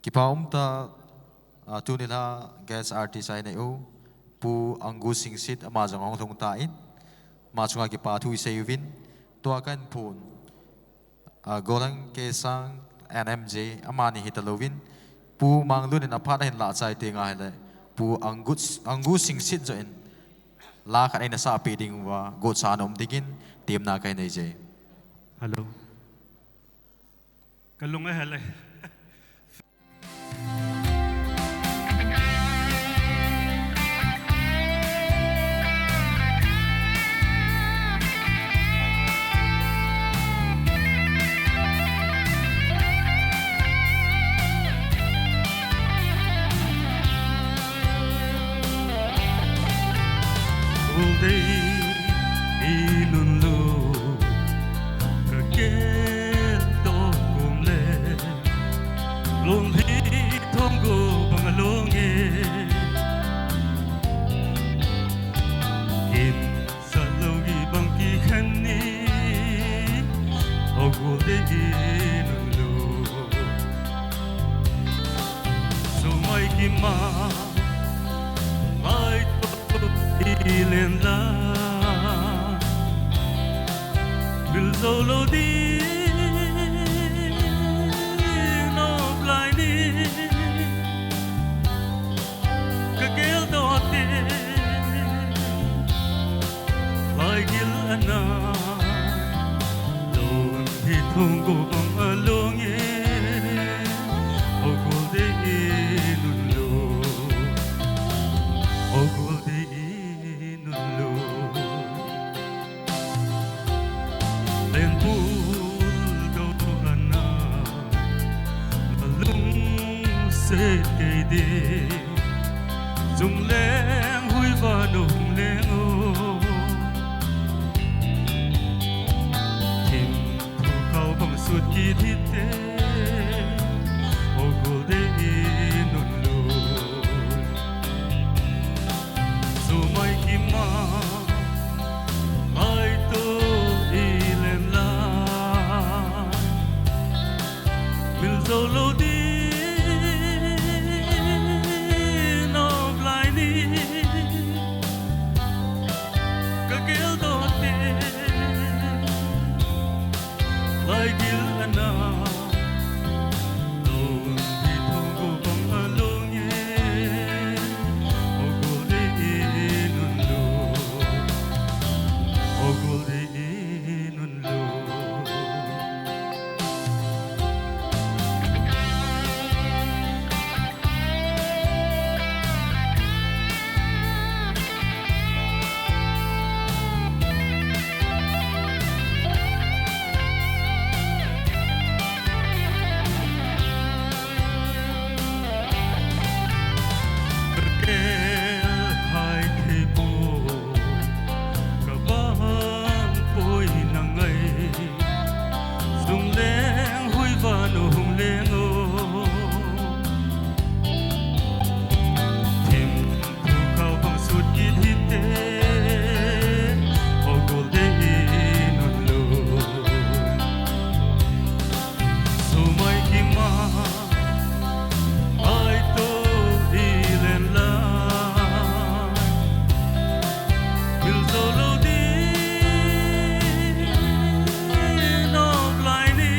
Kipaum ta tunila guest artist ay na u pu anggu singsit ama jang hong thong ta in ma chunga kipa thu seuvin to kan phun golang ke sang NMJ ama ni hitalovin pu manglun in aphat hin la chai te nga hele pu anggu singsit jo in la khat aina sa pe ding wa go cha nom digin tim na kai nei je Hello. Kalung ay halay. All day inunlo kagel to kumle long hi thonggo bangalonge kim salogi bangki khani all day inunlo so mai kima mai ilen la bil solo di no blindly kagel dote like il ana don hi thonggo bang alonge ogol de inunlo ogol de inunlo len pul do ana lung se ke de zum leng hui va nong leng o kim thu khau bang sut ki thit te ogol de inunlo so mai ki ma mai to ilen la bil solo di no blindly kagel dote like il ana don di thonggo bang alonge ogol de inunlo ogol de inunlo hai thei po ka bang poi nang ai sung leng hui va no hung leng o thêm thu khau bang sut ki thit te ogol de inunlo so mai ki ma ai to ilen la bil solo di no blindly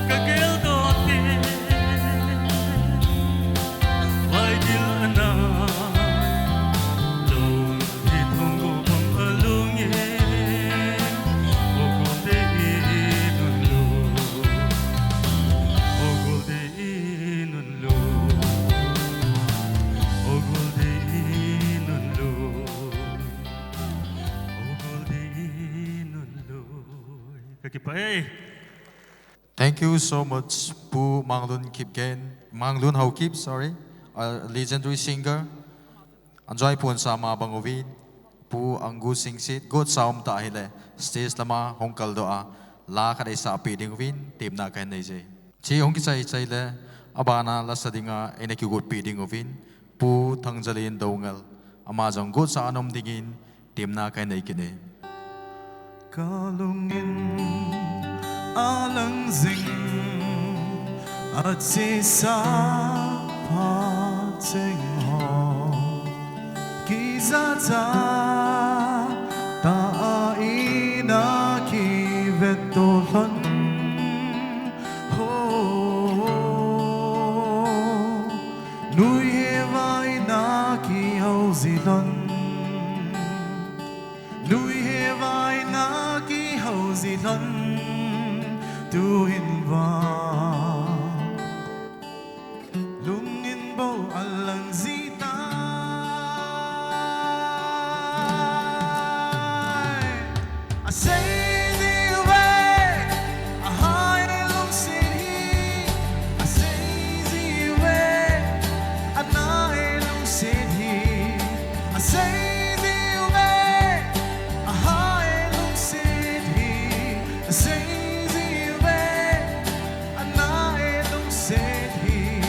kagel dote vai dil ana don hi thonggo bang alonge ogol de inunlo ogol de inunlo ogol de inunlo ogol de inunlo kakipa Thank you so much, Pu Manglun Kipgen. Manglun Hau Kip, sorry, a legendary singer. Enjoy Pun Sama Bangovin, Pu Anggu Singsit, good sound ta hele, stage lama Hongkal doa, la kadai sa piding win, tim na kan neje. Chi Hongki chai chai le, abana la sadinga eneki good piding win, Pu Thangjalin dongal, amazong good sa anom dingin, tim na kan nekine. kalungin alang zing At si sa pating ho Kiza ta ta ina ki vetolon ho Nui heva ina ki hausilon Nui heva ina ki hausilon Tu hinva Lungin bo alang zita I say the way I hide long city I say the way I night long city I say the way I hide long city I say the way I night long city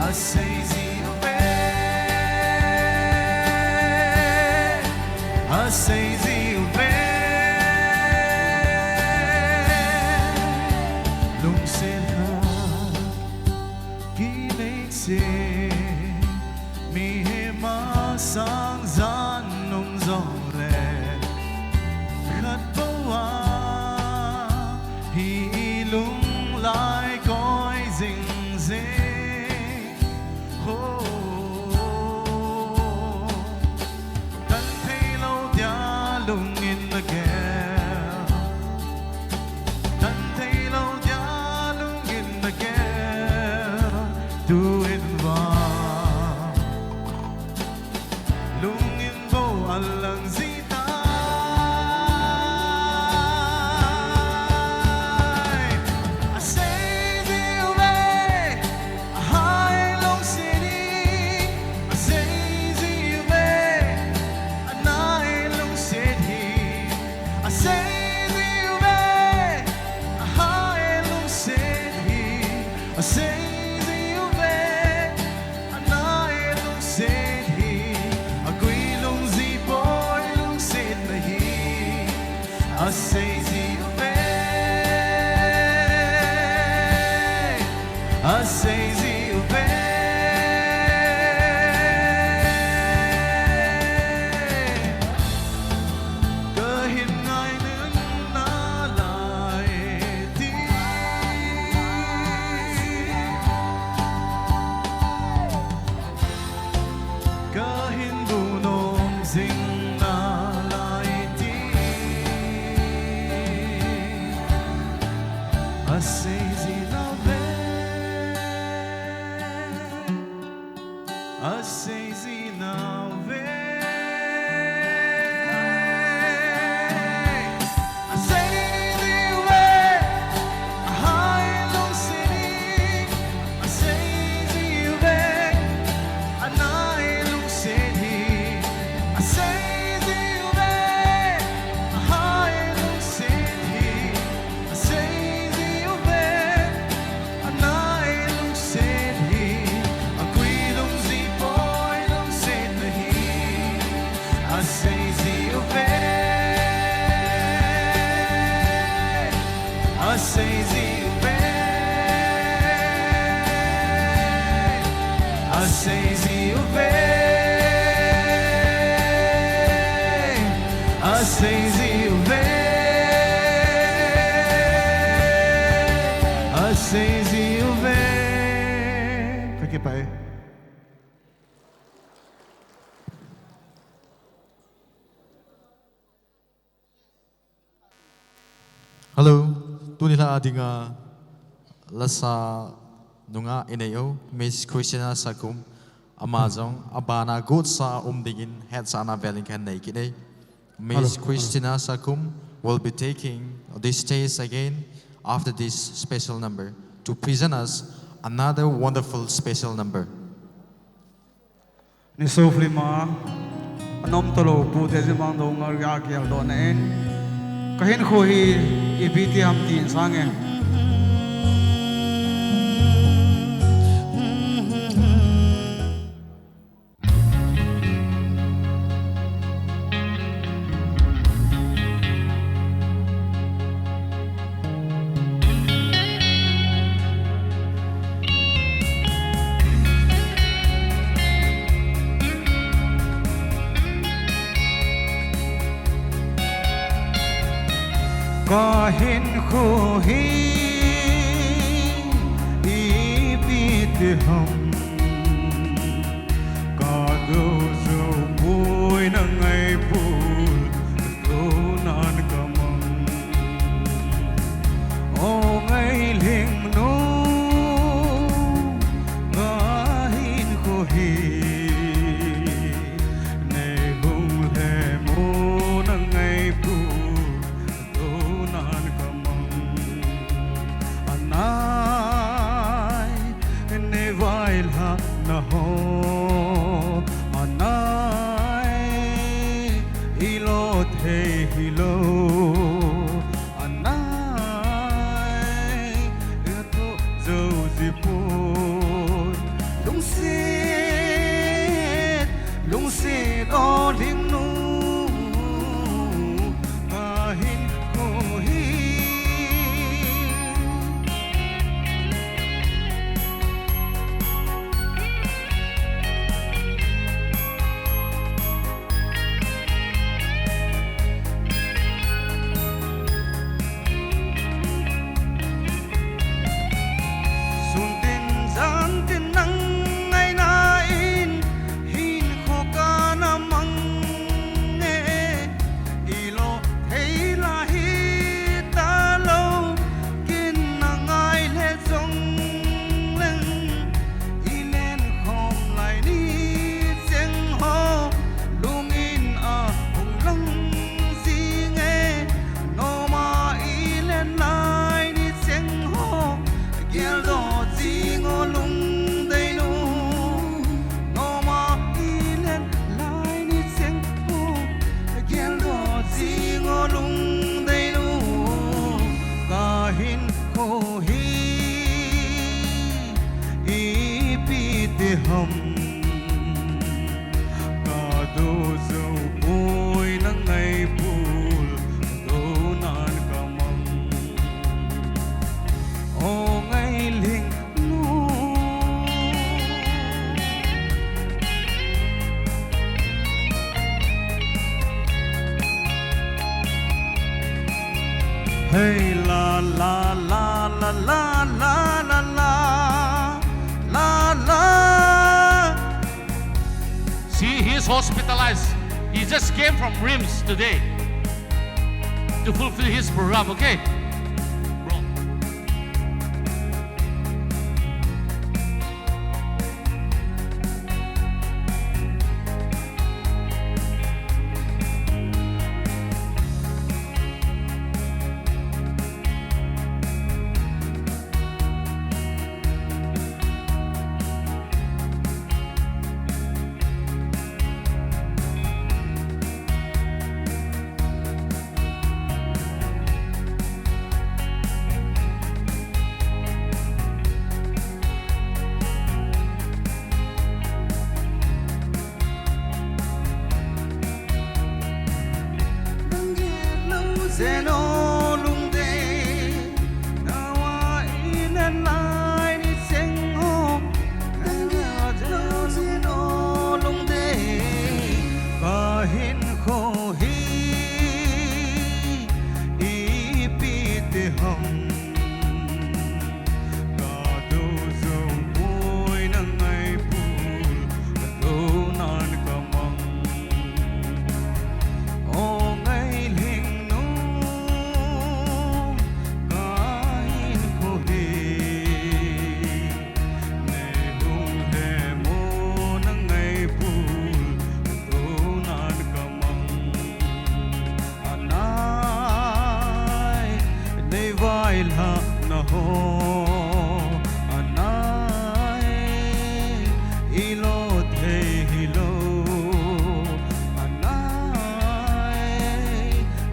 I say the way I say the way Lung sen ha ki make se mi he ma sang zan nung zong le khat bo wa hi lung lai koi zing zing I say the way I say the way Cơ hiện ngài nương na lại đi Cơ hiện bù nông dinh na lại đi I say the I say the now I say the way I high long city I say the way I night long city I say the way I high long city I say the way I night long city I say the way I say the way I say the way I say the way I say the way Thank you, bye. Hello, tunila adinga lasa nunga ineo Miss Christina Sakum Amazon abana good sa umdigin head sana velinkan naked. Miss Christina Sakum will be taking this stage again after this special number to present us another wonderful special number. Ni soflima anom tolo pu tezimang do ngar ya kial do nen kahin kho hi ibiti ham tin sange kahin ko hi ibit hum ka do zo boy na ngay pul do nan kamang o ngay ling no kahin ko hi nay hung le mo na ngay pul do nan kamang anay ne vail ha na ho anay ilot hey hilo anay eto zo zipon lung sit o ling nu kahin ko hi sun tin zan tin nang ngay na in hin kho ka na mang nge ilo thei la hi ta lo kin na ngai le zong leng ilen khom lai ni seng ho lung in a hung lang si nge no ma ilen lai ni seng ho gel do chi ngo lung dei nu no ma ilen lai ni seng ho gel do chi ngo lung dei nu ka hin ko hi i pi te hum ka do zo boy na ngay pul do nan kamang o ngay ling nu hey la la la la la la la la la la. See, he's hospitalized. He just came from RIMS today to fulfill his program, okay? Bro. Zeno lung de na wa ilen lai ni seng ho zeno lung de ka hin kho hi i pi te hum ka do zo boy na ngay pul do nan kamang o ngay ling nu kain ko hi ne hung le mo na ngay pul do nan kamang anay ne vail ha na ho anay ilot hey hilo anay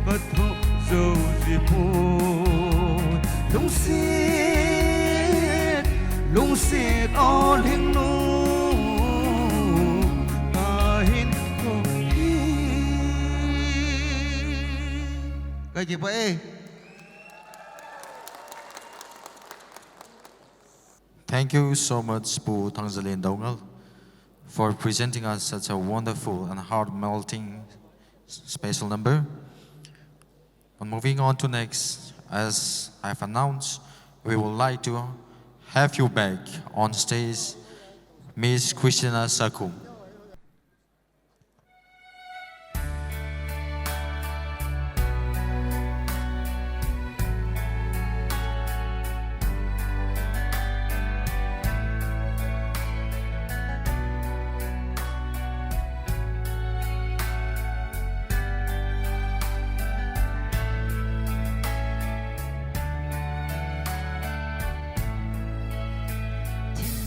patho zo zipon lung sit o ling nu kahin ko hi cái gì vậy? Thank you so much, Pu Tangzalin Dongal, for presenting us such a wonderful and heart-melting special number. Moving on to next, as I've announced, we would like to have you back on stage, Miss Christina Sakum.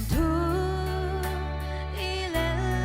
Thu y lên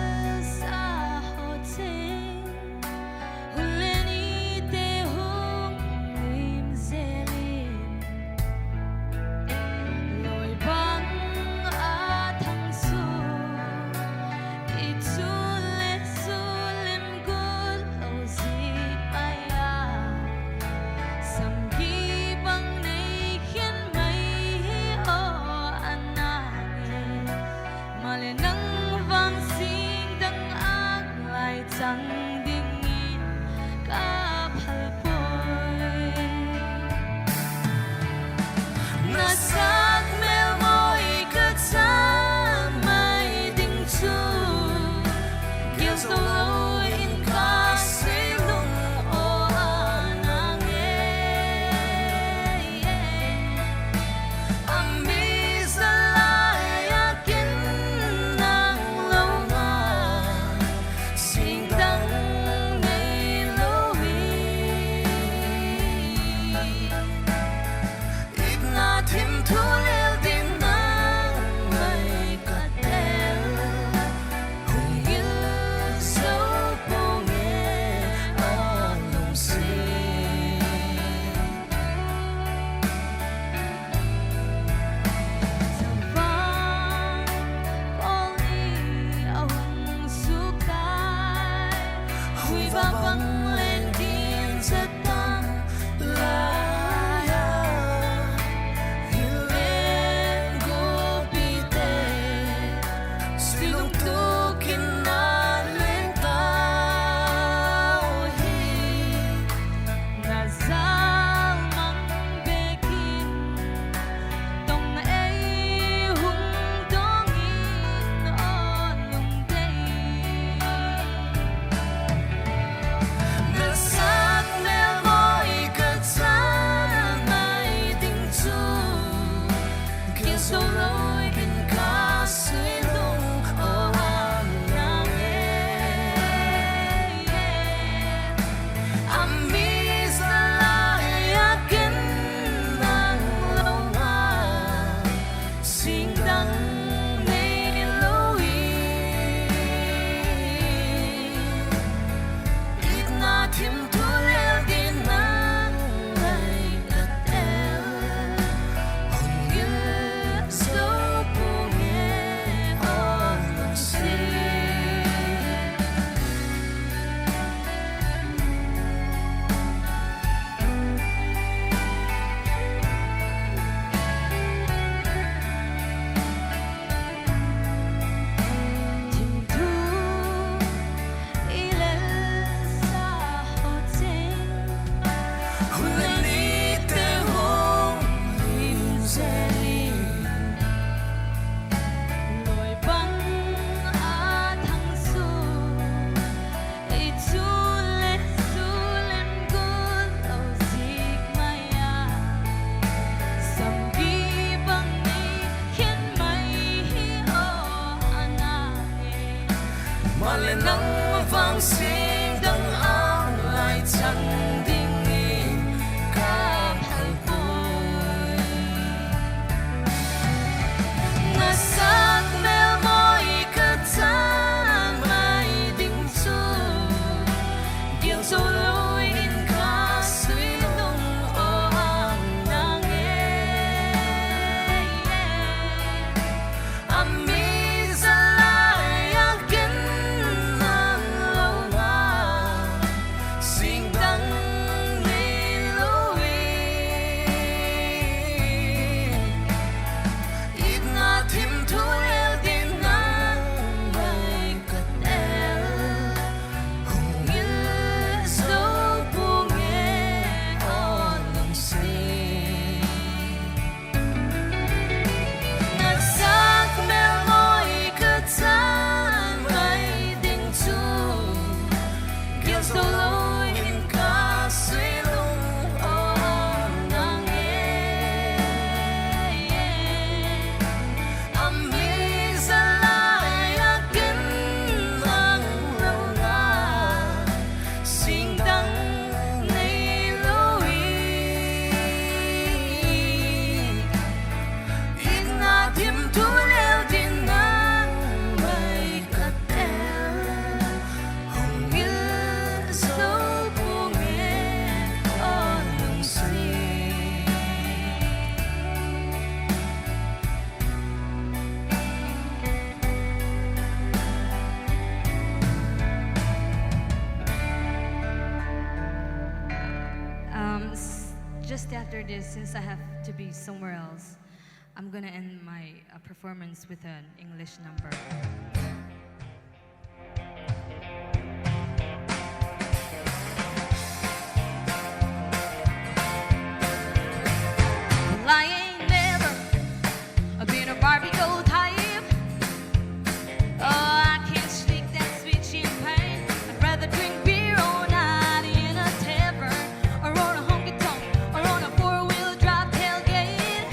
just after this, since I have to be somewhere else, I'm gonna end my performance with an English number. Well, I ain't never been a Barbie doll type. Oh, I can't shake that sweet champagne. I'd rather drink beer all night in a tavern, or on a honky tonk, or on a four-wheel drive tailgate.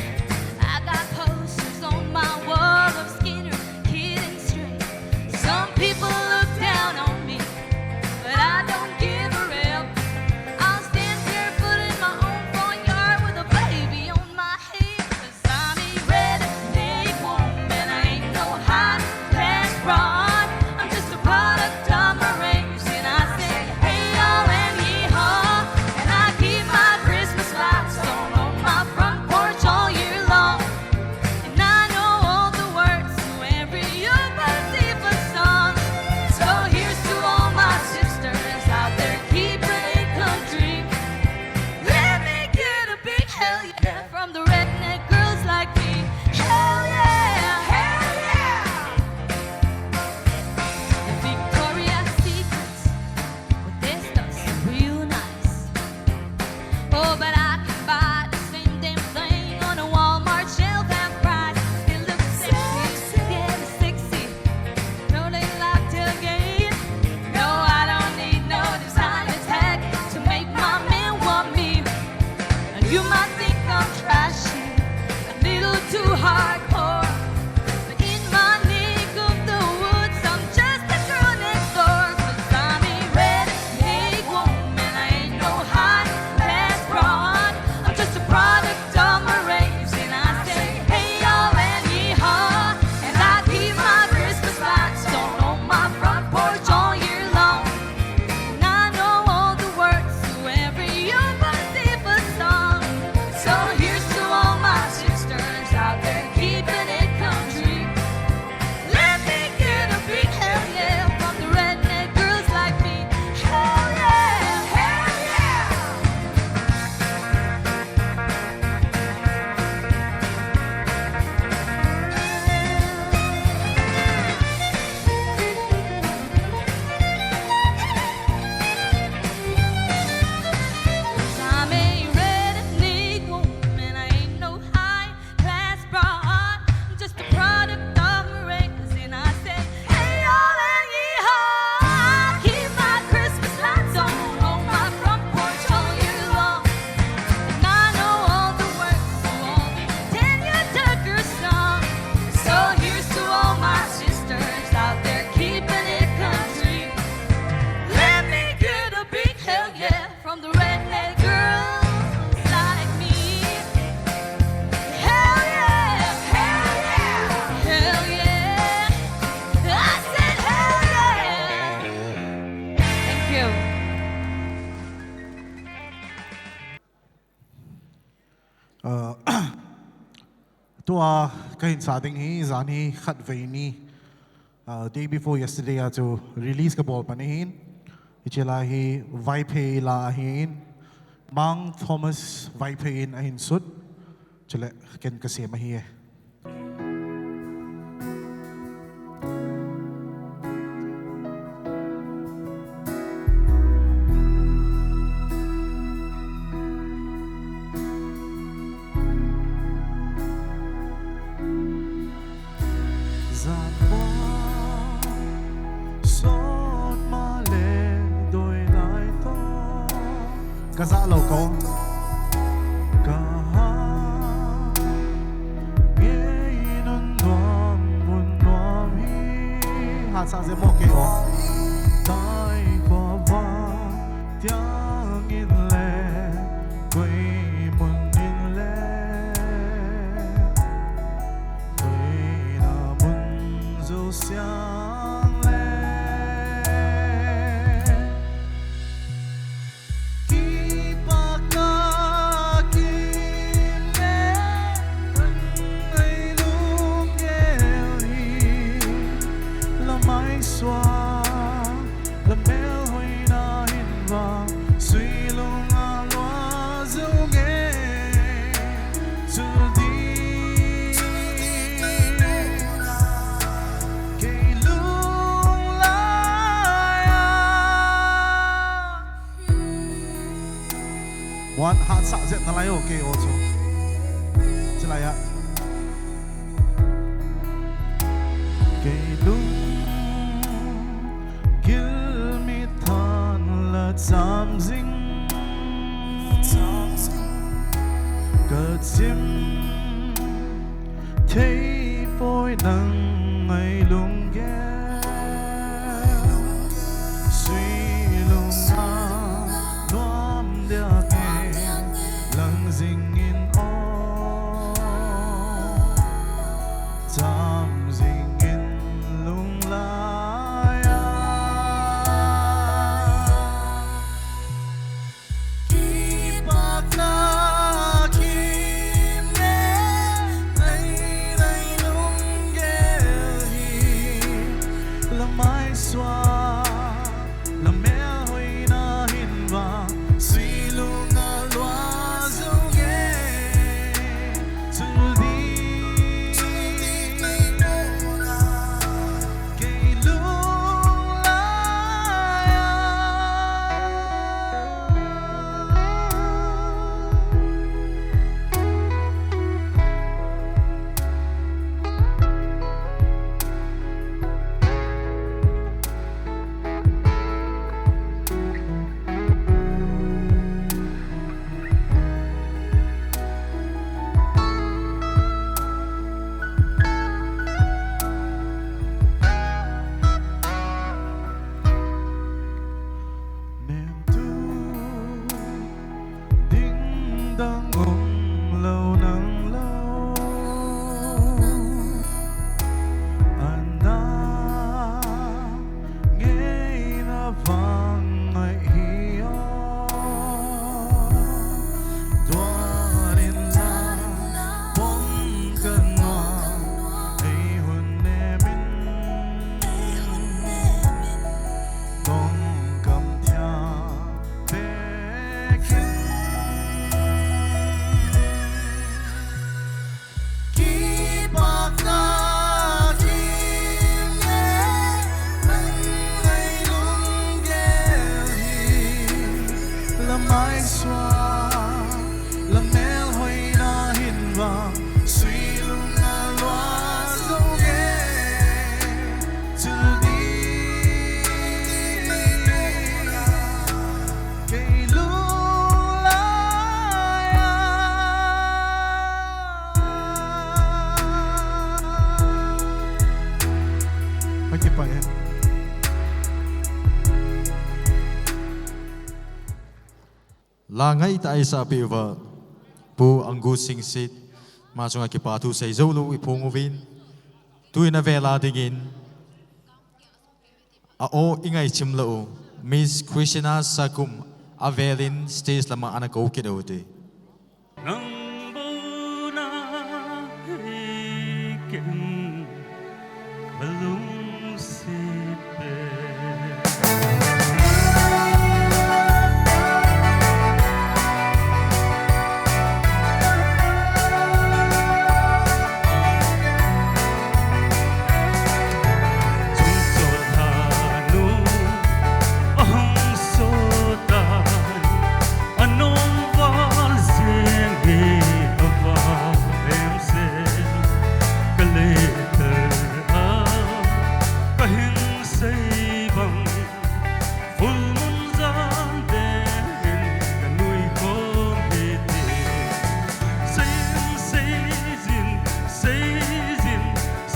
I got posters on my wall of Skinner, Kid and String. Some people look down on me, but I don't give a rip. I'll stand barefoot in my own front yard with a baby on my hip. 'Cause I'm a redneck woman, I ain't no hot glass broad. I'm just a product of my race, and I say hey y'all and yee-haw. And I keep my Christmas lights on my front porch all year long. And I know all the words to every Yuba song. So here's to all my sisters out there keeping it country. Let me get a big hell yeah from the redneck girls like me. Hell yeah, hell yeah. The Victoria's Secrets, well, their stuff's real nice. Oh, but I can buy the same damn thing on a Walmart shelf half price. It looks sexy, yeah, it's sexy. No, they like tailgate. No, I don't need no designer tag to make my man want me. And you might think I'm trashy, a little too hardcore. But in my neck of the woods, I'm just a girl next door. 'Cause I'm a redneck woman, I ain't no high class broad. I'm just a product of my race, and I say hey y'all and yee-haw. And I keep my Christmas lights on my front porch all year long. And I know all the words to every Yuba song. So here's to all my sisters out there keeping it country. Let me get a big hell yeah from the redneck girls like me. Hell yeah, hell yeah. Cause I'm a redneck woman, I ain't no high class broad. I'm just a product of my race, and I say hey y'all and yee-haw. I keep my Christmas lights on my front porch all year long. And I know all the words to all the Tanya Tucker songs. So here's to all my sisters out there keeping it country. Let me get a big hell yeah from the redneck girls like me. Hell yeah, hell yeah, hell yeah. I said hell yeah. Thank you. Tua kahin sa ating hi zani khat veini. Day before yesterday to release ka ball panihin. Ichela hi vipe la ahin. Mang Thomas vipe in ahin sud. Chele ken kasi mahiye. Zanwa sot male doi lai to Kaza lo ko. kaha ngeinun nuam bun nuam hi Ha sa se mo ke o. tai kwa va tiang in le quay mun in le quay na mun zo xiang le ki pa ka kim le ai lung ye hi la mai so hát sạ dẹt nó lại ok also chỉ là ya cái đúng gil mi than là chạm dinh cất sim thấy bôi nắng ngày lung ghé suy lung na loam đea nghe lăng dinh in o chạm dinh in lung la ya ki bạc na kim nghe nay nay lung ghé hi là mai xóa là mẹ hồi na hin va suy lung na loa dấu ghé chul đi cây lung la niềm tu đinh đang ôm lâu nắng lâu anh đã nghe nó vang ngày hiu tua đến la bóng cơn hoa ai hôn em con cầm theo bé khinh khi bạc na kim nghe ngày lung ghé hi là mai xóa là mẹ hồi na hin vàng suy lung na loa dấu ghé chữ đi cây lung la phải kịp vậy em La ngay tại sa piwa pu angu sing sit ma chunga ki pa thu sei zo lo ipungovin tu ina vela dingin a o ingai chim lo Miss Krishna Sakum Avelin stage lama anak ko kidote nang bu na hikin balung sipe chung so thanu ong so tan anom val riêng ghê ava em se kale ter a kahin say bang full moon zan den kanui ko hete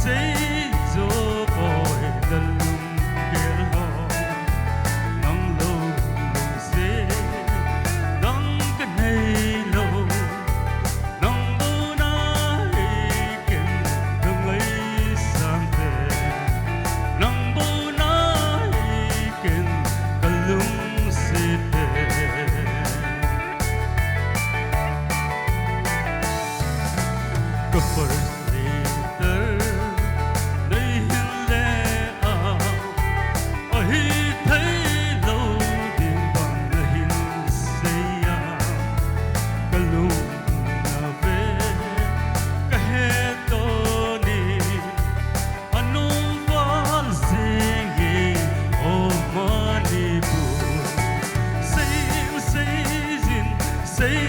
say zo boy the lung ger ho nang lo lung se nang ka nei lo nang bu na ken nang ai sam te nang bu na ken ka lung se te ka first later nay hin le a hi thấy lâu điên bằng na hin se ya ka lung na ve ka he to ni anum val zingi o Manipur say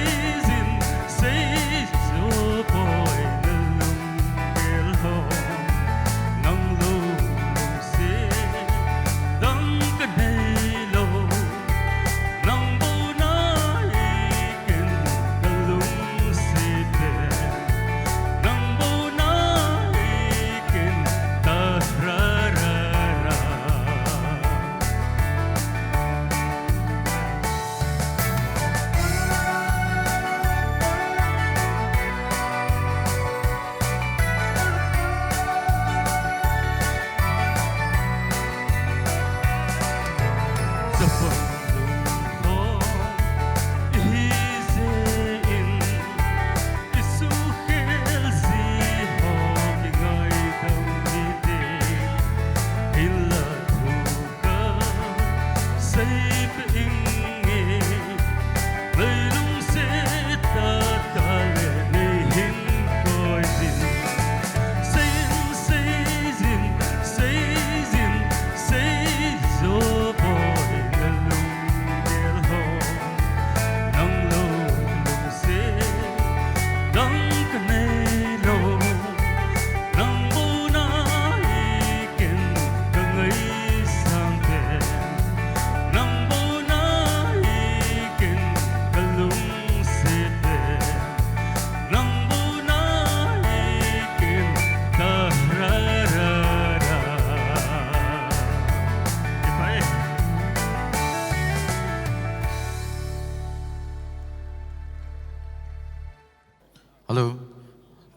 Hello.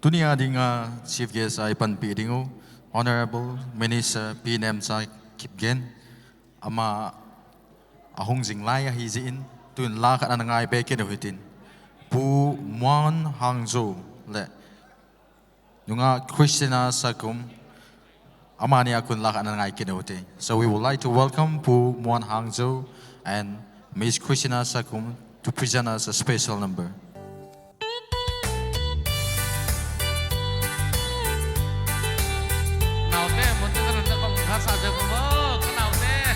Dunia dinga chief guest ay panpidingo, Honorable Minister PNM sa Kipgen, ama ahong zinglaya hiziin, tuin lakat na ngay beken huitin. Pu Muan Hangzhou le. Nunga Christina Sakum, amani akun lakat na ngay kinuti. So we would like to welcome Pu Muan Hangzhou and Miss Christina Sakum to present us a special number. Nào thế, một cái rất là không khá xa cho con bố, cái nào thế?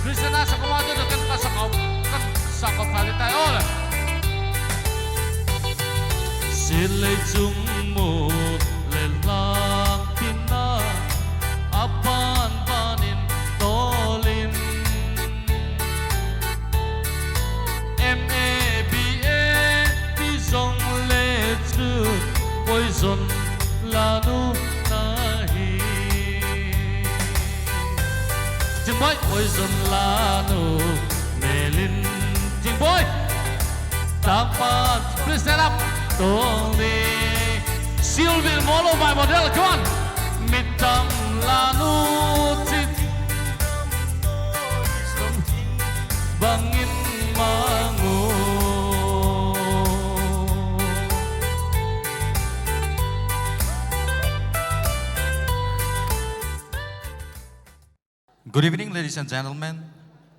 Krishna sa kumado na kan sa kapali tayo la. Silay chung mo le lang tina apan panin tolin. M.A.B.A. Ti zong le chu poison lanu nahi. Jimboy poison lanu melin. Jimboy dapat please stand up. Tony Sylvie Molo by model, come on. Mitam lanu tit bangin mangu. Good evening, ladies and gentlemen.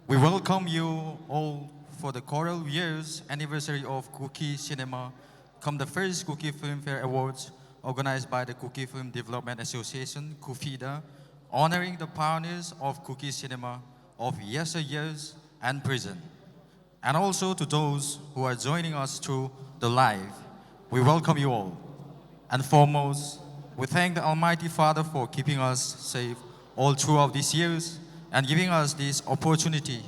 We welcome you all for the choral years anniversary of Kuki Cinema, come the first Kuki Filmfare Awards organized by the Kuki Film Development Association, KUFIDA, honoring the pioneers of Kuki Cinema of yesteryears and present. And also to those who are joining us through the live, we welcome you all. And foremost, we thank the Almighty Father for keeping us safe all throughout these years and giving us this opportunity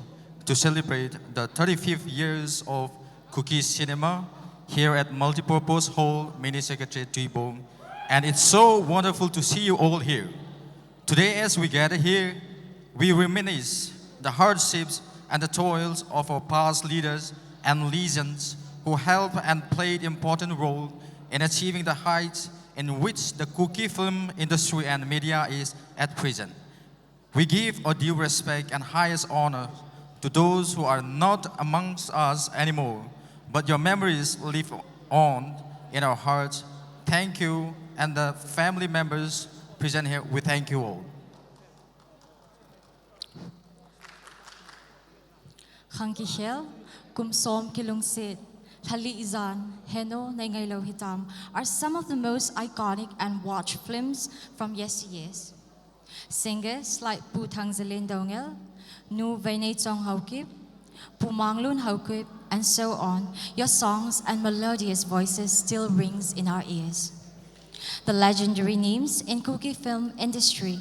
to celebrate the 35th years of Kuki Cinema here at Multipurpose Hall, Mini Secretariat Tuibong. And it's so wonderful to see you all here. Today as we gather here, we reminisce the hardships and the toils of our past leaders and legends who helped and played important role in achieving the heights in which the Kuki film industry and media is at present. We give our due respect and highest honor to those who are not amongst us anymore, but your memories live on in our hearts. Thank you, and the family members present here, we thank you all. Khangkihel, Kumsom Kilungsit, Hali Izan, Heno Nengaylo Hitam are some of the most iconic and watched films from yesteryears. Singers like Pu Tangzalin Dongel, Nu Vene Tsong Haukip, Pumanglun Haukip, and so on, your songs and melodious voices still rings in our ears. The legendary names in Kuki film industry,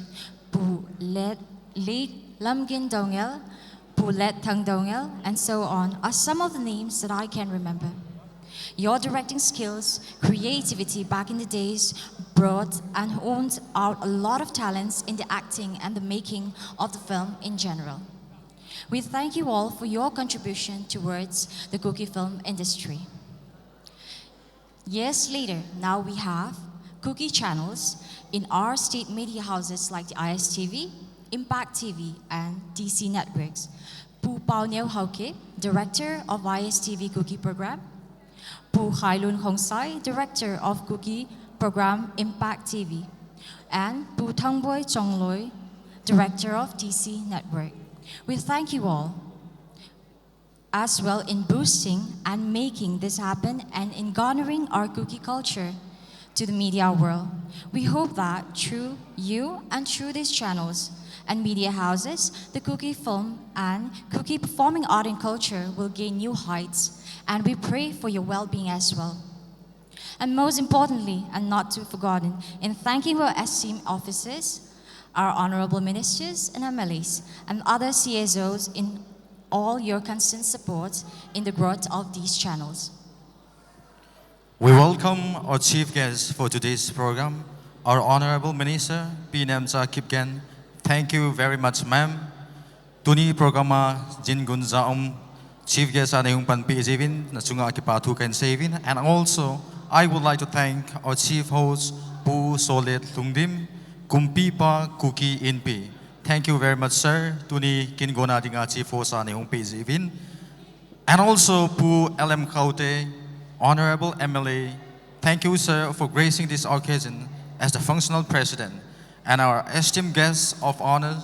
Pu Let Lamgin Dongel, Pu Let Tang Dongel, and so on, are some of the names that I can remember. Your directing skills, creativity back in the days brought and honed out a lot of talents in the acting and the making of the film in general. We thank you all for your contribution towards the Kuki film industry. Years later, now we have Kuki channels in our state media houses like the ISTV, Impact TV, and DC Networks. Pu Pao Neo Hauke, Director of ISTV Kuki Program. Pu Hailun Hongsai, Director of Kuki Program Impact TV. And Pu Tangboy Chongloi, Director of DC Network. We thank you all as well in boosting and making this happen and in garnering our Kuki culture to the media world. We hope that through you and through these channels and media houses, the Kuki film and Kuki performing art and culture will gain new heights, and we pray for your well-being as well. And most importantly, and not to be forgotten, in thanking our esteemed officers, our honorable ministers and MLAs, and other CSOs in all your constant support in the growth of these channels. We welcome our chief guest for today's program, our Honorable Minister, P. Nemza Kipgen. Thank you very much, ma'am. Tuni programa Jin Gunzaum Chief Guest Anehung Pan Pizivin, Nasunga Akipatu Kan Savin, and also I would like to thank our chief host Pu Solet Lungdim, Kumpipa Kuki Inpi. Thank you very much, sir. Tuni Kingona Dinga Chief Host Anehung Pizivin. And also Pu LM Kaute, Honorable MLA. Thank you, sir, for gracing this occasion as the functional president, and our esteemed guests of honor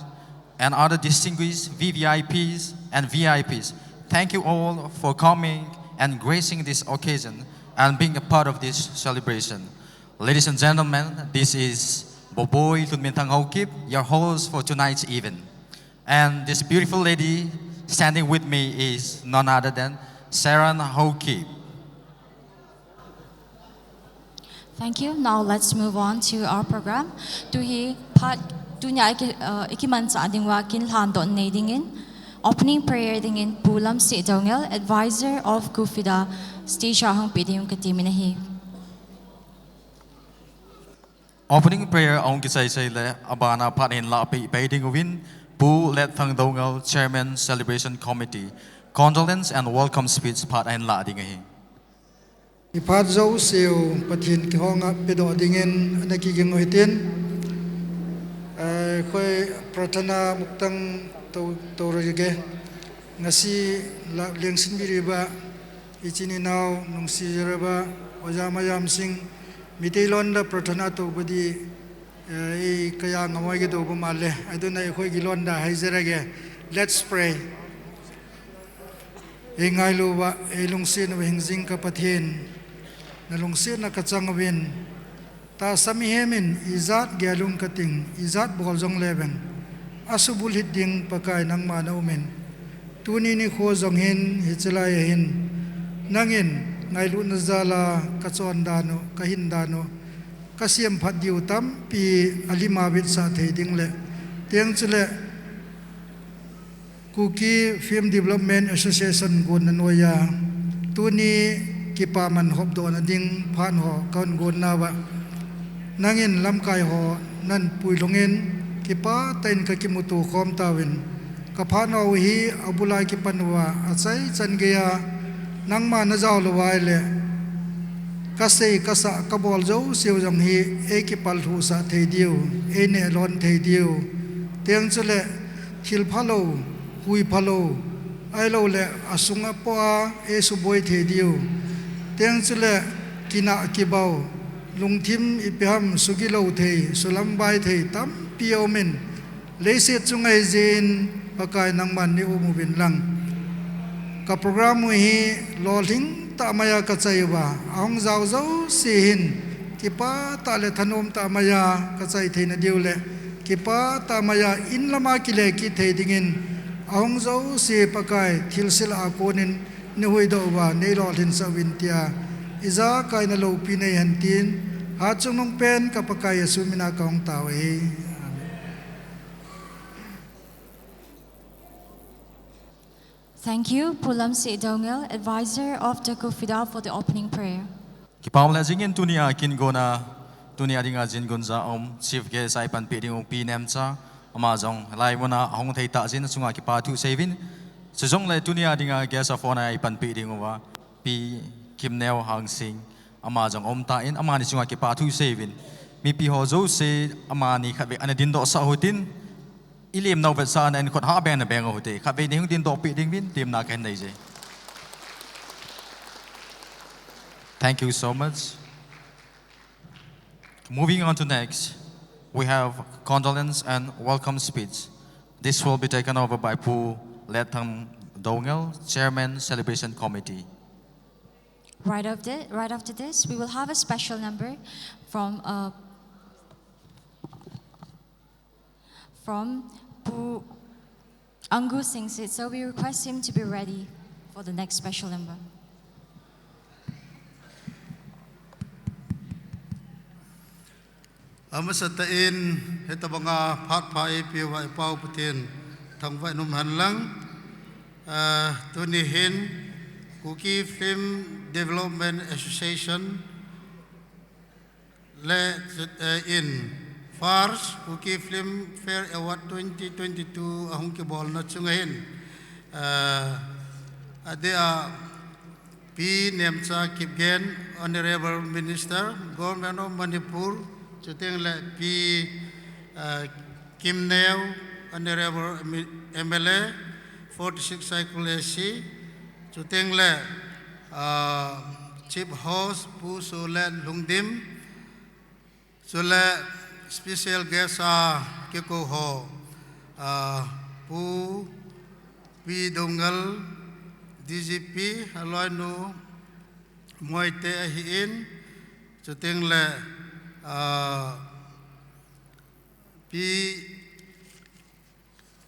and other distinguished VVIPs and VIPs. Thank you all for coming and gracing this occasion and being a part of this celebration. Ladies and gentlemen, this is Boboy Tunmintang Haukip, your host for tonight's event. And this beautiful lady standing with me is none other than Saran Haukip. Thank you. Now let's move on to our program. Tuhi pat tunya ikiman sa ading wakin hando nadingin. Opening prayer dingin pulam si Dongel, advisor of Kufida, stage ahang pidiyong katiminahi. Opening prayer ang kisay le abana panin la piding win pu let thang Dongel chairman celebration committee. Condolence and welcome speech pat and la dingahi. Ipat zau siu pathin ki honga pedo dingin anaki gengoitin khoi pratana muktang to rege ngasi lengsin biriba ichini naw nungsi jeraba ojamayam sing miteilon da pratana to budi e kaya ngamoi ge do male aduna khoi gilon da haizerage. Let's pray. Ingai luwa elungsin wengzing ka pathin nalungsin na katsangawin ta samihemin izat gyalung kating izat bolzong leben asubul hidding pakai nang manaumin tuni ni khozong hin hichelaya hin nangin ngailu nazala kachon dano kahin dano kasiem phadiu tam pi alimabit sa theiding le teng chule Kuki Film Development Association gon noya tuni kipa man hop do na ding phan ho kaun gon nawa nangin lamkai ho nan puilongin kipa tain ka kimutu khom tawin ka phan ho hi abulai ki panwa achai changeya nangma na jaw lawai le kasei kasa kabol jo siu jong hi e ki pal thu sa theidiu e ne lon theidiu teng chule thil phalo hui phalo ai lo le asunga poa e suboi theidiu teng chule kina kibau lungthim ipiham sugilo thei sulam bai thei tam piomen leise chungai jin pakai nangman ni umubin lang ka program hi loling ta maya ka chaiwa ahong jaw jaw sihin kipa ta le thanom ta maya ka chai theina diule kipa ta maya in lama kile ki thei dingin ahong jaw si pakai thilsil akonin ni hui do wa nei lo lin sa wintia iza kai na lo pinai hantin ha chungong pen ka pakai sumina kaung tawe. Thank you, Pulam Si Dongel, advisor of the Kufida, for the opening prayer. Kipam la jingin tunia kin gona tunia dinga jin gunza chief guest ai pan piding pinem cha amazong lai mona hong thei ta jin sunga ki pa tu sevin sejong le tunia dinga guest of honor ai pan piding wa pi kim neo hang sing amazong ta in amani sunga ki pa tu sevin mi pi ho zo se amani khabe ana din do sa hotin ilim no vet sa an khot ha ben na beng hote khabe ni hung din do piding win tim na kan nei je. Thank you so much. Moving on to next, we have condolence and welcome speech. This will be taken over by Pu Letang Dongel, Chairman Celebration Committee. Right after this, we will have a special number from Pu Angu sings it, so we request him to be ready for the next special number. Amasatain hetabanga phat phai piwa pau putin thangwai num hanlang tuni hin Kuki Film Development Association le in First, Kuki Filmfare Award 2022 ahong kibol na chungahin. Adea P. Nemcha Kipgen, Honorable Minister, Government of Manipur, chuting le P. Kim Neo, Honorable MLA, 46 Cycle SC, chuting le Chief Host Pu Sulen Lungdim, Sule special guest Kiko Ho, Pu P Dongal, DGP, Aloy Nu Moite Ahiin, chuting le P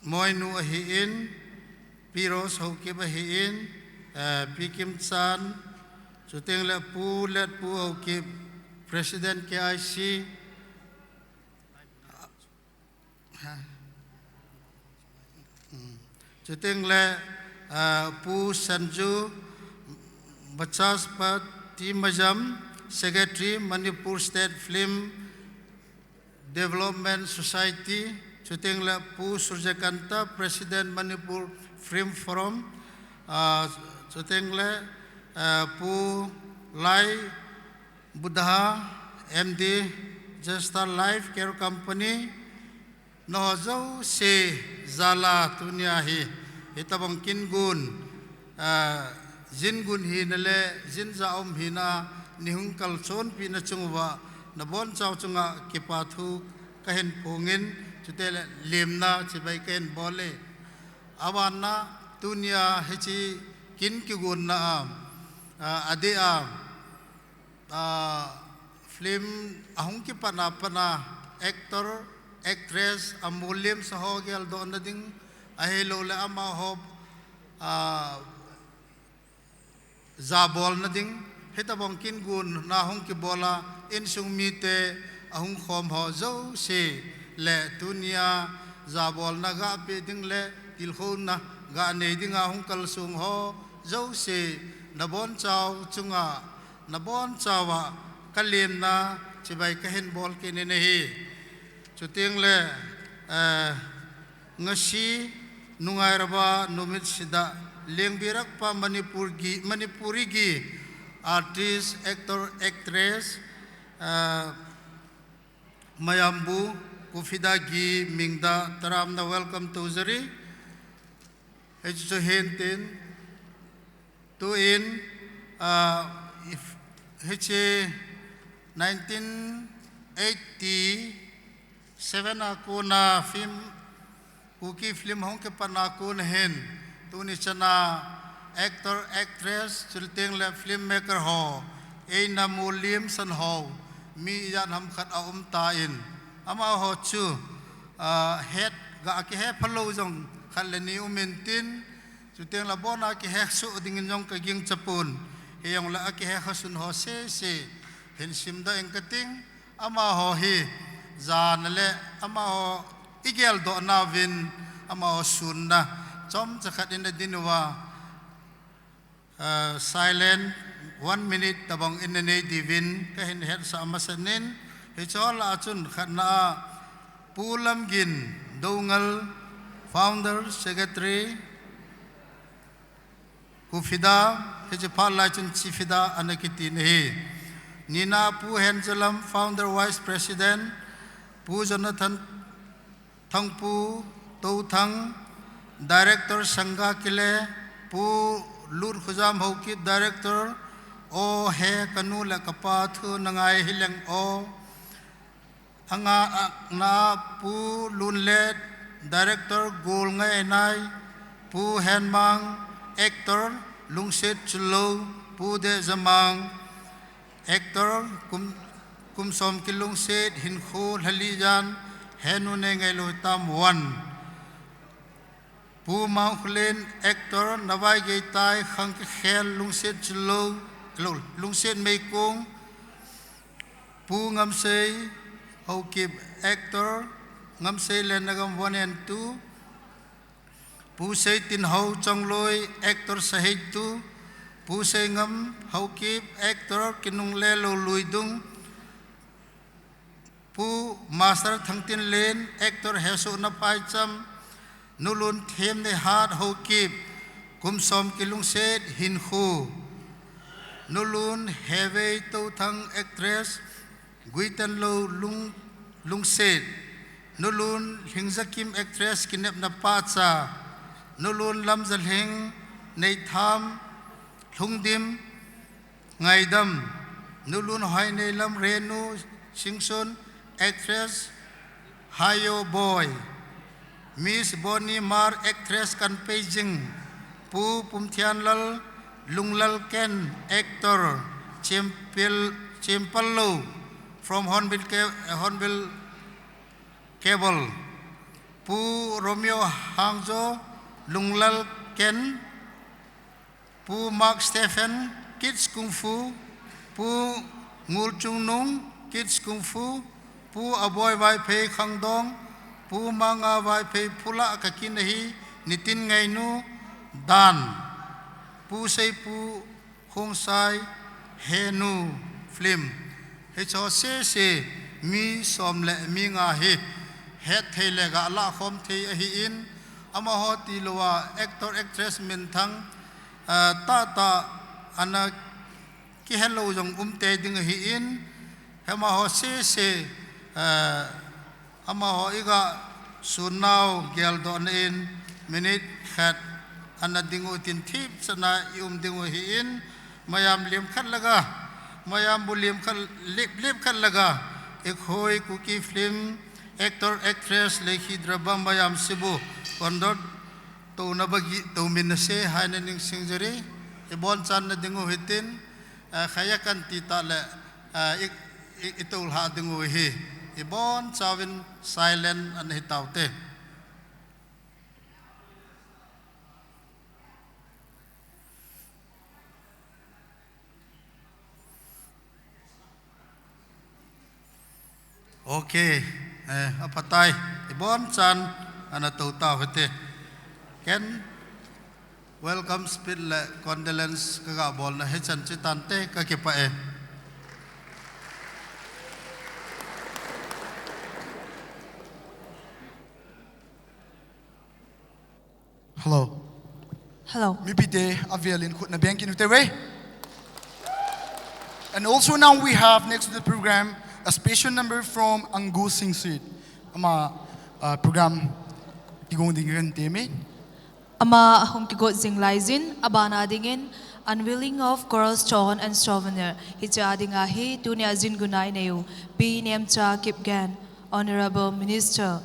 Moy Nu Ahiin, P Rose Hokip Ahiin, P Kim Chan, chuting le Pu Let Pu Hokip, President KIC, chuting le Pu Sanju, Bachas Pati Majam, Secretary Manipur State Film Development Society, chuting le Pu Surjakanta, President Manipur Film Forum, chuting le Pu Lai Buddha, MD, Jesta Life Care Company, Nozo Se Zala Tunyahi, Hitabang Kingun, Zingun Hinale, Zinzaom Hina, Nihung Kalson Pinachungwa, Nabon Chow Chunga Kipatu, Kahin Pungin, Chutele Limna, Chibai Kahin Bole, Awana, Tunya Hichi, Kin Kigun Naam, Adea, Film Ahunki Panapana, Actor, Actress, Amulim Sahogel Donading, Ahelo Le Amahob, Zabol Nading, Hitabong Kingun, Nahunki Bola, Insung Mite, Ahung Khom Ho, Zo, Se, Le, Tunia, Zabol Naga, Peding Le, Tilhona, Gane Ding Ahung Kalsung Ho, Zo, Se, Nabon Chow, Chunga, Nabon Chawa, Kalim Na, Chibai Kahin Bol Kinehi, Chuting Le, Ngashi, Nungairaba, Numit Sida, Lengbirak Pa Manipuri Gi, artist, actor, actress, Mayambu, Kufida Gi, Mingda, Taramna, welcome to Zari. It's to hintin, to in, if Hiche 1987 ako na film, Kuki Film Hong ke panako na hen, tuni chana actor, actress, chulting le filmmaker ho, na mulim san ho, mi yan ham khat tain, ama ho chu, head ga ki he palo jong khalani umentin, chulting la bona ki he su dingin jong kaging chapun, heyong la ki he khasun ho se, hen simda engkating, ama ho hi, zanale, ama ho igel do na vin, ama ho sunna, chom chakat in the dinwa, silent 1 minute tabang in the divin kahin head sa amasanin hichol achun khana pulam gin dongal founder secretary kufida hijpal lachun chifida anakiti nehi nina pu henjalam founder vice president pu jonathan thangpu to thang director sangha kile pu Lur Khuzam Hokip Director O He Kanu La Kapathu Nangai Hileng O Anga Na Pu Lunlet Director Gol Ngai Nai Pu Henmang Actor Lungsit Chulo Pu De Zamang Actor Kumsom Kilungsit Hinkho Halijan Henu Nengai Lutam 1 Pu Mauklin actor Nawai Gaitai Khang Khel Lungsit Chlo Lungsit Meikung Pu Ngamsei Hokip actor Ngamsei Lenagam 1 and 2 Pu Sei Tin Ho Changloi actor Sahid 2 Pu Sei Ngam Hokip actor Kinung Lelo Luidung pu master thangtin len actor hesu na pai cham nulun them ne hat ho kip kum som kilung set hin khu nulun heve to thang actress guitan lo lung set nulun hingzakim actress kinep na pa cha nulun lam zal heng nei tham thungdim ngaidam nulun hoi nei lam renu singsun actress hayo boy Miss Bonnie Mar actress kan Beijing pu pumthian lal lunglal ken actor Chempallo from Hornbill Cable pu Romeo Hangzo lunglal ken pu Mark Stephen Kids Kung Fu pu Ngul Chung Nung Kids Kung Fu pu Aboy Vai Pei Khang Dong pu Manga Vai Pei Pula Kakinahi Nitin Ngainu Dan pu Sei pu Hong Sai Henu Film he cho se mi som le mi nga hi het thele ga la khom thi a hi in ama ho ti lowa actor actress min thang ta ana ki hello jong te ding hi in hema ho se ama ho iga sunau gel don in minute khat ana dingu tin thip sana dingu hi in mayam lim khat laga mayam bulim khat lip khat laga ekhoi Kuki film actor actress lekhi drabam mayam sibu kondot to na bagi to min se haina ning singjari ibon chan na dingu hitin khayakan ti ta le itul ha dingu hi ibon chawin silent an hitaute okay apatai ibon chan ana to ta hete ken welcome speed le condolence ka ga bol na he chan chitante ka ke pa e Hello. Hello. Mipite avialin kut na bankin utewe. And also now we have next to the program a special number from Angus Sing Street. Ama program tigong dingan teme. Ama ahong kigot zinglaisin abana dingin unwilling of girls John and souvenir hija dingahi dunia zin gunai neu be named cha kipgan Honorable Minister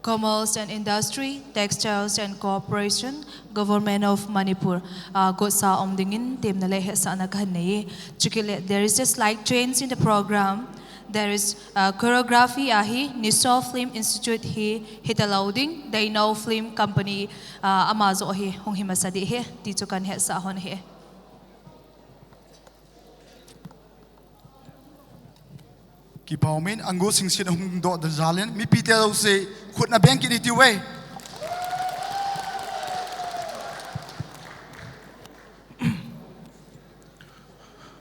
Commerce and Industry, Textiles and Cooperation, Government of Manipur. God sa omdingin tim na lehe sa naghanay. Chukile, there is a slight change in the program. There is choreography ahi Niso Film Institute hi hitalauding. They know film company amazo hi hong himasadi hi dito kan he sa hon hi. Ki paumin Angus Sing Street hong do the zalen. Mipite daw se kut na bankin itiwe.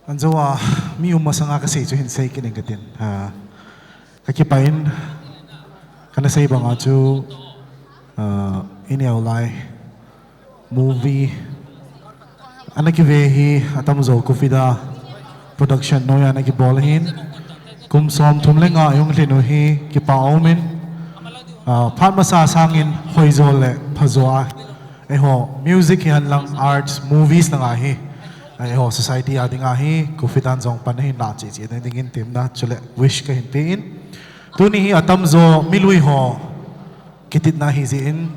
Anjawa mi umasanga kasi jo hinsay kining katin. Kakipain kana say ba nga jo iniaulay movie anakivehi atamzo kufida production no ya nakibolahin kum som tumlenga yung linuhi kipaumin phat masa sangin hoizole phazoa eho music yan lang arts movies na nga hi eho society ading nga hi kufidan zong panahin na chi chi dingin tim na chule wish ka hintiin tuni hi atamzo milui ho kitit na hi zin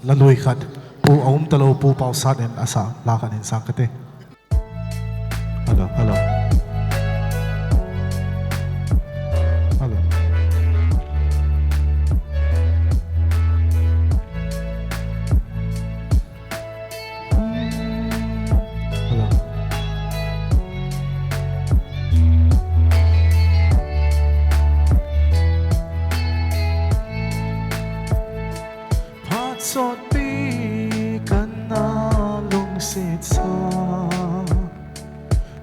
lalui khat pu aum talo pu pausat en asa lakan in sangkate hello hello hello hello Pat sot pi kan na lung sit sa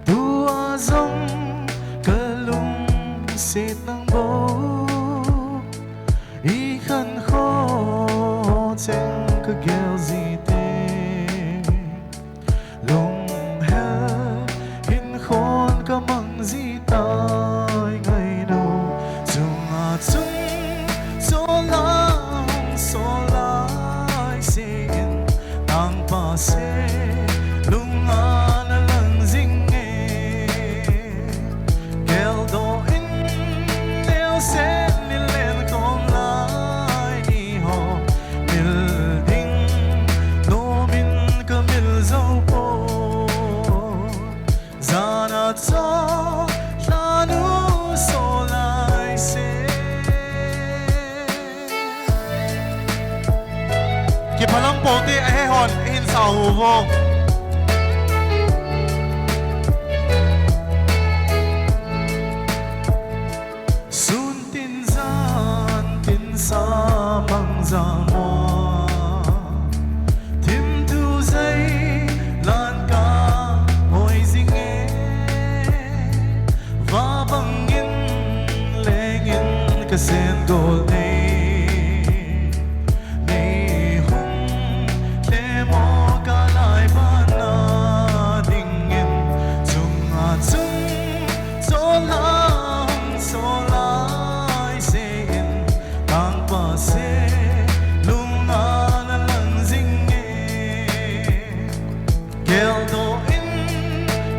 tua zong kalung sit ng chen ka gel zi te lung hel hin khon ka mang zi tai ngày đâu chung a chung so lai se in tang pa se lung a na lang zing e gel do in neo se ni len kom lai ni ho mil ding no min ka mil zau po zana cho la nu so lai se ki phalam po te a he hon hin sa hu vo sun tin zan tin sa mang za mo tim tu zai lan ka hoi zing e va bang in leng in ka sen gol nei hum le mo ka lai ba na ding in chung a chung so lai se in tang pa se lung a na lang zing e gel do in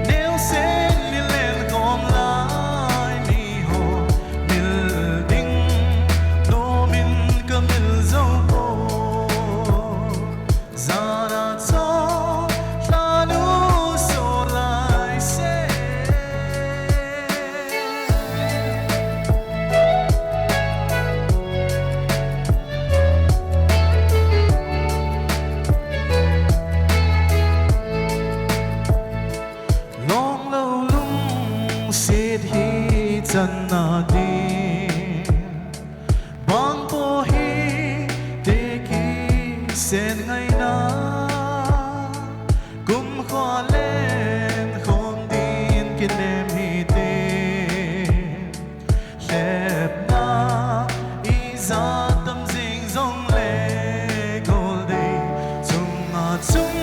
neo se li len kom lai ni ho mil ding no min ka mil zau po zana cho la nu so lai se long lâu lung xiết hi chân na đi bang po hi te ki sen ngày na kum khoa lên khom tin kin em hi te lep na i za tâm ding zong le gol day chung a chung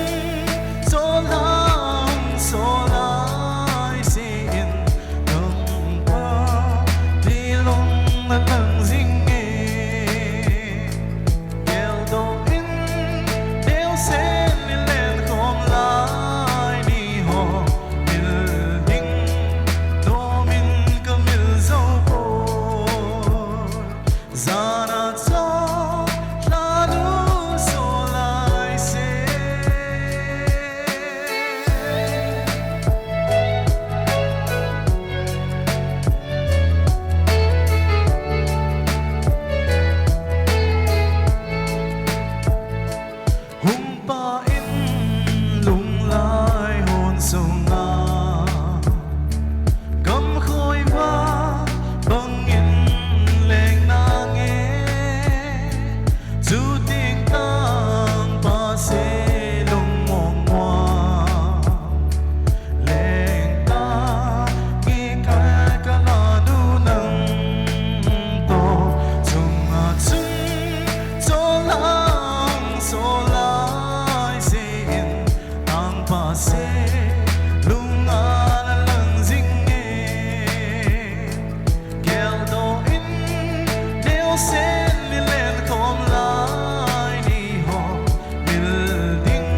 so lai se in nong pa di long na lang zing e gel do in neo se li len kom lai ni ho mil ding no min ka mil zau po zana cho la nu so lai se hum pa in lung lai hồn sông na gam khôi va bang in leng na nghe chu ting tang pa se lung mong hoa leng ta nghe kai ka la nu nang to chung a chung so lai se in tang pa se lung a na lang zing e gel do in neo se li len kom lai ni ho mil ding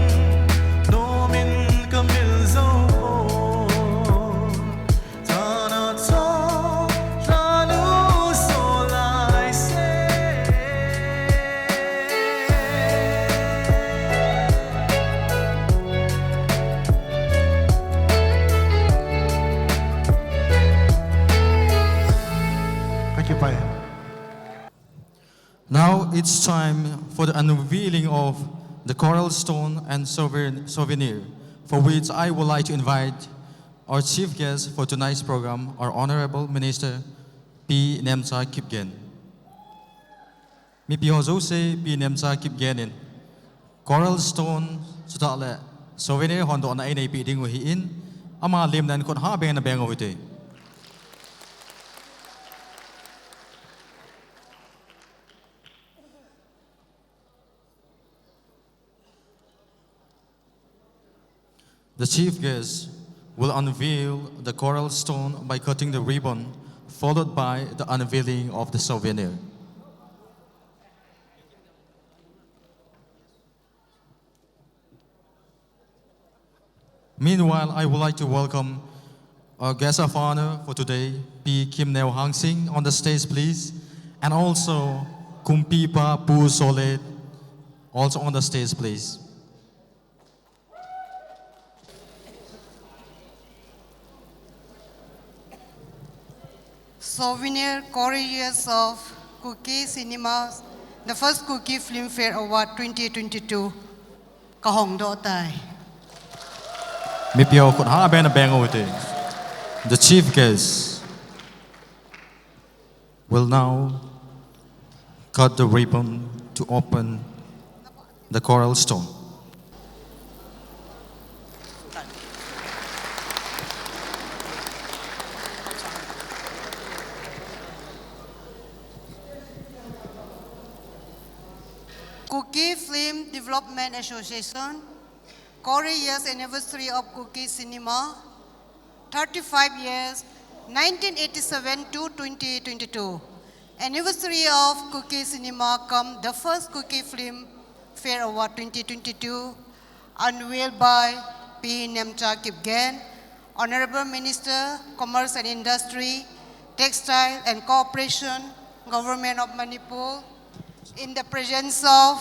no min ka mil zau po zana cho la nu so lai se Thank you, Pai. Now it's time for the unveiling of the coral stone and souvenir, for which I would like to invite our chief guest for tonight's program, our Honorable Minister P. Nemcha Kipgen. Mi Pi Jose P. Nemcha Kipgenin. Coral stone sutale souvenir hondo na ay pi dingo hiin ama lim nan kon ha beng na beng hoite. The chief guest will unveil the coral stone by cutting the ribbon, followed by the unveiling of the souvenir. Meanwhile, I would like to welcome our guest of honor for today, P. Kim Neo Hang Sing, on the stage, please. And also, Kumpipa Pu Solet, also on the stage, please. Souvenir courageous of Kuki Cinemas, the first Kuki Filmfare Award 2022. Kahong do tay. Mipio Khut Ha Ben Bang Ote. The chief guest will now cut the ribbon to open the coral stone. Kuki Film Development Association, Korea's anniversary of Kuki Cinema, 35 years, 1987 to 2022. Anniversary of Kuki Cinema come the first Kuki Film Fair Award 2022, unveiled by P. Nemcha Kipgen, Honorable Minister, Commerce and Industry, Textile and Cooperation, Government of Manipur, in the presence of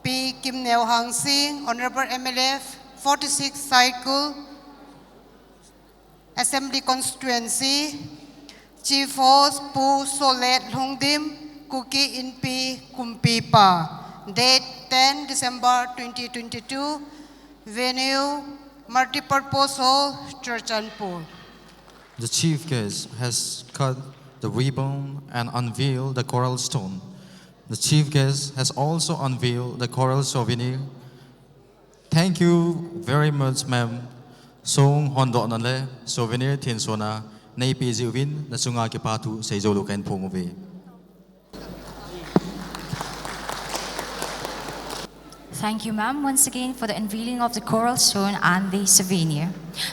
P. Kim Neo Hang Sing, Honorable MLF, 46 Cycle, Assembly Constituency, Chief Host Pu Solet Hongdim, Kuki Inpi Kumpipa. Date 10 December 2022. Venue Multipurpose Hall, Church and Pool. The chief guest has cut the ribbon and unveiled the coral stone. The chief guest has also unveiled the coral souvenir. Thank you very much, ma'am. Song Hondo Nale, souvenir Tinsona, Naipi Zivin, Nasunga Kipatu, Seizolu Ken Pungove. Thank you, ma'am, once again for the unveiling of the coral stone and the souvenir.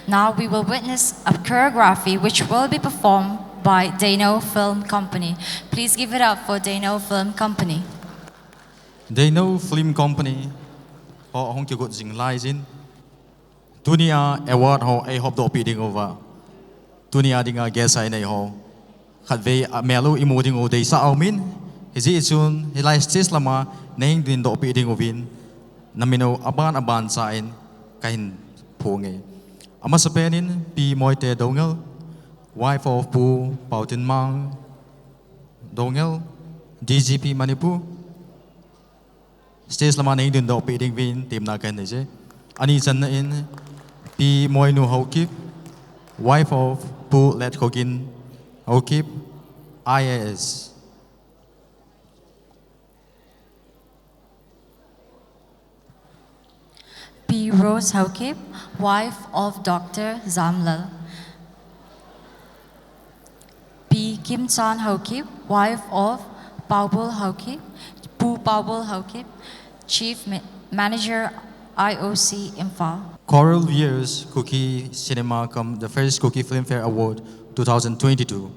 Now we will witness a choreography which will be performed by Dano Film Company. Please give it up for Dano Film Company. Dano Film Company, ho hong kigot jing lai jin. Dunia award ho a hop do piding over. Dunia dinga guess I nei ho. Khat ve melu imoding o de sa aumin. Hizi ichun hilai stis lama neng din do piding ovin. Namino aban sa in kahin punge. Ama sa penin pi moite dongel. Wife of Pu Pautin Mang Dongel DGP Manipur Stage Lama Neng Dun Do Piding Vin Tim Na Kan Neje Ani Chan Na In Pi Moi Nu Hokip Wife of Pu Let Kogin Hokip IAS P. Rose Haukip, wife of Dr. Zamlal. P. Kim Chan Haukip, wife of Paubul Haukip, Pu Paubul Haukip, Chief Manager IOC Imphal. Coral Years Kuki Cinema come the first Kuki Filmfare Award 2022.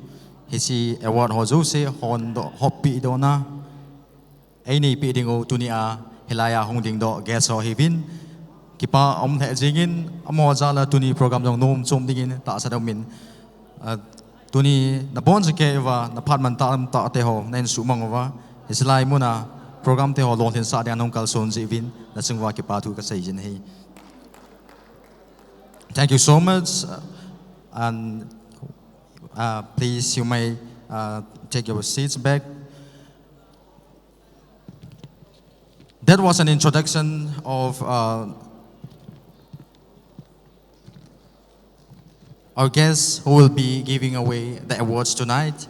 Hisi award ho Jose hon do hoppi do na. Aini piding o tunia hilaya hongding do guest ho hivin. Kipa om the jingin amo jala tuni program dong nom chom dingin ta sa min. Tuni na bon se ke wa na phat man ta te ho nen su mang wa hislai muna program te ho long tin sa dia nong kal son jivin na singwa ki pa tu ka sai jin hei. Thank you so much and please you may take your seats back. That was an introduction of our guests who will be giving away the awards tonight.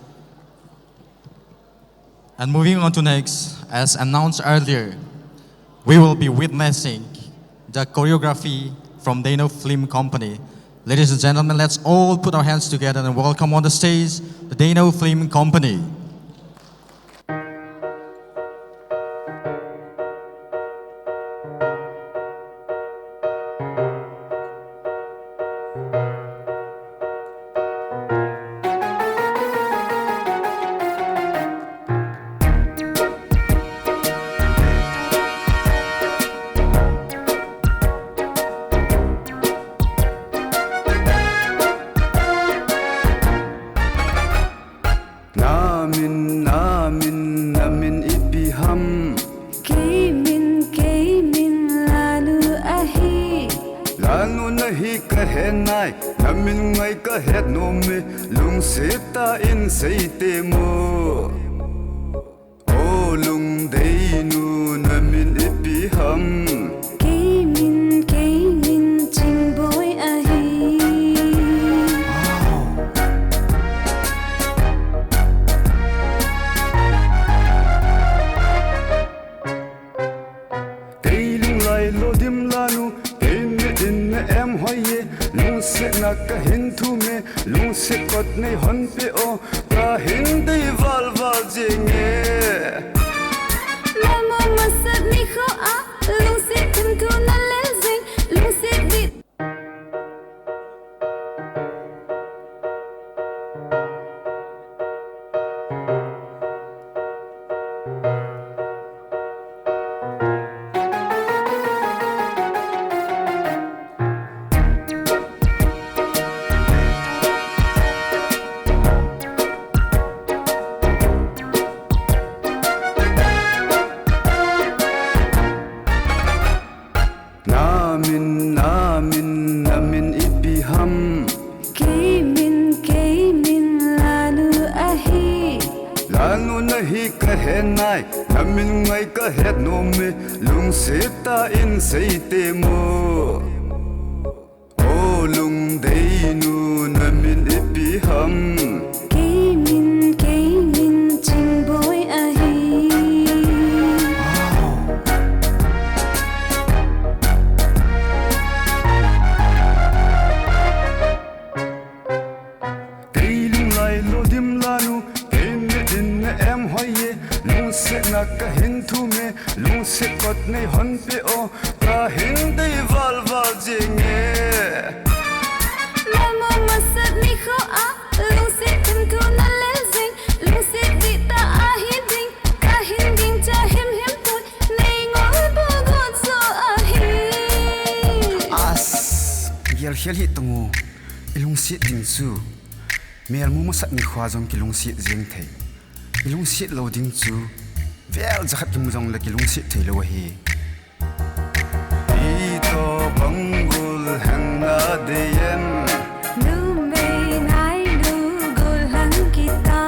And moving on to next, as announced earlier, we will be witnessing the choreography from Dano Film Company. Ladies and gentlemen, let's all put our hands together and welcome on the stage the Dano Film Company. hi ka he nai namin ngai ka het no me lung se ta in sei te mo o lung dei nu namin ipi ham ke min ching boy a hi lo dim la nu in in em hoye lung se na ka hin thu me lung se kot nei hon pe o ka hin dei val val jinge la mo masat ni kho a lung se thum thu na le zing lung se di namin ipi ham ke min lanu a hi lanu na hi ka he nai namin ngai ka het no me lung se ta in sei te mo o lung dei nu namin ipi ham ke min ching boy a hi lo dim la nu in em hoye lung se na ka hin thu me lung se kot nei hon pe o ka hin dei val val jinge la mo masat ni kho a lung se thum thu na le zing lung se di ta a hin ding ka hin ding cha him tu nei ngol bo gon so a hi As gel hel hi tungu ilung si ding chu mel mu masat ni khwa jong kilung si jing thei ilung si lo ding chu vel zakhat kim jong la kilung si thei lo hi ito bangul hanga de yem nu me nai nu gol hang kita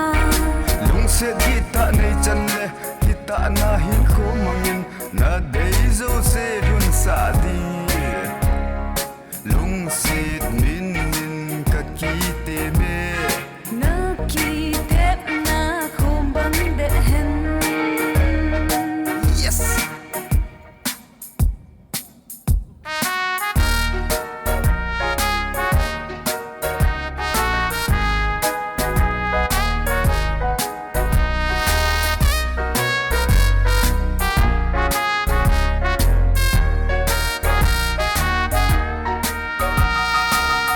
lung se di ta nei chan le kita na hin kho mangin na dei zo se run sa di lung se min ka ki te me na ki tep na khom bang de hen yes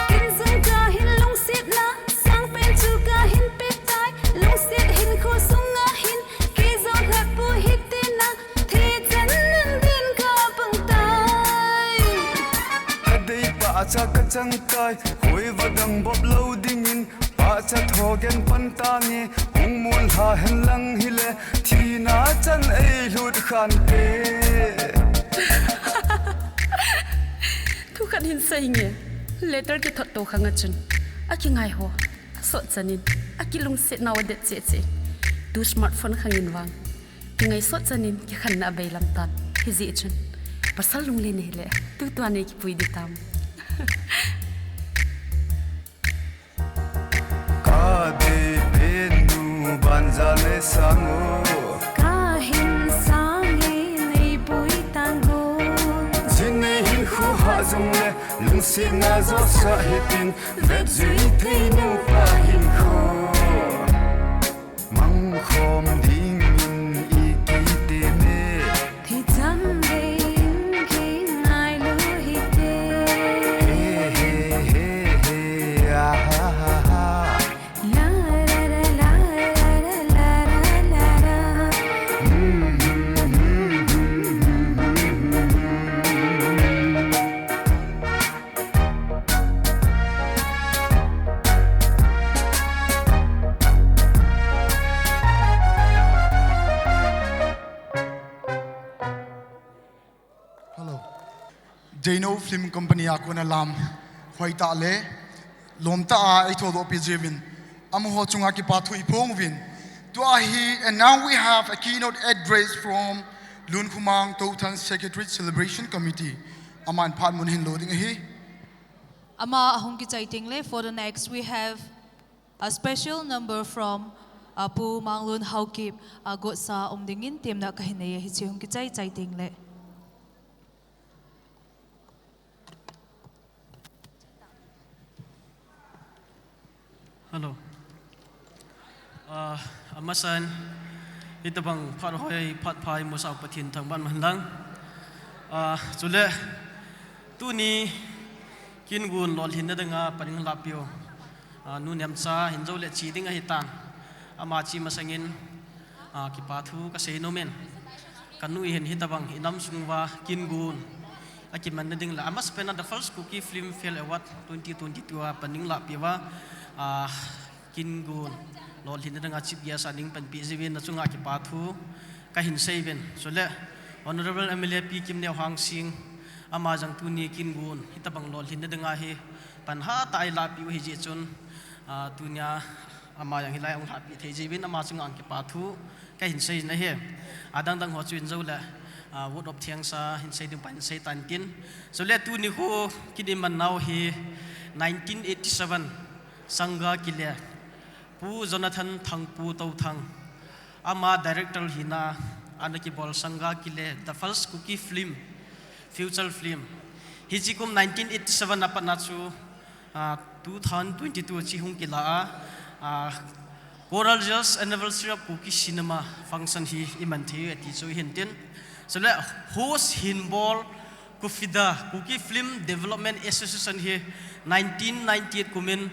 kin sung ka hin lung sit na sang pen chu ka hin pe tai lung sit hin kho sung a hin ki zong hat pu hik ti na the chan nan din ka pang tai adei pa cha ka chang tai hoi vadang bob lo ding in pa cha thogen pan ta nge hung mun ha hen lang hile thina chan ei lut khan pe thu khan hin sai nge later ki thot to khanga chun aki ngai ho so chanin aki lung se naw de che che tu smartphone khangin wang ki ngai so chanin ki khan na be lam tan hi ji chun pasal lung le ne le tu to ane ki pui di tam ka de benu banjale sango ka hin sang nei pui tango Zine hin khu ha zong le lung si na zo sa hitin vet zui thei nu pa hin kho mang khom ding in I ki te me thì chăm đến khi ngài lưu hi tê he he he he ah ha ha ha la la la la la la la la Dano Film Company ako na lam hoi ta le lom ta a ito do pijevin amho chunga ki pathu ipongvin to a hi and now we have a keynote address from Lun Kumang Totan Secretary Celebration Committee aman phat mun hin loading hi Ama ahong kichaiting le. For the next, we have a special number from Pu Manglun Haukip got sa omdingin team na kahinaya hichihong kichaiting le. Hello. Amasan itabang parhoy patpai musaw patin thang ban mandang. Chule tu ni kingun lol hinna danga paring lapio. Nu nyamcha hinjo le chi dinga hitang. Ama chi masangin kipathu ka sei no men. Kanu hin hitabang inam sungwa kingun. Akiman ding la amas pena the first Kuki Filmfare Award 2022 paning lapiwa kingun lol hin danga chip ya saning pan pizivin na chunga kipathu ka hin seiben sole honorable MLA P Kim Neo Hang Sing ama jang tuni kingun hitabang lol hin danga he panha tai lapi hi ji chun tunya ama yang hilai ong lapi thejibin ama chunga kipathu ka hin sei na he adang dang ho chuin zo la word of thiang sa hin sei ding pan sei tan tin sole tuni ho kidiman now he 1987 sangga kile pu Jonathan thangpu tau thang ama director hina anaki bol sangga kile the first Kuki film future film hijikum 1987 apat nachu 2022 chihung kila Coral Just Anniversary of Kuki Cinema function hi imanthe ati so hinten so le host hinbol kufida Kuki Film Development Association hi 1998 kumin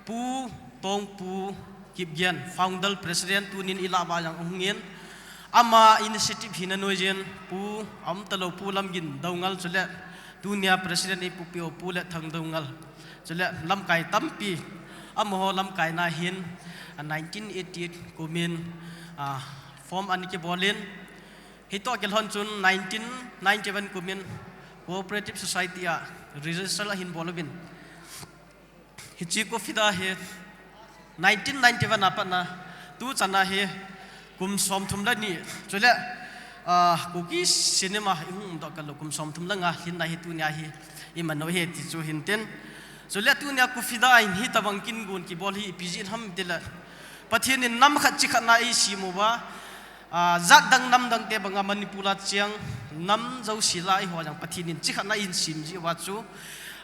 pu tong pu kipgian founder president tunin ilaba yang ungin ama initiative hina nojen pu am talo pu lamgin dawngal chule dunia president ipu pio pu le thang dawngal chule lam kai tampi amho lam kai na hin 1988 kumin form anike bolin hito gelhon chun 1997 kumin cooperative society a register hin bolobin hichi ko fida he 1991 apana tu chana he kum som thumla ni chole Kuki cinema hung do kalo kum som thumla nga hin na hi tu nya hi imano he ti chu hinten chole tu nya ku fida in hi tabang kin gun ki bol hi pijin ham dela pathin in nam khat chi khat na i si mu ba zat dang nam dang te banga Manipura chiang nam zo sila i ho jang pathin in chi khat na in sim ji wa chu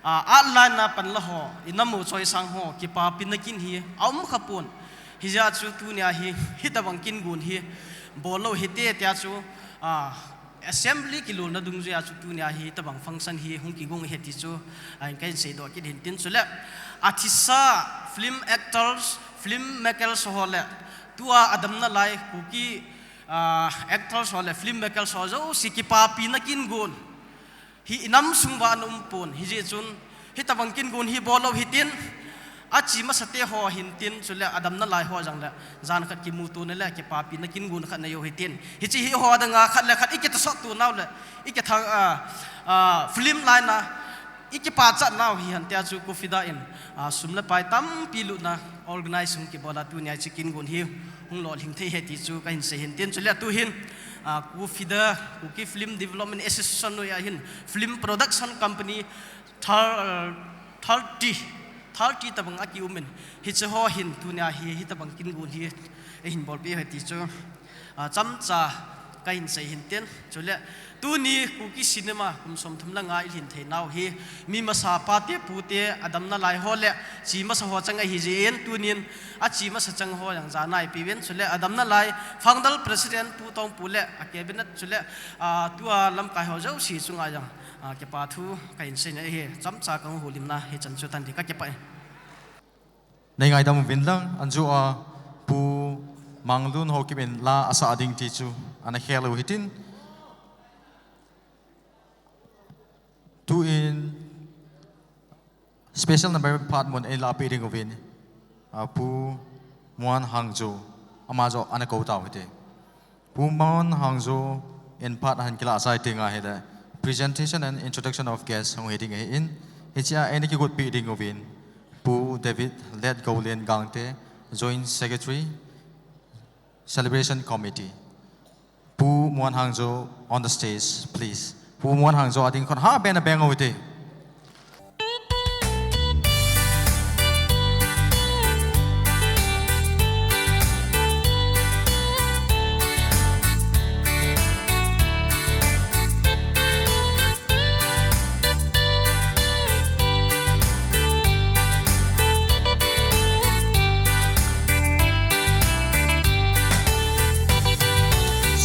atlan na pan la ho inamu choi sang ho ki pa pinakin hi aum khapun hi ja chu tu nya hi hitabang kin gun hi bolo hite tia chu assembly kilo na dung ja chu tu nya hi tabang function hi hung ki gong heti chu ai kai sei do ki din tin chu le athisa film actors film makers ho le tua adam na lai Kuki actors ho le film makers ho zo si ki pa pinakin gun hi inam sungwa numpun hi je chun hi tabangkin gun hi bolo hitin achi masate ho hintin chule adam na lai ho jang la jan khat ki mutu ne la ke papi na kin gun khat na yo hitin hi chi hi ho da nga khat la khat ikit so tu naw le ikit thang film line na iki pa cha naw hi han tia chu ku fida in sumla pai tam pilu na organize hum ki bola tu nya chi kin gun hi hung lol hing the he ti chu ka hin se hintin chule tu hin ku fida Kuki Film Development Association no ya hin film production company 30 tabang aki umen hi che ho hin tunya hi tabang kin gun hi hin bol pe hati chu chamcha ka hin sei hin ten chule tuni Kuki cinema kum som thumla nga il hin theinau hi mi masa pate pute adam na lai hole chi masa ho changa hi jen tunin a chi masa chang ho yang janai piwen chule adam na lai founder president pu tong pule a cabinet chule tua lam kai ho jau si chunga yang ke pa thu ka in sei na he chamcha kang holim na he chan chu tan di ka ke pa nei ngai dam vinlang anju a pu manglun ho ki ben la asa ading ti chu ana hello hitin tu in special number part mon en la peding ovin pu muan hangjo amajo anako taw hite pu muan hangjo in part han kila sai tinga heda presentation and introduction of guests hong heading in Hichia any ki good meeting ovin. Pu David led Gaulian Gangte, Joint Secretary, Celebration Committee. Pu Muan Hangzo on the stage, please. Pu Muan Hangzo ading kon ha ben a bang over there.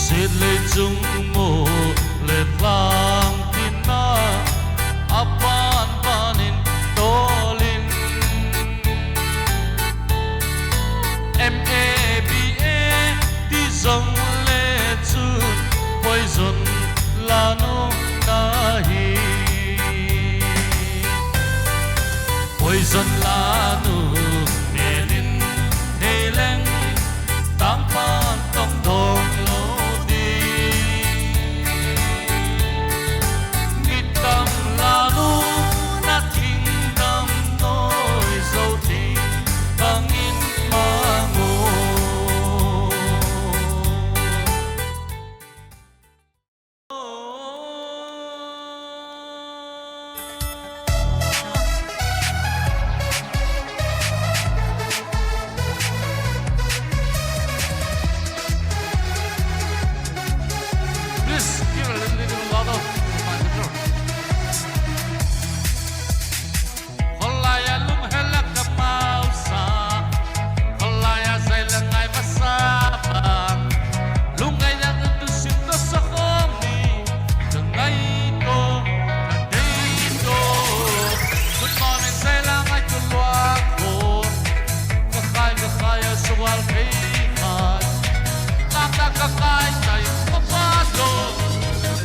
Sid le chung mo le lang tin na apan panin tolin MABA ti zong le chun poison lanu nahi poison lanu melin heleng tang pan tong dong lo Nitang lanu na kingdom noi zo ting bangin mango Please give a little louder. Kolaya lum helak ka mausa Kolaya say langay masabang Lungay na tutusin to sa komi Tangay ko, kaday ko Good morning say langay tulwag ko Kakaya suwal kaihan Nakakakay tayo kapado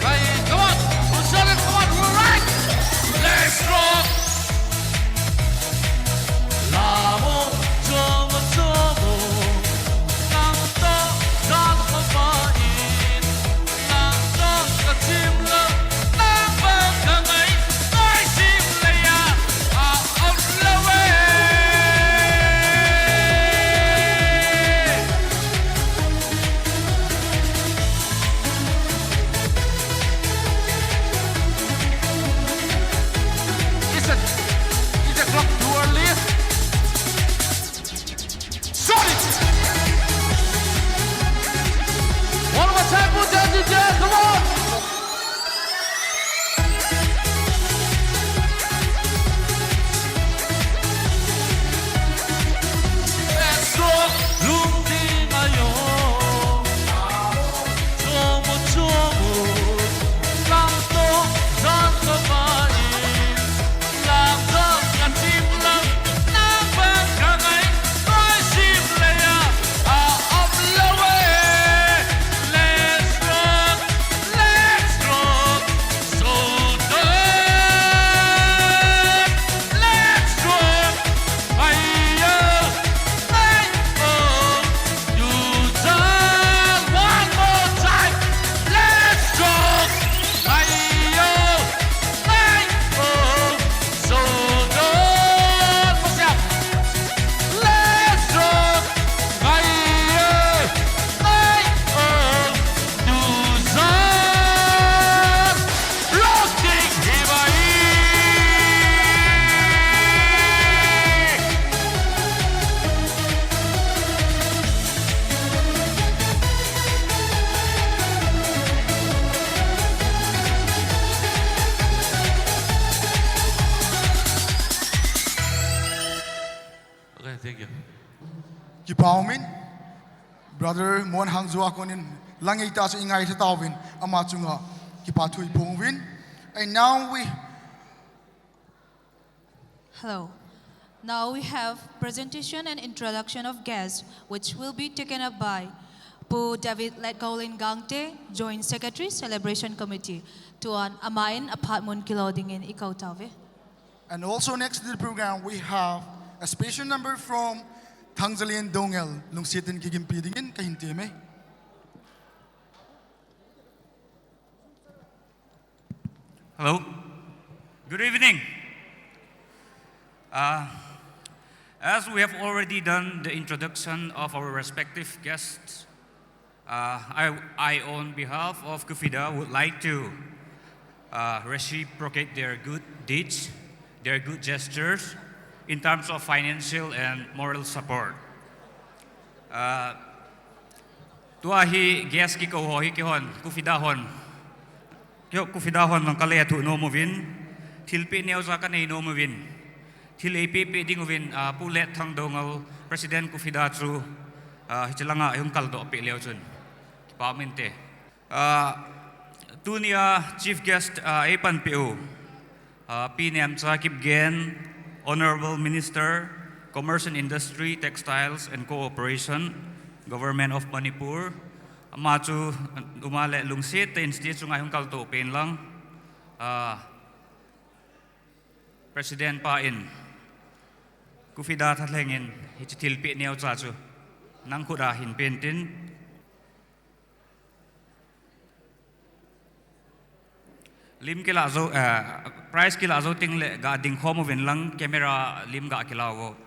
Kaya, come on, who's on it, come on, we're right Let's rock Lamo, jomo, jomo Nang to, nang kabain Nang to, kasimla Nang magkamay Ay simlaya Out lawe Is the clock too early? Sorry! One more time, put that DJ, come on! Let's go! Lungting ngayon Jomo, jomo Lang to, saan ka bain Lang to, katim lang Nang magkamay Ay simlaya Aap lawe Let's rock So good Let's rock Ayo Ay oh You done One more time Let's rock Ayo Ay oh So good Pasiap Let's rock Ayo Ay oh You done Roasting hibay Okay, thank you. Kipaumin, brother Mon Hangzo akonin langay ta sa ingay sa tawin amachunga kipatui pongwin. And now we Hello. Now we have presentation and introduction of guests, which will be taken up by Pu David Letgaulin Gangte, Joint Secretary, Celebration Committee, tuan amain apartment kilodingin ikaw tawve. And also next to the program, we have a special number from Tanzalian Dongel, lungsitin kigimpidingin kahintime. Hello. Good evening. Uh, as we have already done the introduction of our respective guests, I, on behalf of Kufida, would like to reciprocate their good deeds, their good gestures in terms of financial and moral support. Tuahi guest ki ko hi kihon Kufidahon. Kyo Kufidahon ng kaleatu no movin. Tilpi niyaw sa kanay no movin. Til APP ding movin pulet thang dongal President Kufida tru hichalanga yung kaldo api liyaw chun. Pamente. Tunia Chief Guest Epan PO. PNM Sakib Gen, Honorable Minister, Commerce and Industry, Textiles and Cooperation, Government of Manipur. Amachu umale lungsit te institute ngayong kalto pen lang. President Pain. Kufida tatlengin hichitilpi niyaw chachu. Nang kudahin pentin. Lim kila zo price kila zo ting le ga ding khomo vin lang camera lim ga kilawo.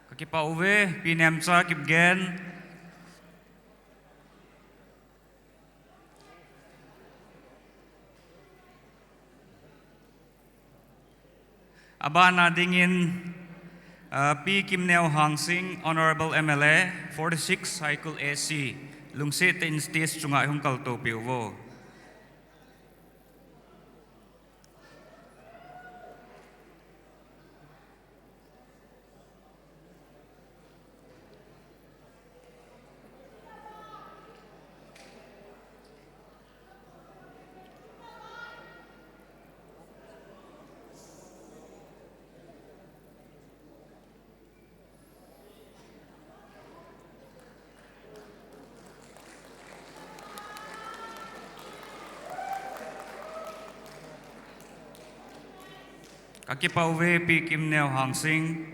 Kakipa uwe PNM sa kipgen Abana dingin P. Kim Neo Hang Sing, Honorable MLA, 46 Cycle AC, Lungsit Instis Chunga Hung Kalto Piuvo. Kakipauwe P. Kim Neo Hang Sing,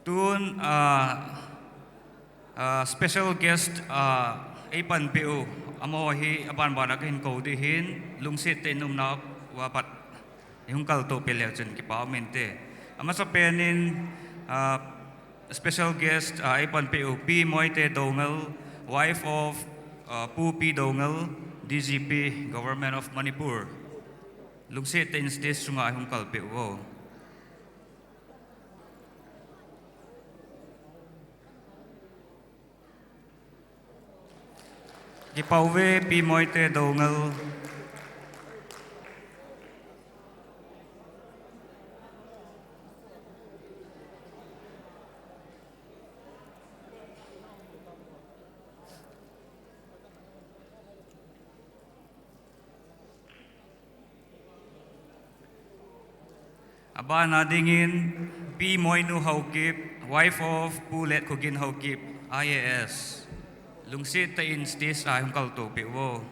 Tun special guest Epan PO Amohi Aban Banakin Kodihin Lungsit Tenumna Wapat yung kalto pilihan kipa mente. Amasa penin special guest Ipan POP Moite Dongal, wife of Pupi Dongal, DGP, Government of Manipur. Lungsit instis sunga yung kalpi wo. Kipauwe P Moite Dongal. Aba nadingin P. Moinu Haukip, wife of Pulet Kugin Haukip, IAS. Lungsit ta instis ayong kaltopi wo.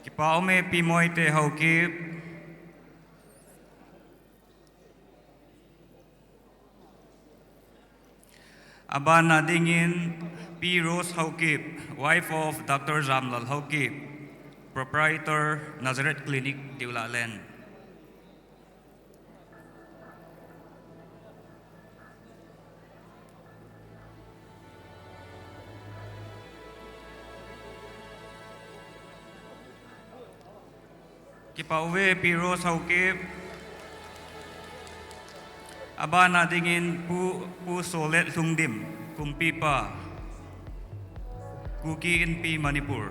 Kipaume P. Moite Haukip, aba nadingin P. Rose Haukip, wife of Dr. Zamlal Haukip, proprietor Nazareth Clinic, Diulalen. Kipauwe P. Rose Haukip, aba nadingin pu solet lungdim, kumpipa, Kuki in P. Manipur.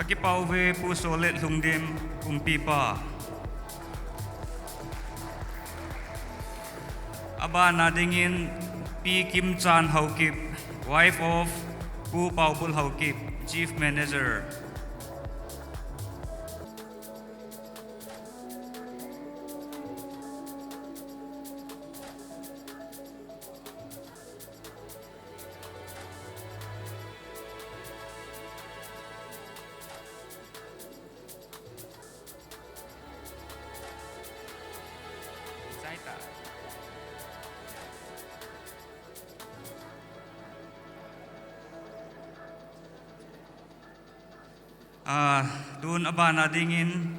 kakipauve pu solet lungdim kung pipa. Aba nadingin P. Kim Chan Haukip, wife of Pu Paubul Haukip, Chief Manager. Dun abana dingin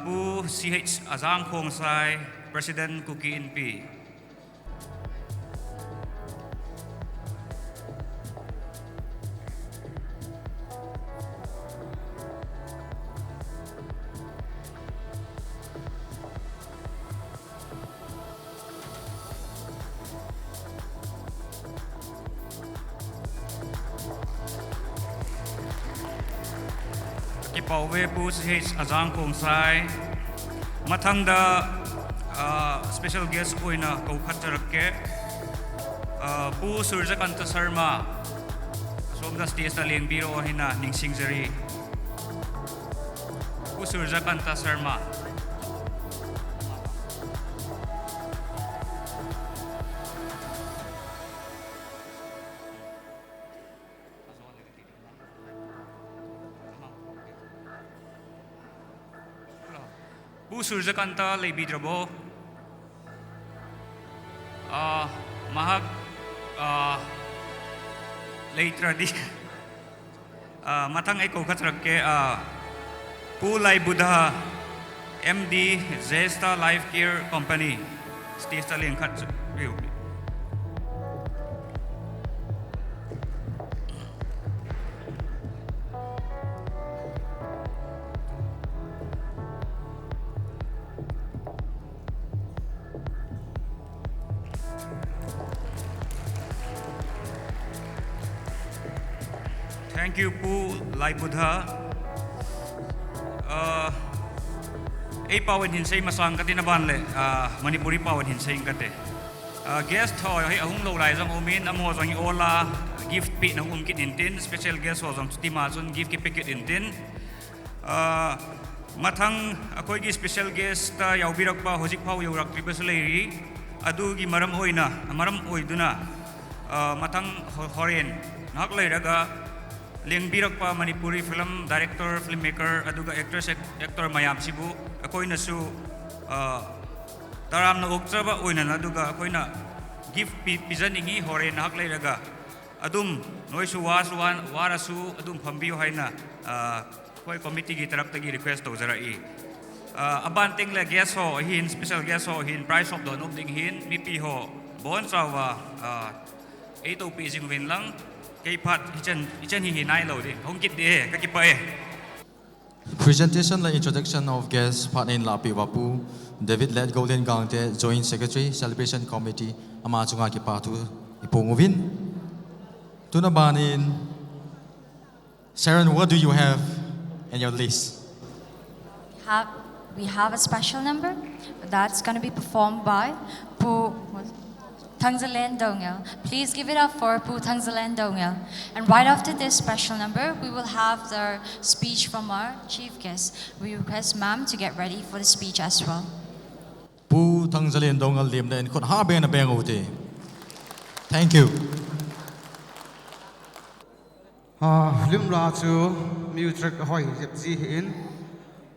Pu CH Azang Khong Sai, President Kuki NP. Pauwe pu CH Azang Khong Sai, mathangda special guest oina kau khatarakke Pu Surjakanta Sarma, somda stage na leng biro hina ningsingjari. Pu Surjakanta Sarma. Pu Surjakanta Leibidrabo Mahak Leitradi Matang Eko Katrake Pu Lai Buddha MD Zesta Life Care Company Stesta Lengkat View. Thank you, Pu Lai Buddha. Pawan hinsay masang kati na banle Manipuri pawan hinsay kate. Guest ho ay ahung lo lai jang omin amo jang ola gift pi nang umkit intin special guest ho jang tuti ma jun gift ki packet intin. Mathang akoi gi special guest ta yaubirak pa hojik phau yaurak tribes leiri adu gi maram oiduna mathang horen nak leiraga Lengbirak pa Manipuri film director, filmmaker, aduga actor mayam sibu. Ako na su taram na oktraba oina na aduga ako na gift pizan ingi hore na haklay raga. Adum noy su warasu adum pambiyo hay na koy committee gi tarak tagi request to zara i. Abanting la guest ho hin special guest ho hin price of don ding hin mipi ho bon sawa 8 pizing win lang. Presentation and introduction of guests partner in Lapi Wapu, David Led Golden Gangte, Joint Secretary, Celebration Committee, Amachunga Kipatu, Ipunguvin. Tunabanin, Sharon, what do you have in your list? We have a special number that's going to be performed by Pu Tangzalen Dongel. Please give it up for Pu Tangzalen Dongel. And right after this special number, we will have the speech from our chief guest. We request ma'am to get ready for the speech as well. Pu Tangzalen Dongel lim den kon ha ben beng uti. Thank you. Lim ra chu music hoi jep ji hin.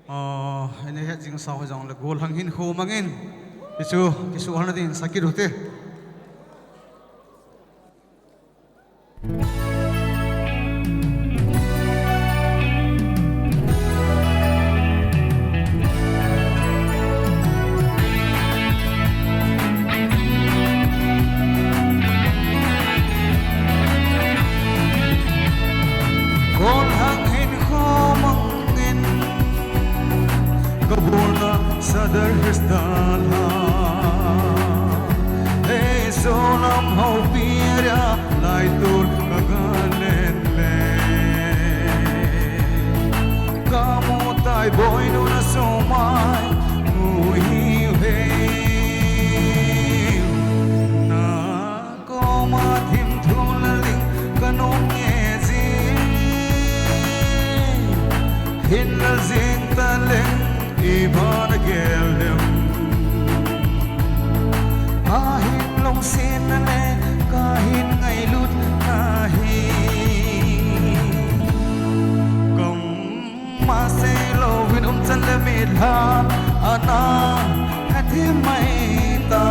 Ene het jing sa ho jang le gol hang hin kho mangin. Kisu hana din sakit hote. Con hang hin kho mangin kabuna sadar histala hey sonam hau pira lai tur kaganen le ai bội nu na so mai ngui về na có ma thêm thu là linh can ôm nghe gì hin là riêng ta lên iban gelem a hin long xin na le ka hin ngày lut na hi kom ma se lo vin chân le mit ha ana ha thi mai ta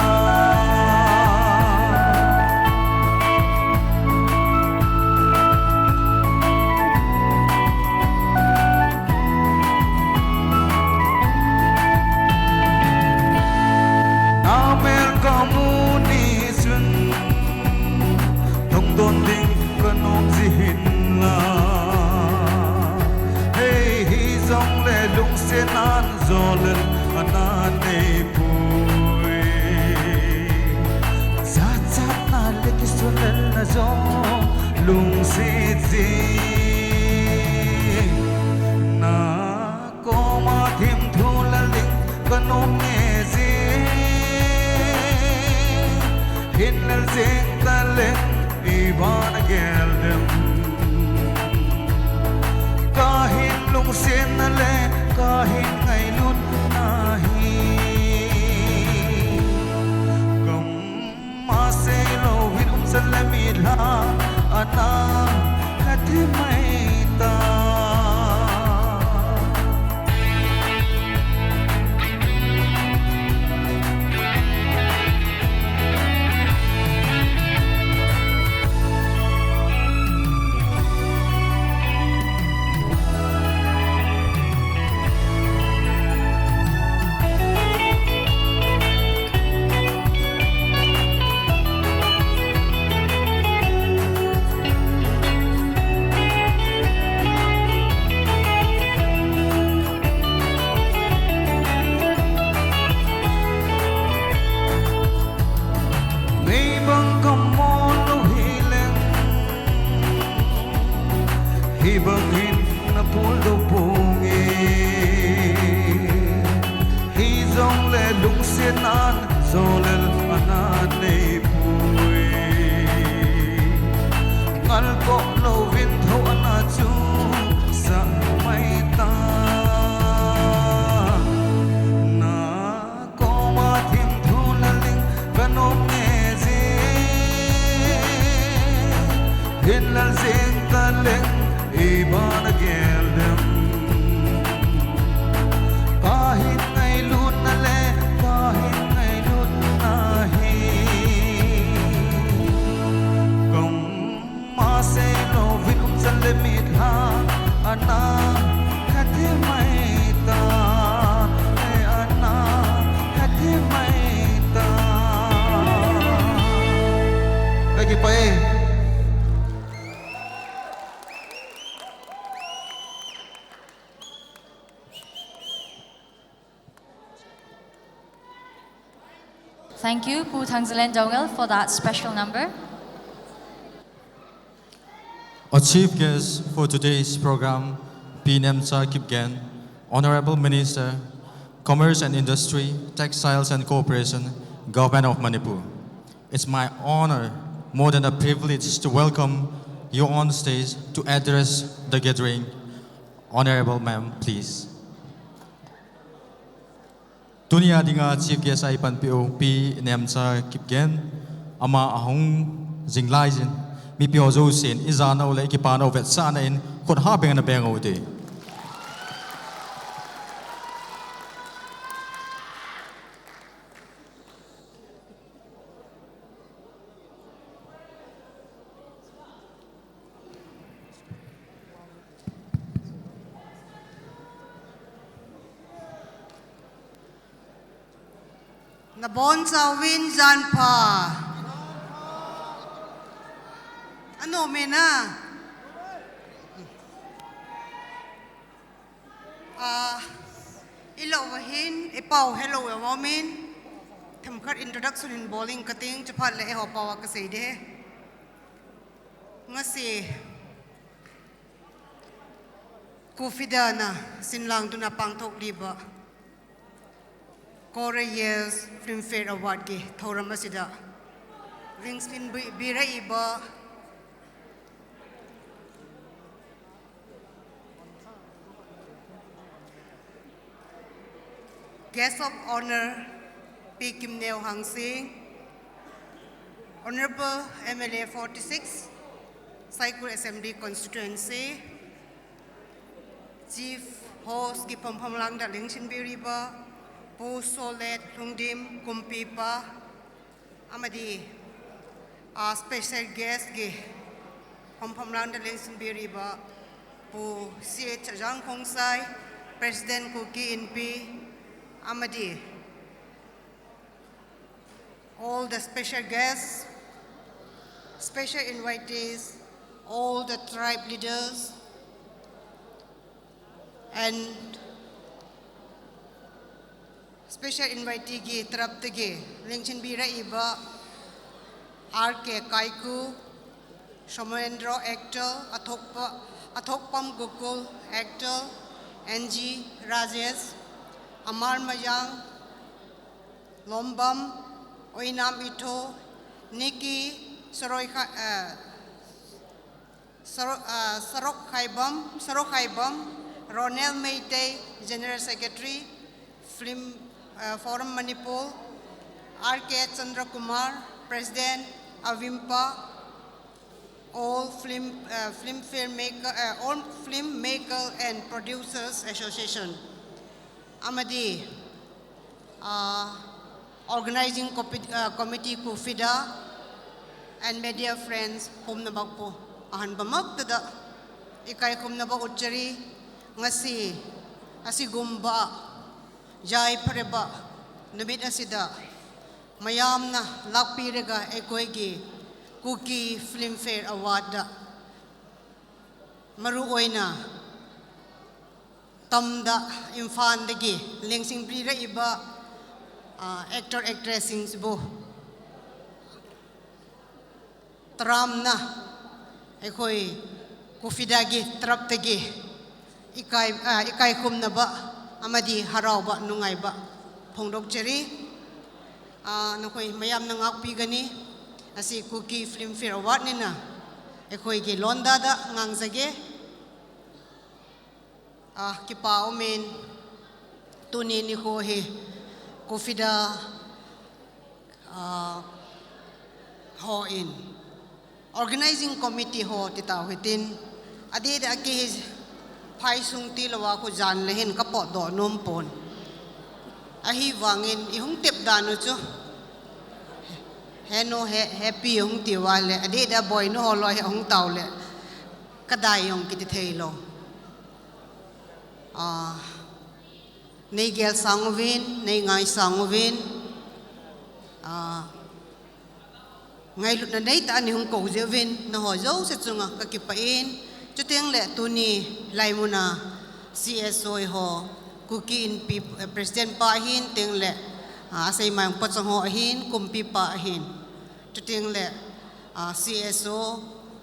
tôn đinh cơn ôm gì hình là hey hi dòng lệ lung xên an gió lên an an này bùi giá chát na lệ cái xuân lên là gió lung xê gì na có mà thêm thu là linh cơn ôm nghe gì hin là riêng ta lên iban gelem kahin lung sen na le kahin ngai lut na hi kam ma se lo vin san le mi la ana kathi mai ta bang hin na pul do punge hi zong le lung sen an zolel anan nei pui ngal ko lo vin tho ana chu sa mai ta na ko ma thim thu la ling kanom nghe gì hin la zeng ta leng iban gelem kahin ngai lut na le kahin ngai lut na hi kom ma se lo vin chân le mit ha ana kathi mai ta e ana kathi mai ta cái pai Thank you, Pu Thangzalen Dongel, for that special number. Our chief guest for today's program, P. Nemcha Kipgen, Honorable Minister, Commerce and Industry, Textiles and Cooperation, Government of Manipur. It's my honor, more than a privilege, to welcome you on stage to address the gathering. Honorable Ma'am, please. Dunia dinga chief guest ay pan POP Nemcha Kipgen ama ahong jinglai jin mi pio zo sin izana ole ki pano vet sana in khot ha beng na beng ode na bon sa win zan pa ano mena ilo wahin ipau hello wamin thamkhat introduction in bowling kating chaphat le ho pawa ka sei de ngasi Kufidana sinlang tu na pangthok liba Korea's Filmfare Award ge thoram asida Ringspin bira iba Guest of Honor P. Kim Neo Hang Sing Honorable MLA 46 Saikur Assembly Constituency Chief Host Ki Pom Lang Da Ling Chin Biriba Pu Solet Lungdim Kumpipa Amadi Special Guest Gi Pom Lang Da Ling Chin Biriba Pu CH Jang Kong Sai President Kuki Inpi Amadi all the special guests, special invitees, all the tribe leaders, and special invitee gi tarap tege lingchin bira iba RK Kaiku Shomendro actor Athokpam Gokul actor NG Rajesh Amar Mayang Lombam Oinam Ito Nikki Sarok Khaibam Ronel Meitei General Secretary Forum Manipur RK Chandra Kumar President Avimpa all film maker and producers association Amadi organizing committee Kufida and media friends hum nabagpo ahan bamak tada ikay hum nabag utchari ngasi asigumba jai pareba numit asida mayam na lakpirega ekoigi Kuki Filmfare Award da maruoina tamda infan dagi lengsing prira iba actor actressing sibo tram na ekoi kufidagi trap tagi ikai kum na ba amadi haraw ba nungay ba phongdok cheri nakoi mayam na ngakpi gani asi Kuki Filmfare Award ni na ekoi gi londa da ngangjage kipa umin tuni ni ko he kufida ho in organizing committee ho titaw hitin adi da ki phai sung ti lawa ko jan lehen kapo do nom pon ahi wangin ihung tep danu chu heno happy hung ti wale adi da boy no holo hung tawle kadai yong kiti theilo nei gel sangwin nei ngai sangwin ngai lut na nei ta ni hung ko jewin na ho zo se chunga ka ki pain chuteng le tuni laimuna CSO ho Kuki in president pa hin teng le asai mang pochang ho hin kumpi pa hin chuteng le CSO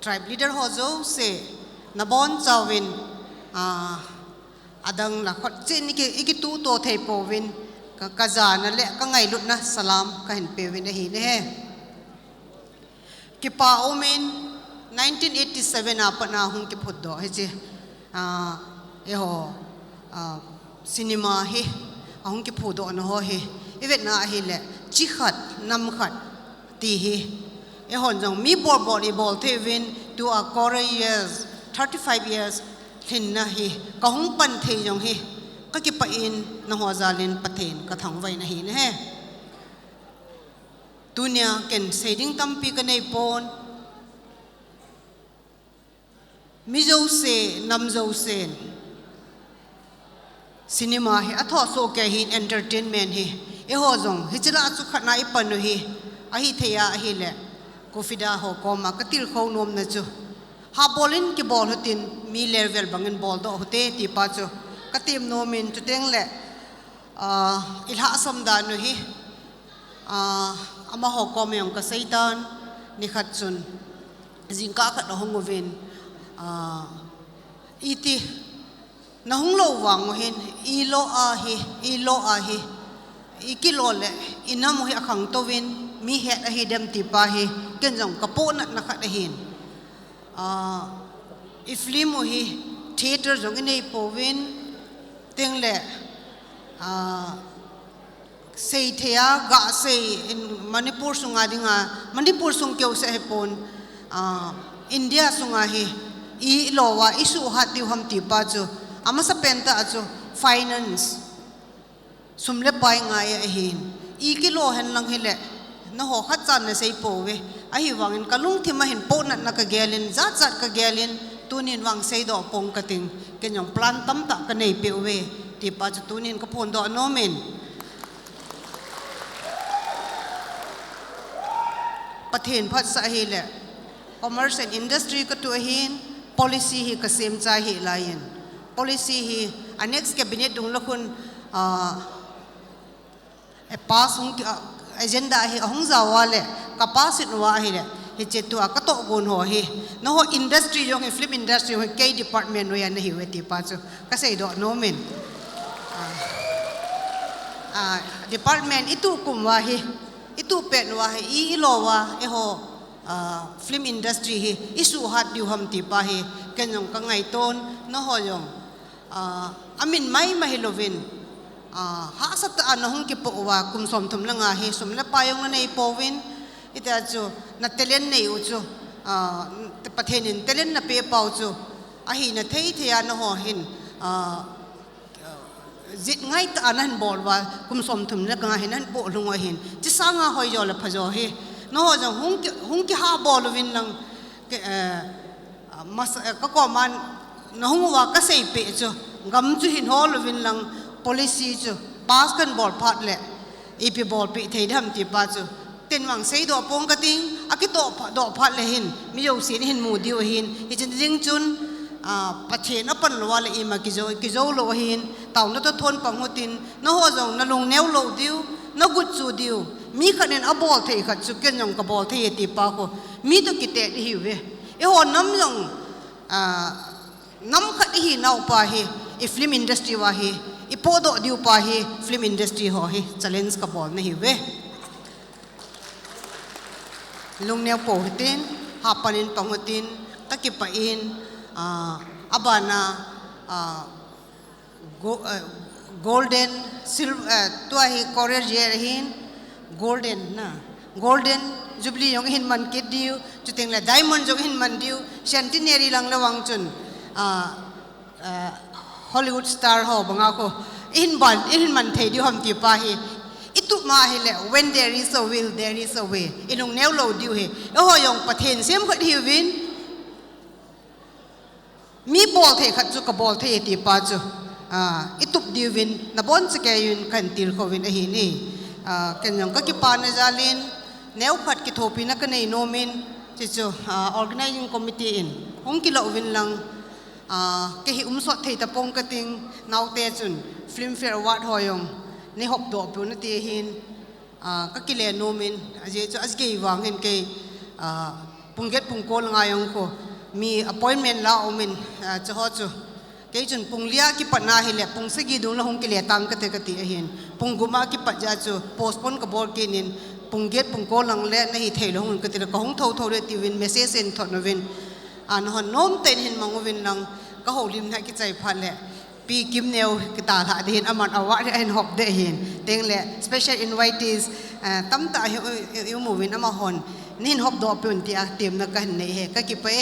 tribe leader ho zo se nabon chawin adang la khot chen iki tu to thei povin ka jana le ka ngai lut na salam ka hin pewin hi ne he ki pa omen 1987 apana hung ki phuddo he che e ho cinema he hung ki phudo no ho he evet na hi le chi khat nam khat ti hi e hon jong mi bol thevin to a Korea's 35 years hin na hi ka hung pan thei jong hi ka ki pa in na ho zalin pathen ka thang vai na hi ne he tunia ken seding tampi ka nei pon mizo se namzo sen cinema hi atho so ke hin entertainment hi e ho jong hi chila chu khatna I panu hi ahi theya hi le kofida ho koma katil kho nom na chu ha bolin ki bol hutin mi level bangin bol do hote ti pa chu katim nomin chu teng le ilha sam da nu hi ama ho kom yong ka seitan ni khat chun jingka khat ho ngovin iti na hung lo wang hin ilo a hi ikilo le inam hi akhang to win mi het a hi dem ti pa hi ken jong kapo na khat hin iflim hi theater jong nei povin teng le sei thea ga sei in Manipur sunga dinga Manipur sung keu se hepon India sunga hi I lowa isu hat diu ham ti pa chu ama sa penta chu finance sumle pai nga ya hin I kilo hen lang hele na ho khat chan na sei po we a hi wangin kalung thima hin po na ka gelin zat ka gelin tunin wang sei do pong kating kenyong plan tam ta ka nei pe we ti pa chu tunin ka phon do no men pathen phat sa hi le commerce and industry ka tu hin policy hi ka sem cha hi lain policy hi a next cabinet dung lakhun e pass hung agenda hi hong zawa le capacity wa hi le hi che tu ka to gon ho hi no ho industry jong hi film industry ho k department no ya na hi we ti pa chu ka sei do no men department itu kumwa hi itu pet wa hi I lo wa e ho film industry hi isu hat diu ham ti pa hi kenyong ka ngai ton no ho yong amin mai mahilovin ha sat an hong ki po wa kum som thum langa hi som la payong na nei povin ita chu na telen nei u chu te pathenin telen na pe pau chu a hi na thei thea no ho hin zit ngai ta anan bol wa kum som thum la ka hin an po lunga hin chi sanga hoi yo la phajo hi no ho jong hung ki ha bol win lang mas ka ko man no hung wa ka sei pe chu gam chu hin hol win lang policy chu pass kan bol phat le ep bol pe thei dham ti pa chu ten wang sei do pong ka ting akito do phat le hin mi yo sin hin mu diu hin hi chin jing chun pathen apan lo le ima ki zo lo hin taw na to thon pang hotin no ho jong na lung neu lo diu no gut chu diu mi khanen a bol thei khat chu ken jong ka bol thei ti pa ko mi to ki te hi we e ho nam jong nam khat hi nau pa hi I film industry wa hi I podo diu pa hi film industry ho hi challenge ka bol na hi we lung neu po hitin hapanin pangutin takipa in abana golden silver tua hi career year hin golden jubilee yong hin man kit diu chuting la diamond jong hin man diu centenary lang lawang chun Hollywood star ho banga ko in man thei diu ham ti pa hi itu ma hi le when there is a will there is a way ilung neu lo diu he ho yong pathen sem khat hi win mi bol thei khat chu ka bol thei ti pa chu itup diu win na bon che ke yun kan til ko win a hi ni ken yong ka ki pa na jalin neu khat ki thopi na ka nei no min chi chu organizing committee in hong ki lo win lang ke hi umsot thei ta pong ka ting naute chun filmfare award hoyong ni hop do pu na ti hin ka ki le no min aje chu asge wang hen ke pungget pungkol ngayong ko mi appointment la omin chu ho chu ke chun punglia ki patna hi le pung segi dung la hong ki le tang ka te ka ti hin pungguma ki pat ja chu postpone ka bol ke nin pungget pungkol lang le na hi thei lo hong ka ti ka hong tho le ti win message en thot no win an hon nom ten hin mangwin lang ka ho lim na ki chai phat le pi kim neu ki ta tha de hin aman awa en hop de hin teng le special invitees tam ta yu mu win ama hon nin hop do pun ti a tem na kan nei he ka ki pe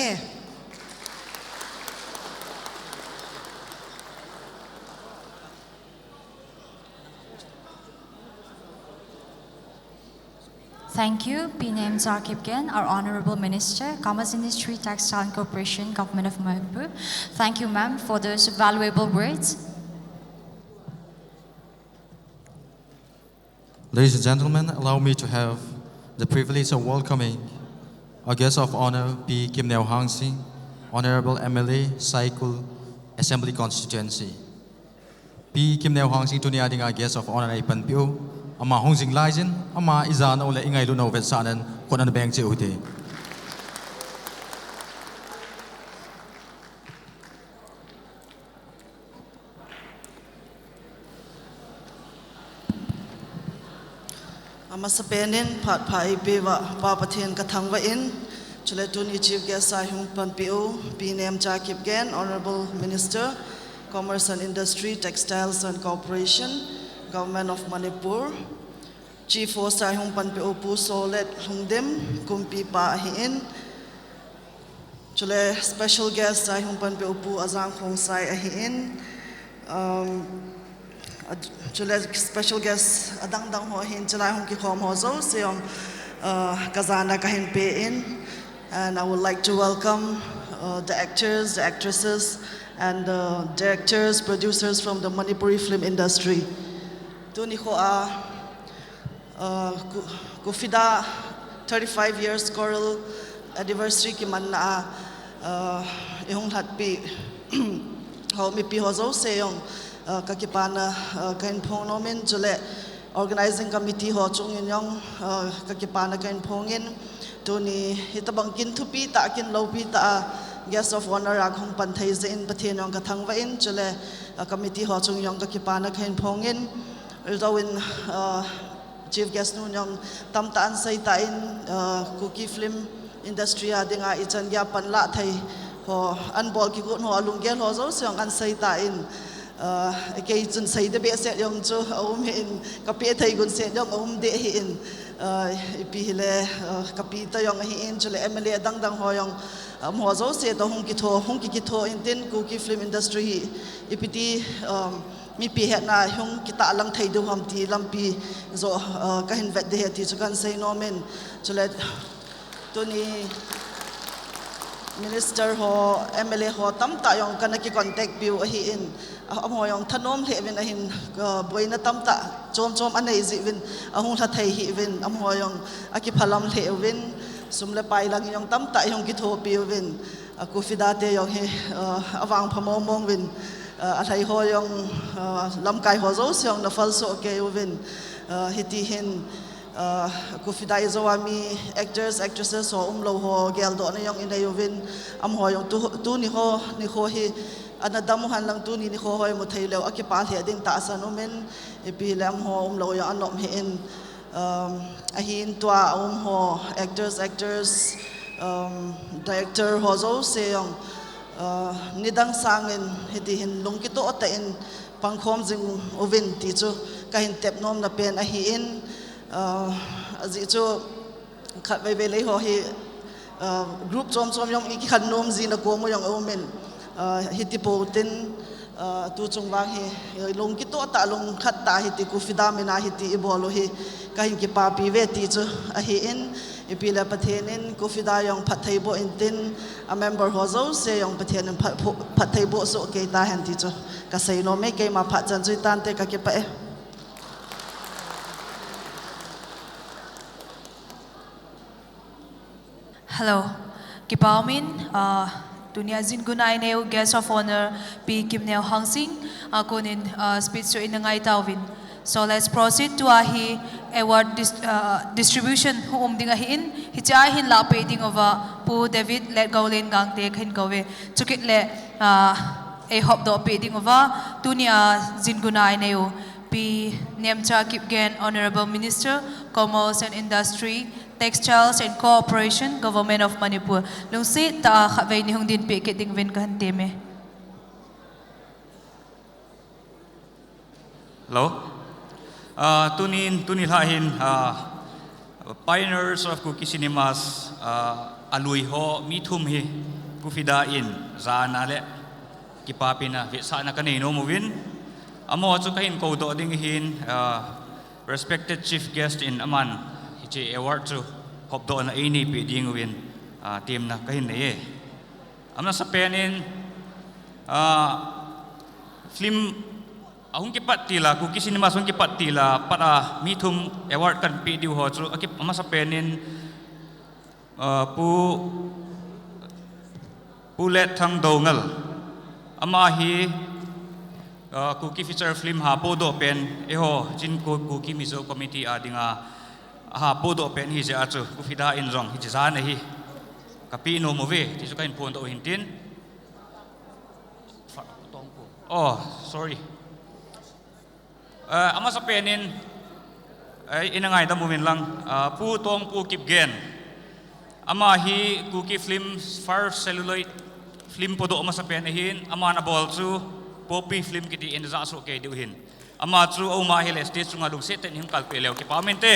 Thank you. Be named Zarkibgen, our Honorable Minister, Commerce Industry, Textile and Corporation, Government of Manipur. Thank you, ma'am, for those valuable words. Ladies and gentlemen, allow me to have the privilege of welcoming our guest of honor, P. Kim Neo Hang Sing, Honorable MLA, Saikul Assembly Constituency. P. Kim Neo Hang Sing, tunia ding our guest of honor, Ipan Pio, ama Hong Sing Laizin, ama Izan Ole Ingay Luno Vetsanan, Konan Bang Cheuti. Amasapenin pat pai bewa papatin kathangwa in chuletuni chief guest Sahung Panpio BNM Jakip Gen Honorable Minister Commerce and Industry Textiles and Cooperation Government of Manipur Chief of Sahung Panpio Pu Solet Hungdim Kumpi Pa Ahin chule special guest Sahung Panpio Pu Azang Khong Sai Ahin chule special guest adang dang ho hin chalai hong ki khom ho zo seong kazana kahin pe in, and I would like to welcome the actors, the actresses, and the directors, producers from the Manipuri film industry. Tuni ho kufida 35 years choral anniversary ki man na ihong hat pi ho mi pi ho zo seong kakipana kain phong nomin jule organizing committee ho chung in yong kakipana kain phongin tuni hitabang kin thupi ta kin lopi ta guest of honor akhong panthai ze in pathen yong kathangwa in jule committee ho chung yong kakipana kain phongin ultawin chief guest nun yong tam ta an sai ta in Kuki film industry adinga ichan ya panla thai ho anbol ki gun ho alungel ho zo seong an sai ta in cái chân xây để biết sẽ dùng cho ông hiện cái biết thầy cũng sẽ dùng ông để hiện bị là cái biết tay dùng hiện cho là em là đăng đăng họ dùng họ dấu sẽ đó hong kỹ thô in tên Kuki film industry ipiti mi pi het na hong kita lang thầy du ham ti lam pi zo cái hình vẹt để thì cho kan say no men cho là tôi ni minister ho MLA ho tam ta yong kana ki contact biu hi in ho yong thanom le vin ahin boina tam ta chom chom anei zi vin ahung tha thei hi vin ho yong aki phalam le vin sumle pai lang yong tam ta yong ki tho biu vin ku fidate yong he awang phamo mong vin a thai ho yong lam kai ho zo syong na fal so ke vin hiti hin kufida izawami actors actresses ho umlo ho gel do na yong inay vin am ho yong tu ni ho hi anadamuhan lang tu ni ho hoy mo thailew akipa he ding ta sa no men ipilam ho umlo yo anom hin ahin tua ho actors director ho zo se yong nidang sangin hiti hin lungkito ota in pangkhom jing ovin ti chu kahin tep nom na pen ahin azi cho khat vai vai lei ho hi group chom chom yong iki khan nom ji na ko mo yong omen hiti po tin tu chung wang hi long ki to ta long khat ta hiti ku fida mena hiti ibolo hi kahin ki pa pi ve ti chu a hi in ipila pathenin ku fida yong phathai bo in tin a member ho zo se yong pathenin phathai bo so ke ta han ti chu ka sei no me ke ma pha chan chui tan te ka ke pa e Hello, Kipaumin, Dunia Zin Gunay Neo Guest of Honor, P. Kim Neo Hangsing, Kunin speech to Inangay Tawin. So let's proceed to ahi award distribution ding ahin hichahin la peding over Pu David let go len gang te khin gowe chukit le a hop do peding over Dunia Zin Gunay Neo P. Nemcha Kipgen Honorable Minister, Commerce and Industry, Textiles and Cooperation, Government of Manipur. Lung si ta khavay ni hong din pe ke ding ven kan teme. Hello. Tunin lahin pioneers of Kuki cinemas alui ho mithum hi kufida in zana le kipapina vi sana kanino movin amo chu kahin ko do ding hin respected chief guest in aman hichi award chu hop do na ini pi ding win team na kahin ne amna sa penin film ahung ki patila Kuki cinemas hung ki patila para mithum award kan pi diu ho chu akip ama sa penin pu let thang dongal ama hi Kuki feature film ha podo pen eho jin ko Kuki mizo committee adinga ha podo pen hi ja chu kufida in rong hi ja na hi kapi no move ti chu kain phone to hintin oh sorry ama sa penin ay inangay da mumin lang pu tong pu kip gen ama hi Kuki Filmfare celluloid film podo ama sa penahin ama na bol chu popi film kiti in za so ke duhin ama chu o ma hi les tis nga lung set him kal peleu ki pamente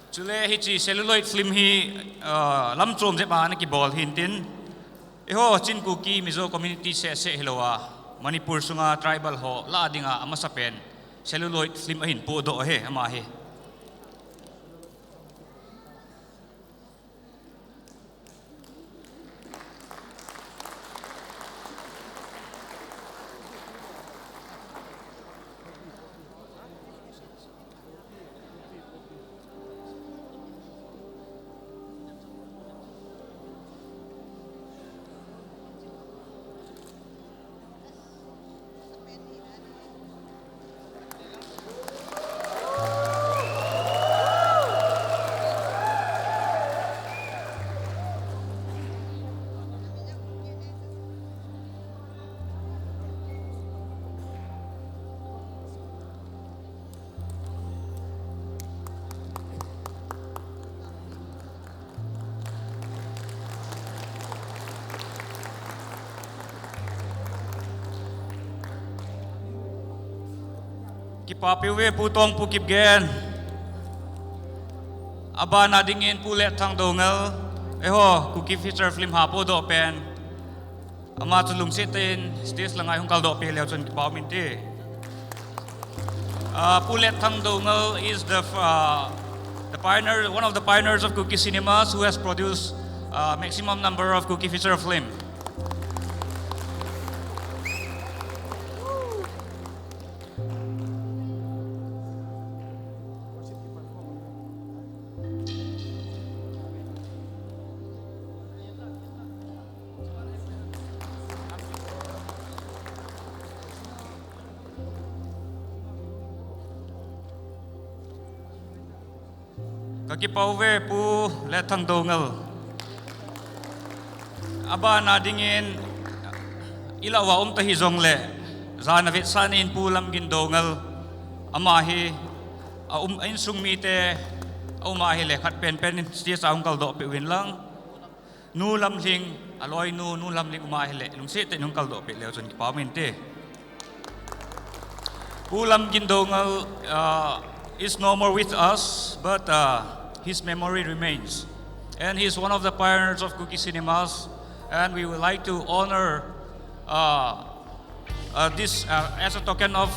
chule hi chi celluloid film hi lam chom je ba na ki bol hin tin eho chin Kuki mizo community se helowa Manipur sunga tribal ho la dinga ama sa pen celluloid film ahin po do he ama he Kipapiwe putong pukip gen aba na dingin pulet thang dongal eho Kuki feature film hapo do pen ama tulung sitin stis langay hong kaldo pe leo chon kipaw minti pulet thang dongal is the pioneer, one of the pioneers of Kuki cinemas who has produced maximum number of Kuki feature film. Kakipauwe pu letang dongal aba na dingin ilawa tahi zongle zana vit sanin pulam gindongal amahi insung mite umahi le khat pen sti sa ungkal do pe win lang nu lam ling aloi nu lam ling umahi le lungsi te ungkal do pe leo chon ki pamente pulam gindongal is no more with us, but his memory remains. And he is one of the pioneers of Kuki cinemas, and we would like to honor this as a token of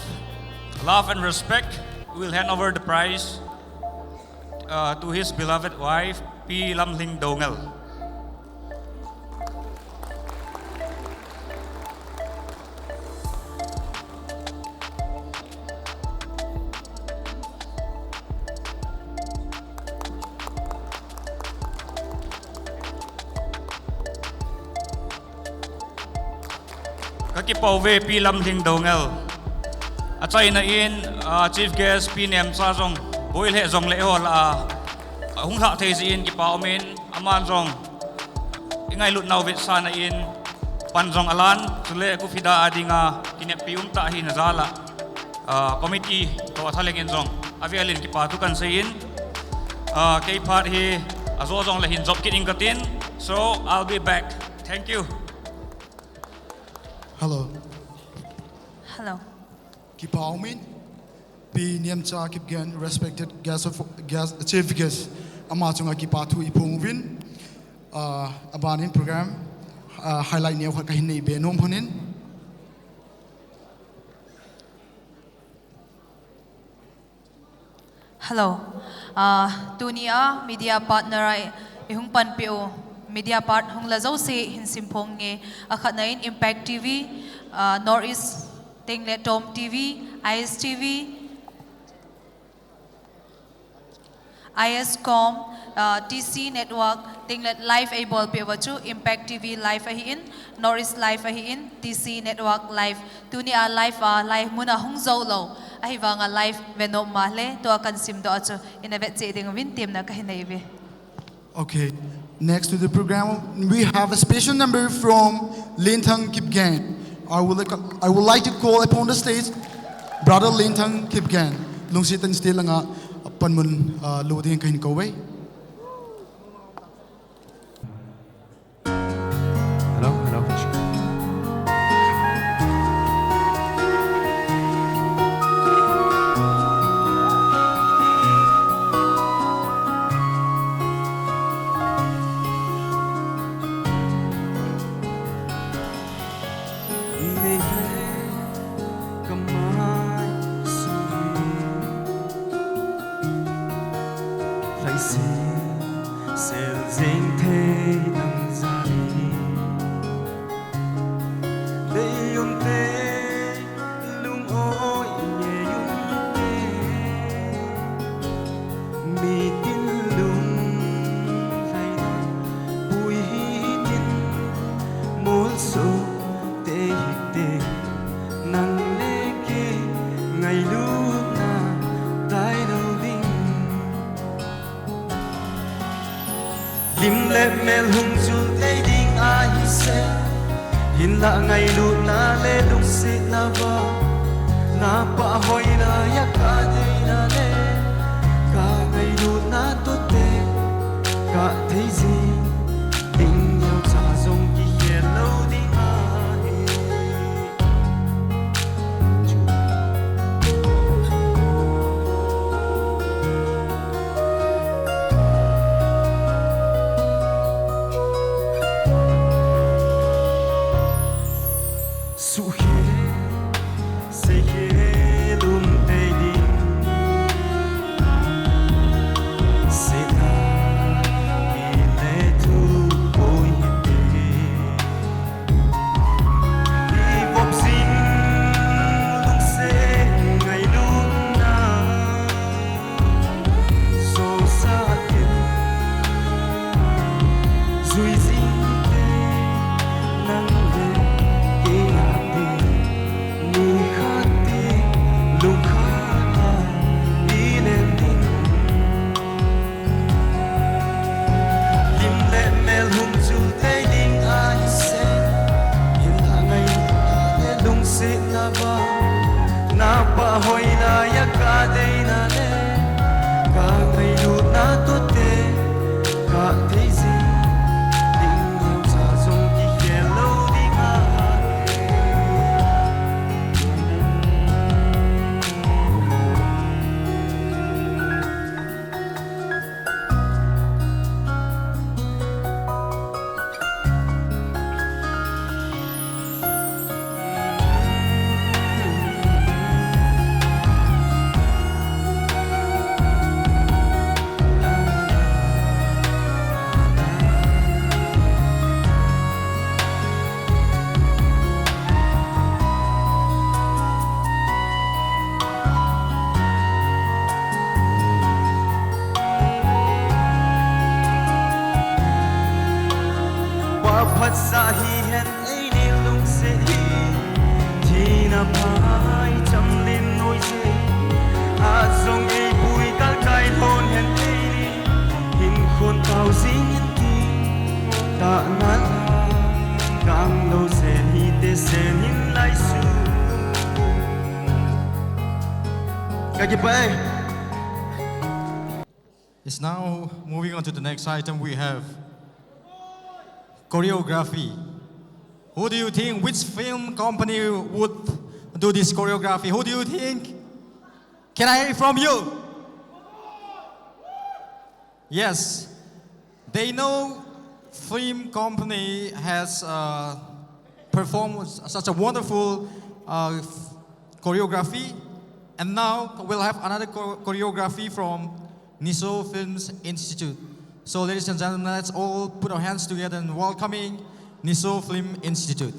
love and respect. We will hand over the prize to his beloved wife, P. Lamling Dongal. Kakipauwe P. Lamling Dongal. At sa inain, Chief Guest P. Nem sa zong boil he zong leo la hung ha te ziin kipaumin aman zong ingay lut na wit sa nain pan zong alan sule ku fida adi nga kinep pium ta hi nazala committee to athalengin zong avialin kipatukan sein kay part hi azo zong lahin job kining katin, so I'll be back. Thank you. Hello. Hello. Kipaumin, P. Niamcha Kipgen, respected guest chief guest, Amachunga Kipatu Ipungvin, Abanin program, highlight Neo Hakahini Benom Honin. Hello. Tunia media partner ay ihung panpio media part hung lazo se hin simpong nge akhat nain Impact TV, Northeast Tingle Tom TV, IS TV, ISCOM, TC Network, Tingle Live Able Piwachu, Impact TV Live ahiin, Northeast Live ahiin, TC Network Live, Tunia Live live muna hung zolo, ahiwa nga live venom mahle, to akan simdo acho, inavet se iding win team na kahinaibe. Okay, next to the program, we have a special number from Lintang Kipgen. I would like to call upon the stage Brother Lin Thang Kipgan, lungsit and still nga panmun loding kain kaway. Hello, hello. Lim lep mel hung chul tei ding a hi se hin la ngai lu na le lung si na va na pa hoi na ya ka dei na le ka ngai lu na to te ka thei zi ding yo cha zong ki he lo ding a hi su he se he lum tei ding se na ki le tu boi te đi vop sin lung se ngai lung na so sa tin zui zing te nang le ke na te ni kha te lung kha na đi lên tin lim le mel hum chu te ding ai se hin la ngai le lung se na va na pa hoi na ya ka dei na le ka ngai lu na to te ka thei zi ding yo cha zong ki he lo ding a wa phat sa hi hen ei ni lung se hi thi na pai cham lin noi se a zong ei pui kal kai hon hen ei ni hin khon tau sing in ti ta nan kang lo se hi te se hin lai su ka ji pai. It's now moving on to the next item. We have choreography. Who do you think? Which film company would do this choreography? Who do you think? Can I hear from you? Yes. They know film company has performed such a wonderful choreography. And now we'll have another choreography from Niso Films Institute. So ladies and gentlemen, let's all put our hands together in welcoming Niso Film Institute.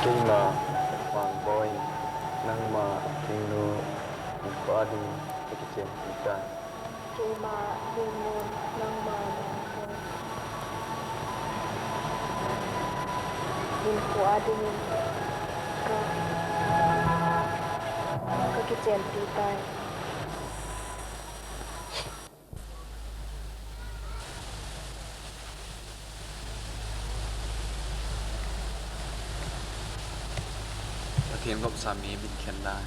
Kima Wang Boy Nang Ma Kino Body Kitchen Kita Kima Kino Nang Ma Info Admin Ka Kitchen Kita เทียมกับสามีบินเคนได้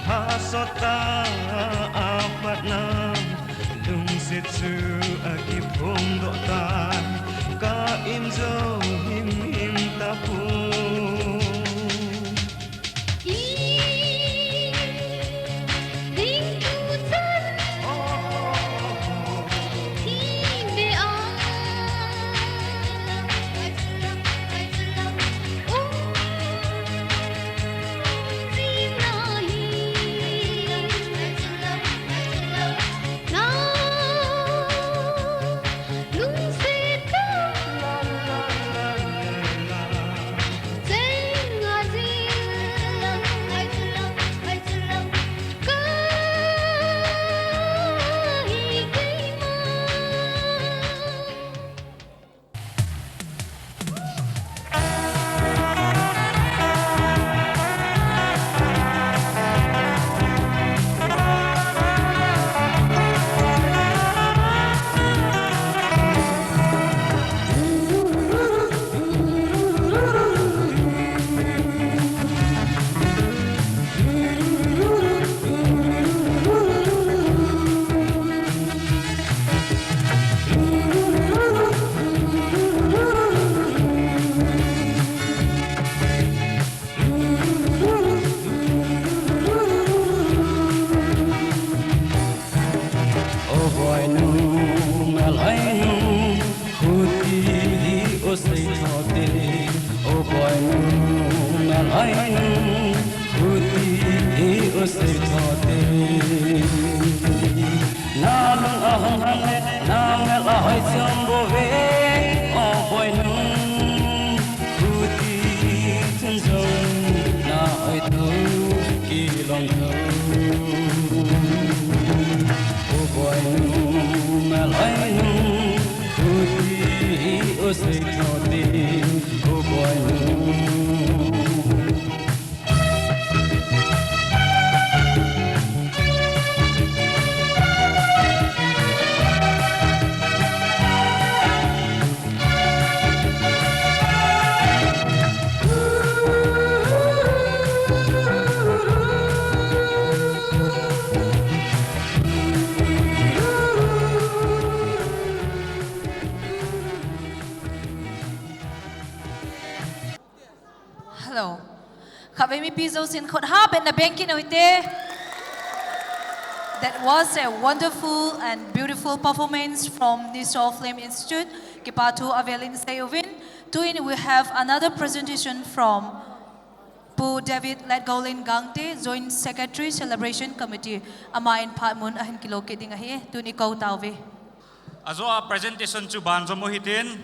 Hãy subscribe cho kênh Ghiền Mì Gõ để không bỏ lỡ Hello. Kavemi piso sin khot ha ben na benki no ite. That was a wonderful and beautiful performance from the Soul Flame Institute. Kipatu Avelin Sayovin. Tuin, we have another presentation from Pu David Ledgolin Gangte, Joint Secretary Celebration Committee. Ama in Patmun ahin kiloke dingahi. Tuni kau tauve. Also a presentation to Banzomo hitin.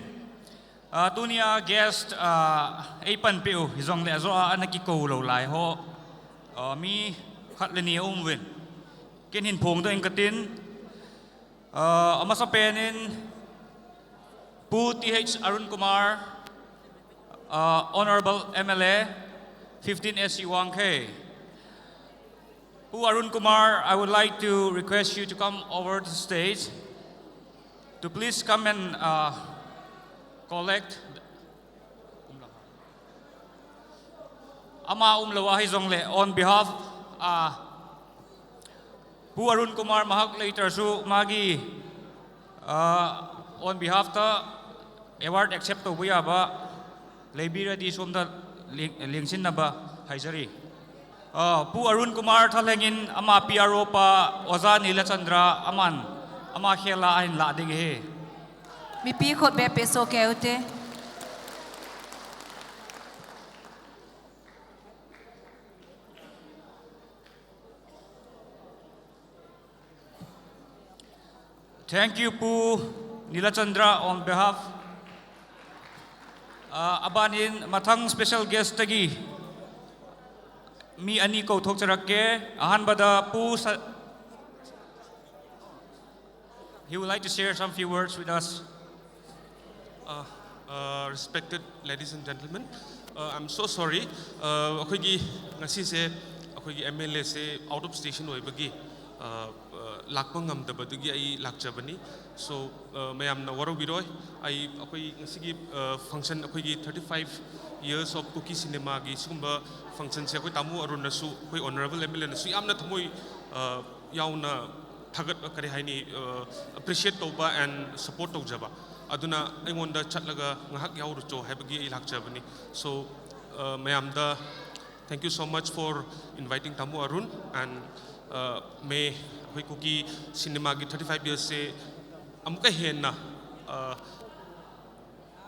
Tunia guest Apan Piu, Hizong le Azo Anakiko lo lai ho. Mi Hatlini Umwin. Kin hin Pong the Inkatin. Amasapenin Pu TH Arun Kumar, Honorable MLA, 15 SC1K. Pu Arun Kumar, I would like to request you to come over to the stage to please come and collect Ama Umlawahi Zongle on behalf Pu Arun Kumar Mahak later su Magi on behalf the award accept to buya ba Libira di sumda lingsin na ba Haizari Pu Arun Kumar thalengin ama PRO pa Oza Nila Chandra aman ama khela ain la ding he Mi pi khot be peso keute. Thank you Pu Nila Chandra on behalf abanin mathang special guest tagi mi ani ko thok charake ahan bada Pu he would like to share some few words with us. Respected ladies and gentlemen, I'm so sorry. Akhoi ngasi se akhoi MLA se out of station oibagi lakpa ngamdabadagi ai lakjabani. So mayamna waro biroi ai akhoi ngasi function akhoi 35 years of Kuki cinema gi sumba function se akhoi tamu arun nasu akhoi honorable MLA nasu yamna thamoi yauna thagat kare haini appreciate toba and support tawjaba aduna aingonda chatlaga ngahak yauru cho habagi ilakjabani. So mayamda thank you so much for inviting Tamu Arun and may hoi Kuki cinema gi 35 years se amuka henna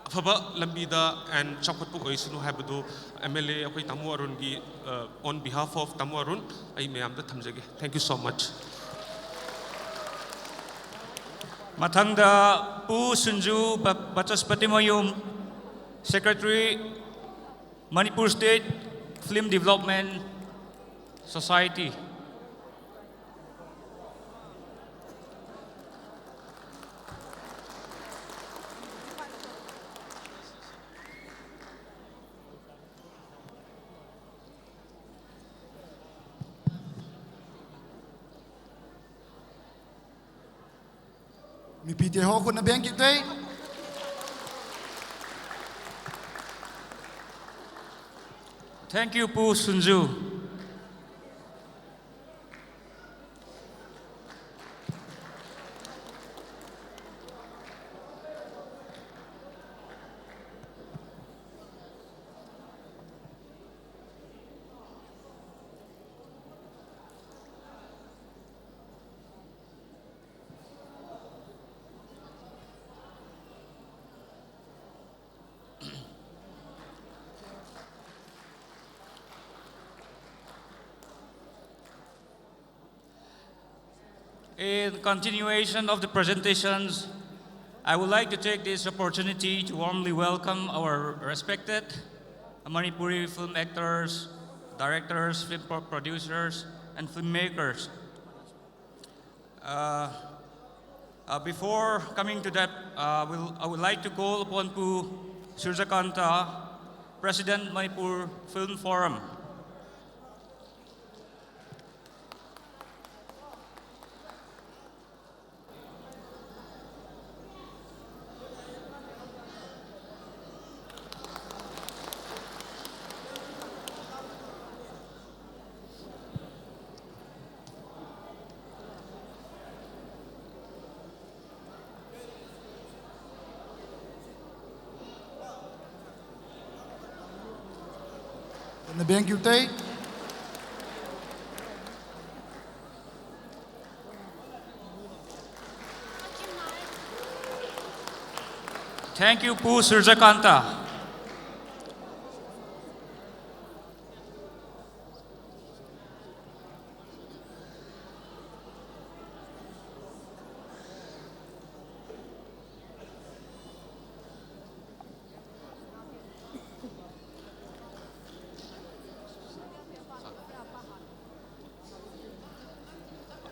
afaba lambida and chakotpu oisunu habadu MLA hoi Tamu Arun gi on behalf of Tamu Arun ai mayamda thamjage. Thank you so much. Mathangda Pu Sunju Bachaspati Moyum, Secretary, Manipur State Film Development Society. Mi pite ho kuna benki tay. Thank you, Pu Sunju. In continuation of the presentations, I would like to take this opportunity to warmly welcome our respected Manipuri film actors, directors, film producers, and filmmakers. Before coming to that, I would like to call upon Pu Surjakanta, President Manipur Film Forum. Thank you, Tay. Thank you, Pu Surjakanta.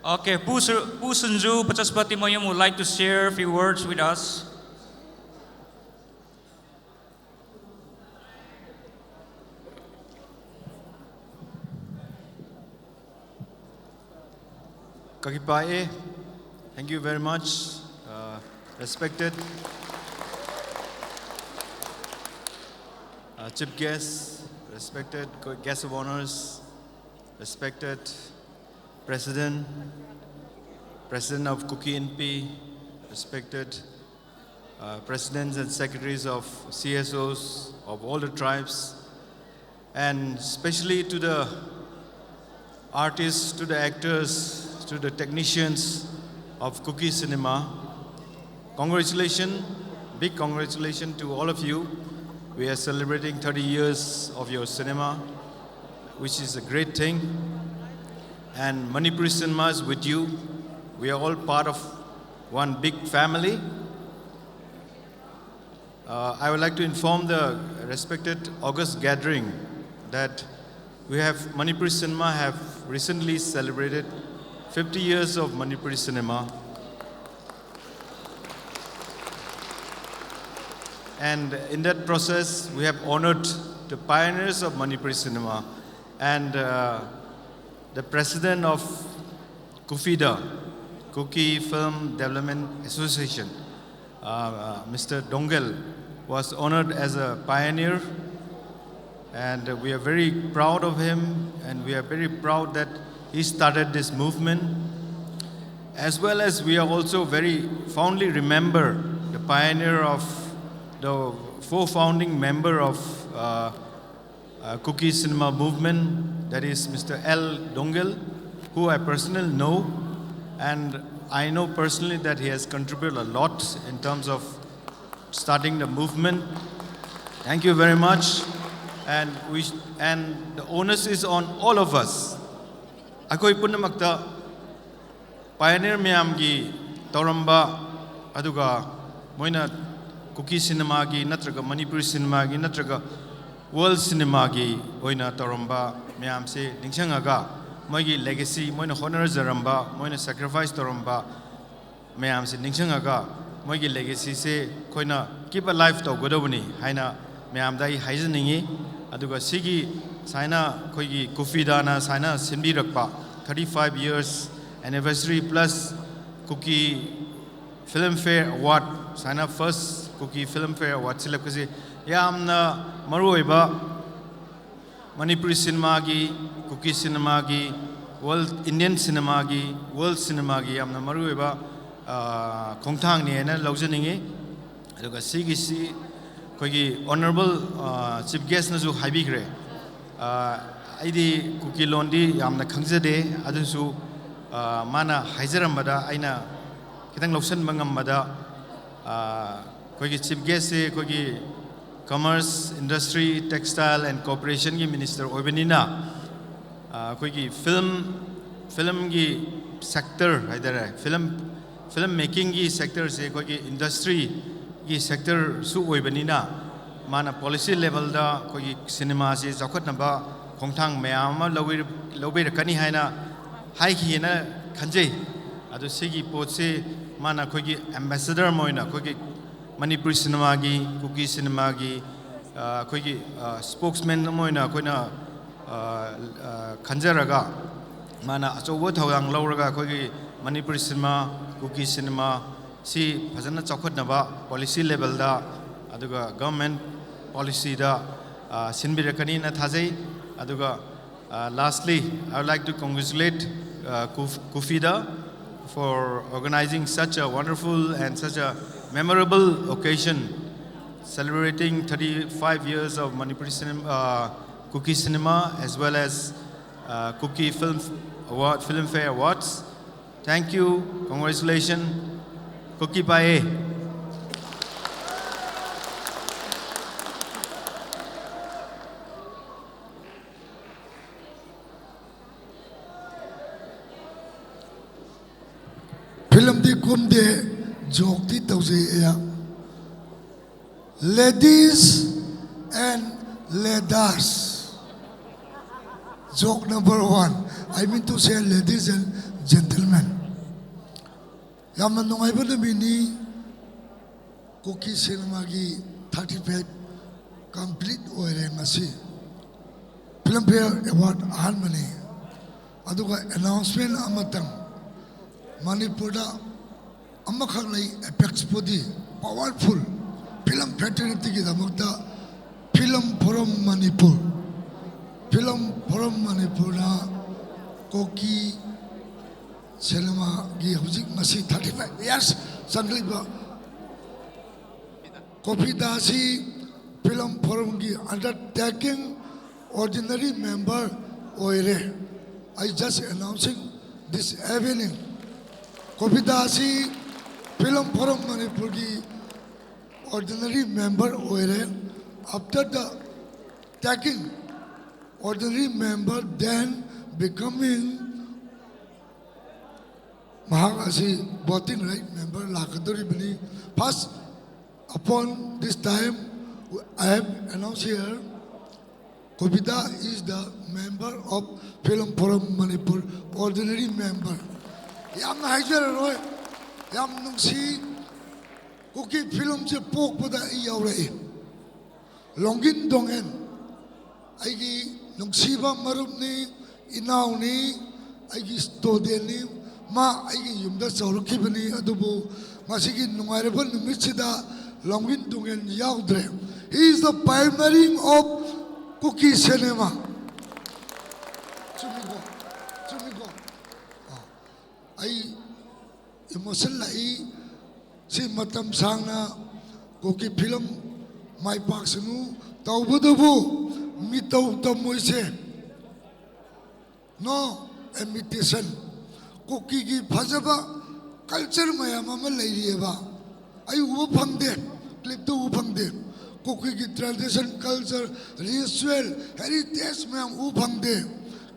Okay, Pu Sunju Pachaspati Moyam would like to share a few words with us. Kakipae, thank you very much. Respected chief guests, respected guests of honors, respected President of Kuki NP, respected presidents and secretaries of CSOs of all the tribes, and especially to the artists, to the actors, to the technicians of Kuki Cinema. Congratulations, big congratulations to all of you. We are celebrating 30 years of your cinema, which is a great thing. And Manipuri Cinema is with you. We are all part of one big family. I would like to inform the respected August gathering that Manipuri Cinema have recently celebrated 50 years of Manipuri Cinema. And in that process, we have honored the pioneers of Manipuri Cinema and the president of KUFIDA, Kuki Film Development Association, Mr. Dongel, was honored as a pioneer, and we are very proud of him, and we are very proud that he started this movement, as well as we are also very fondly remember the pioneer of the four founding member of Kuki Cinema movement, that is Mr. L. Dongel, who I personally know, and I know personally that he has contributed a lot in terms of starting the movement. Thank you very much, and the onus is on all of us. Akoi punamakta pioneer miyamgi tauramba aduga moina Kuki Cinema gi natraga Manipuri Cinema gi natraga World Cinema gi oina tauramba miyam se ningsangaga moigi legacy moina honor zaramba moina sacrifice tauramba miyam se ningsangaga moigi legacy se koina keep alive to godobuni haina miyam dai haizaningi aduga sigi saina koigi KUFIDA na saina simbirakpa 35 years anniversary plus Kuki Filmfare Award saina first Kuki Filmfare Award silapkasi yamna maruiba Manipuri Cinema gi Kuki Cinema gi World Indian Cinema gi World Cinema gi yamna maruiba khongthang ne na laujaningi aduga sigi si koigi honorable chief guest na ju haibigre aidi Kuki londi yamna khangjade adusu mana haijarambada aina kitang lausan bangambada koigi chief guest se koigi commerce industry textile and corporation gi minister obenina koigi film gi sector film making gi sector se koi gi industry gi sector su oibanina mana policy level da koi gi cinema se jakhat na ba khongthang mayam ma lobi kani haina hai ki na khanjei adu sigi pot se mana koi gi ambassador moina koi gi Manipuri cinema gi Kuki cinema gi koi gi spokesman moina koi na khanjaraga mana achobo thawang lauraga koi gi Manipuri cinema Kuki cinema si phajana chakhat na ba policy level da aduga government policy da sinbirakani na thajai aduga lastly I would like to congratulate Kufida for organizing such a wonderful and such a memorable occasion celebrating 35 years of Manipuri cinema, Kuki cinema as well as Kuki Filmfare Awards. Thank you, congratulations, Kuki Pae. Film di kumde joke di tausi ya. Ladies and leaders. Joke number 1. I mean to say ladies and gentlemen. Yaman nungay ba namin ni Kuki cinema gi 35 complete oire ngasi. Filmfare Award harmony. Aduga announcement amatang Manipur da amakhak lai apex podi powerful film fraternity ki damakta film forum Manipur na Kuki cinema gi hujik masi 35 years sangliba Kopi Dasi film forum gi undertaking ordinary member oire. I just announcing this evening Kopi Dasi film forum Manipur gi ordinary member oire. After the taking ordinary member, then becoming Mahagasi voting right member Lakaduri Bini. First, upon this time, I have announced here, Kopida is the member of Film Forum Manipur, ordinary member. Yam Hajar Roy, Yam Nungsi, Kuki Film je Pok Pada Yaure, Longin Dongen, Aigi Nungsiba Marubni, Inauni, Aigi Stodeni, Ma Aigi Yumda Saurukibani, Adubu, Masigi Nungarabun Michida, Longin Dongen Yaudre. He is the pioneering of Kuki cinema. Chumigo. I emotion lai si matam sangna Kuki film my paksanu taubudubu mitau tamoise no imitation Kuki ki phajaba culture mayam ama lairieba ai uba phangde clip to uba phangde Kuki ki tradition culture ritual heritage mayam uba phangde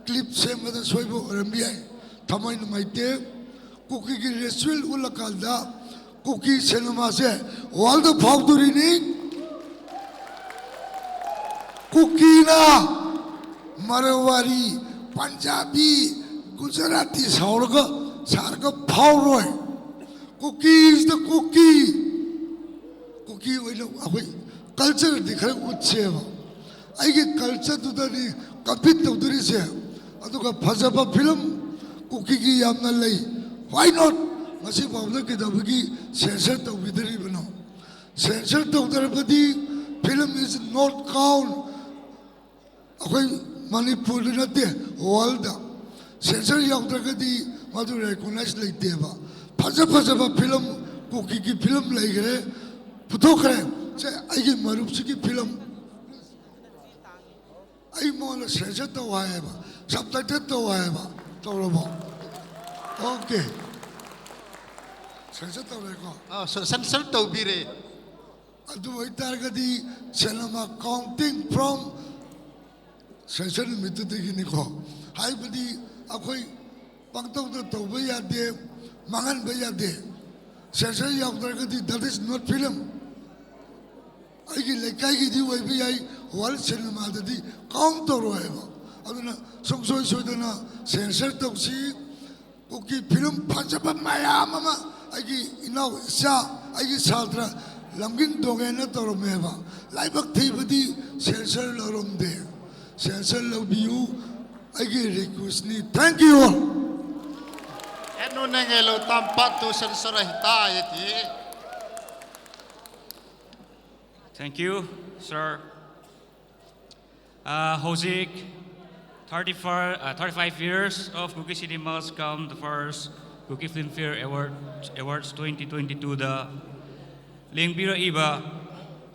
clip se mada soibo rambiai thamai numaite Kuki ki ritual ulakalda Kuki cinema se all the powderini Kuki na Marwari Punjabi Gujarati sauraga sarga powroy Kuki is the Kuki oilo abai culture dikhare utcheva aige culture tudani kapit tudari se aduga phajaba film Kuki ki yamna lei why not masi bawda ke dabagi censor to vidari bano censor to darabadi film is not count akhoi Manipur nate world censor yaudagadi madu recognize leite ba phajaba film Kuki ki film laigre puthokre se aige marupsi ki film ai mola censor to waeba subtitle to waeba torobo okay censor to reko censor to bire adu itargadi cinema counting from censor mitudigi niko haibadi akhoi pangtong to ba yade mangan ba yade sensor yaudragadi that is not film aigi lekai gi di wai bi ai wal cinema dadi count to roeba aduna songsoi soidana sensor to si Kuki film panjaba mayam ama aigi inau sa aigi sadra lamgin dongena toromeba laibak thibadi sensor loromde sensor love you aigi request ni thank you all enu nengelo tampat tu sensor hita yeti. Thank you, sir. Hozik, 35 years of Kuki Cinemas come the first Kuki Filmfare Awards 2022 the Lingbira Iba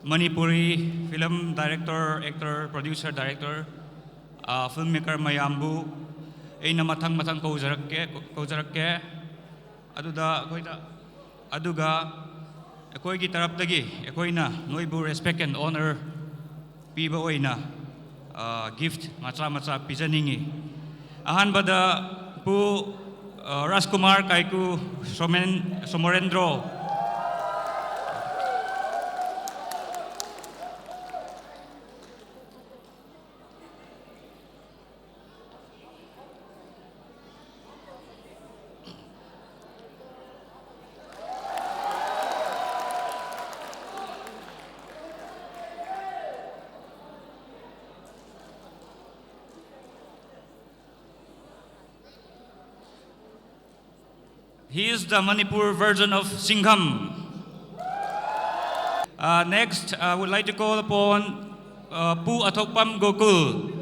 Manipuri film director, actor, producer, director, filmmaker Mayambu ay na matang kauzarakke aduga ako'y gitarapdagi ako'y na noibu respect and honor piba oy na gift matsa pijaningi ahan bada pu Raskumar kaiku Somorendro He is the Manipur version of Singham. Next, I would like to call upon Pu Atokpam Gokul.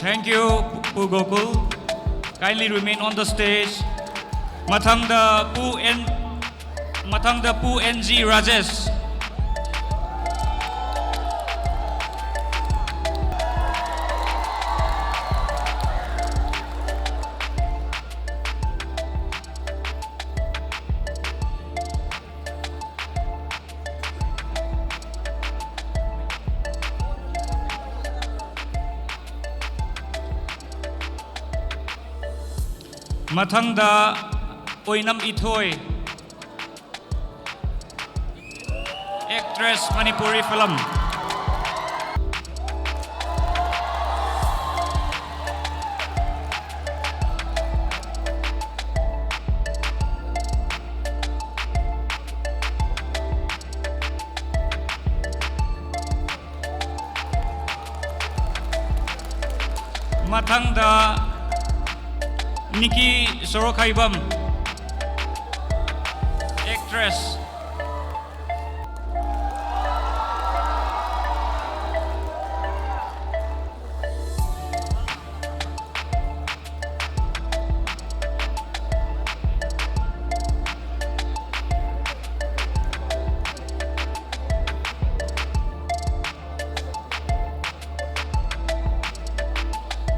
Thank you, Pu Gokul. Kindly remain on the stage. Mathangda Pu NG Rajesh. Mathangda Oinam Ithoy, actress Manipuri film. Mathangda Nikki Sorokaibam, actress.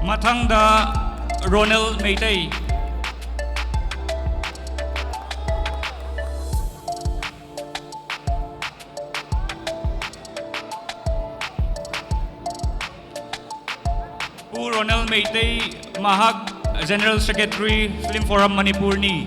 Mathangda Ronald Meitei. Pu Ronald Meitei Mahak General Secretary Film Forum Manipur ni.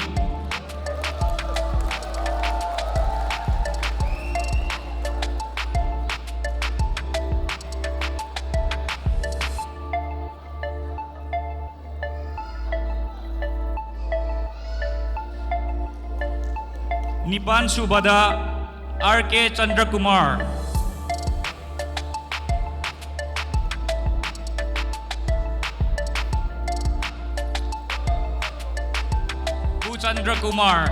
Nipan Subada R.K. Chandrakumar. Pu Chandra Kumar.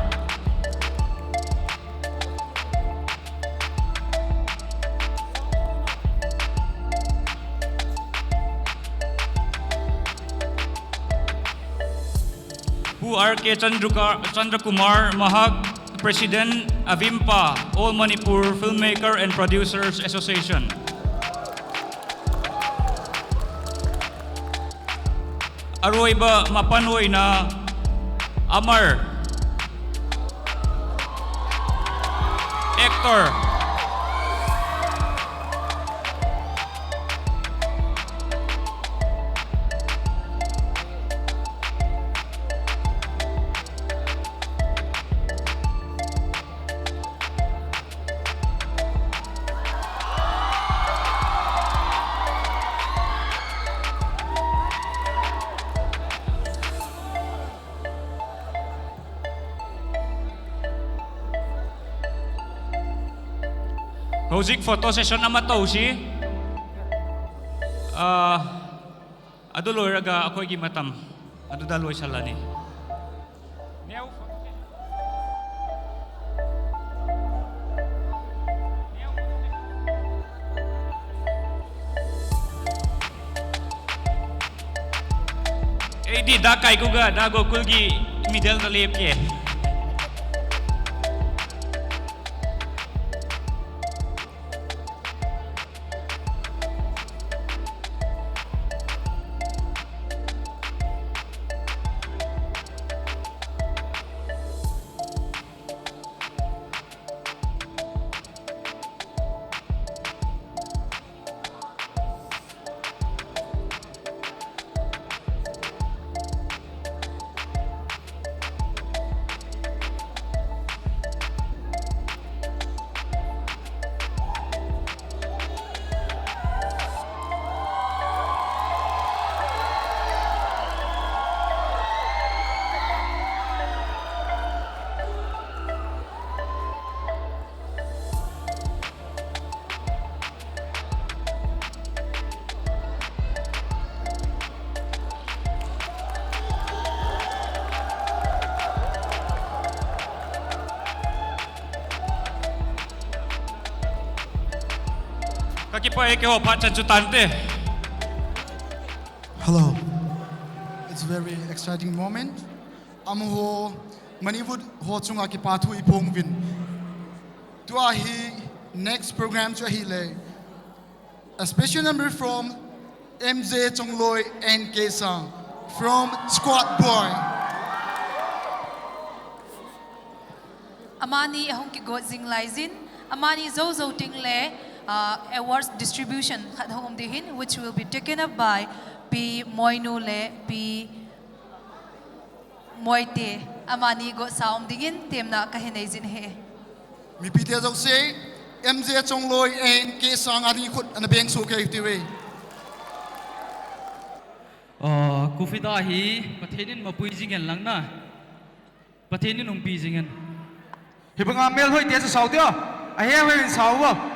Pu R.K. Chandra Kumar, Mahag, President Avimpa, All Manipur Filmmaker and Producers Association. Aroiba Mapanoy na Amar, Hector, Hojik photo session naman to si aduloy raga ako'y gimatam adudaloy sa lani. Di dakay ko ga dago kulgi middle na lip ke. Hello. It's a very exciting moment. I'm ho Manipur ho chunga ki pathu ipong vin. To ahi next program to ahi le. A special number from MJ Chongloy and Kesang from Squad Boy. Amani ahong ki go zing laizin. Amani zo ting le awards distribution khathong dihin, which will be taken up by P Moinu le P Moite. Amani go saum dingin temna kahinazin he. Mi pite jok se MJ Chongloy and Kesang adi khut an beng so ke tiwe. Kufida hi pathenin mapui jingen langna. Pathenin ungpi jingen. Hibanga mel hoi te sa saudio. Ahe hoi sauwa.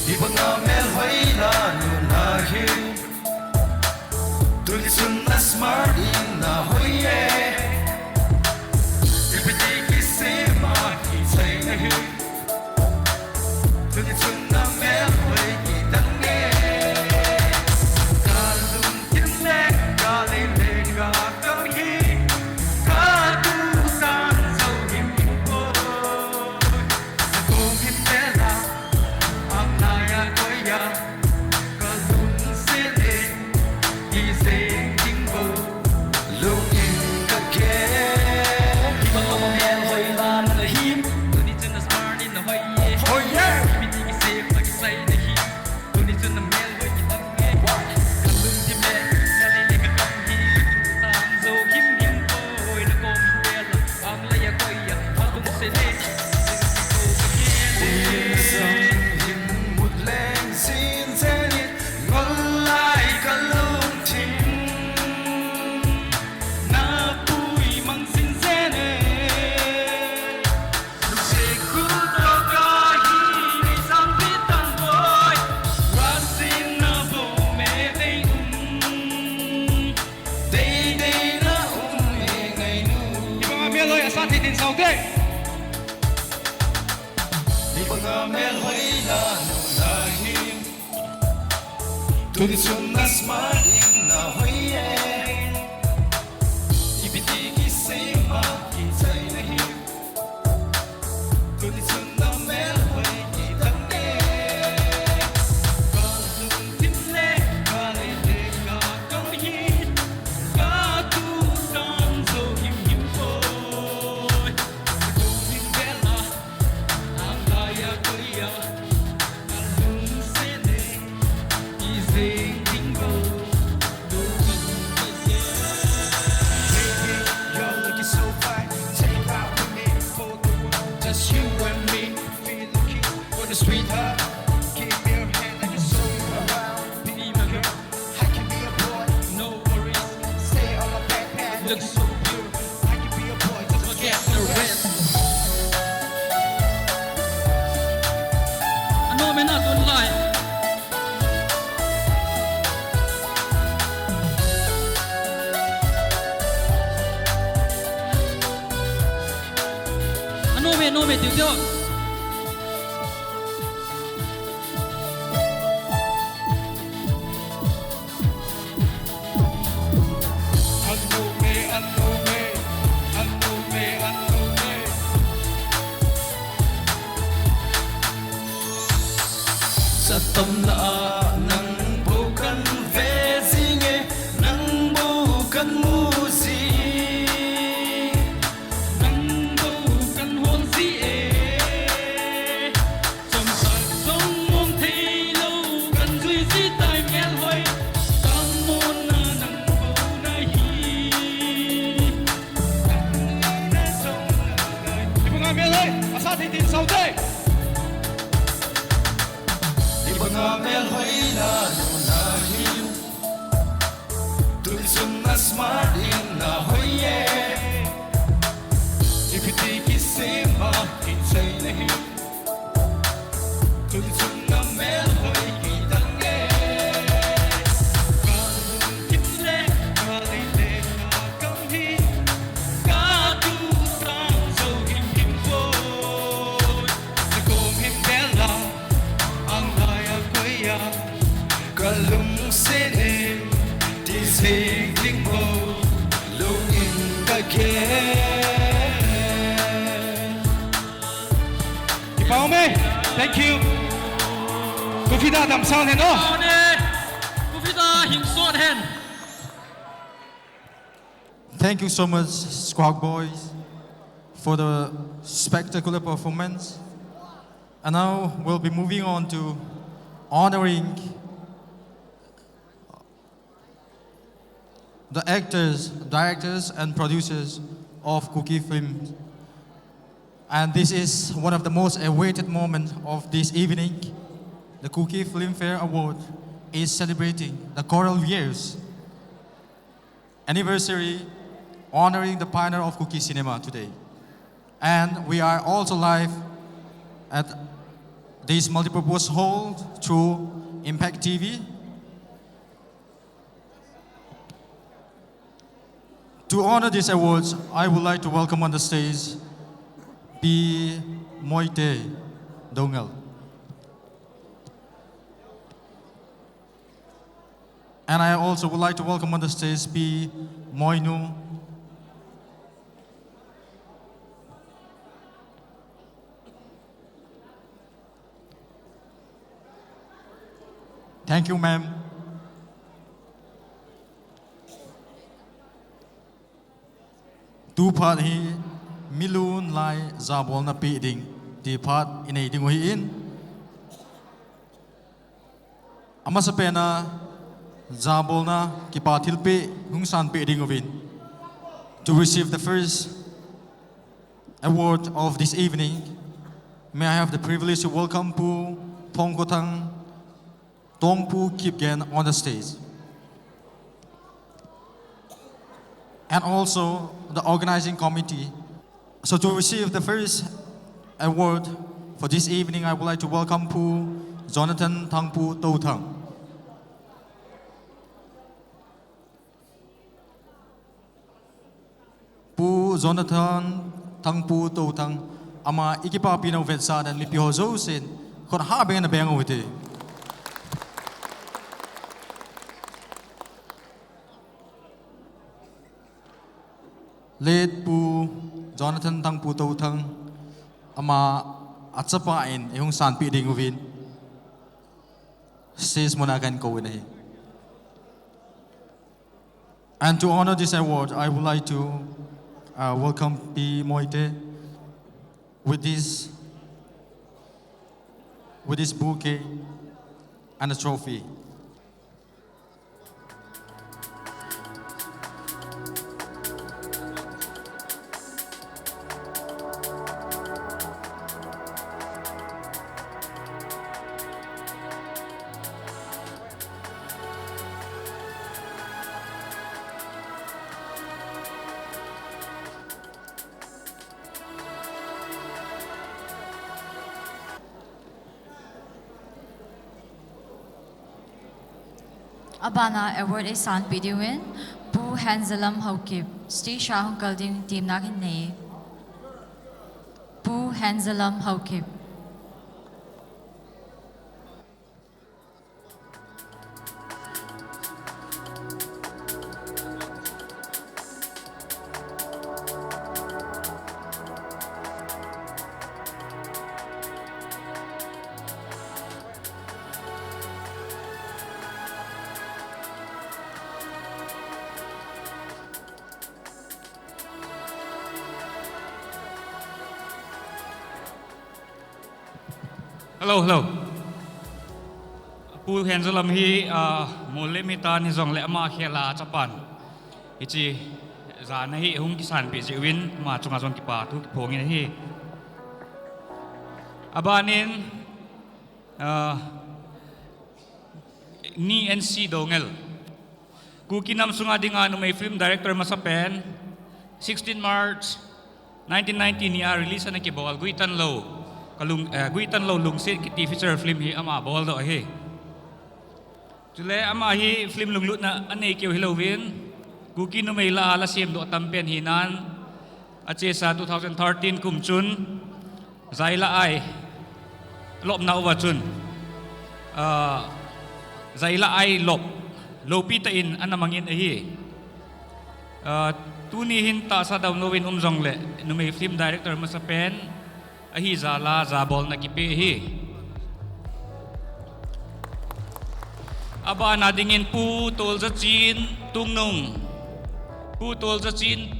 Ibanga mel hoina nuna hi Tuli sunna smart na hoye Ibiti ki sema ki say na hi Tuli sunna mel hoi ki tange Kalum kinne kali lega kami Kadu san sau him ko Kung himela Naya koya kalun sele ise kingo looking again Ibang mel hoy lan na him tuni chana smart in na hoy hoy yeah biti ki se saude Ibanga mel hoila no lahim Tuni sunna smart in na hoye Ibiti ki sema ki sai nahi Tuni sunna mel hoye ki tange Kalum timle kale de ka kang hi Ka tu dan so him him boy Tuni bela Angaya koya Kalum sene Easy bingo You're looking so fine Take out with me for the world Just you and me Feel the key for the sweetheart Keep your hand like it's so around Be my girl I can be a boy No worries Stay on my backpack Look so pure I can be a boy Just forget the rest Ano may not online. Ano may tiyo. Sa tâm lạ nắng bầu căn về gì nghe nắng bầu căn mu gì Nang bầu kan hôn si e. Trong sạch trong mong thấy lâu kan duy si tai mel hoi. Tam môn na nang bầu na hi. Ibanga mel hoi asa thi tin saude Ibanga mel hoila no lahim Tuni sunna smart in na hoye Ibiti ki sema in say nahi Tuni sunna mel hoi ki tange Kalum kimle kali le ka kang hi Ka tu tang so him him boy Sa kong him bella ang laya koya kalum sene di sigling mo lungin again Ipaume thank you Kufida dam sound hen oh Kufida him son hen. Thank you so much, Squawk Boys, for the spectacular performance. And now we'll be moving on to honoring the actors, directors, and producers of Kuki Film. And this is one of the most awaited moments of this evening. The Kuki Filmfare Award is celebrating the choral years anniversary, honoring the pioneer of Kuki cinema today. And we are also live at this multipurpose hall through Impact TV. To honor these awards, I would like to welcome on the stage P. Moite Dongel. And I also would like to welcome on the stage P. Moinu. Thank you, ma'am. Tu part hi milun lai zabol na pi ding ti part inay ding hi in. Ama sa pena zabol na ki patil pe hung san pe ding ovin. To receive the first award of this evening, may I have the privilege to welcome Pu Pongkotang Tongpu Kipgen on the stage. And also the organizing committee. So to receive the first award for this evening, I would like to welcome Pu Jonathan Thangpu Tautang. Pu Jonathan thang pu to thang ama ikipa pinaw vetsa dan lipi hozo sin kon ha ben na beng wite let pu Jonathan thang pu to thang ama achapa in yung san pi ding win says monagan ko in. And to honor this award, I would like to welcome P. Moite with this bouquet and a trophy. Abana award is san pidiwin pu Hansalam Haukip sti shahung kalding team nakin ne pu Hansalam Haukip. Hello. Pu Hansalam hi mole mita ni zong le ama khela chapan. Ichi zan hi hung kisan pi jiwin ma chunga zong ki pa tu ki phongin hi. Abanin ni NC dongel. Kuki nam sunga dinga no may film director masapen 16 March 1990 niya release na ki bawal guitan low. Kalung guitan lo lungsit ki feature film hi ama bol do hi chule ama hi film lunglut na anei keu hilovin Kuki no mai la siem do tampen hinan ache sa 2013 kumchun zaila ai lop na wa chun zaila ai lop lopi ta in anamangin hi tuni hin ta sa daw novin umjong le no mai film director masapen ahi zala zabol na kipi hi aba na dingin pu tol za chin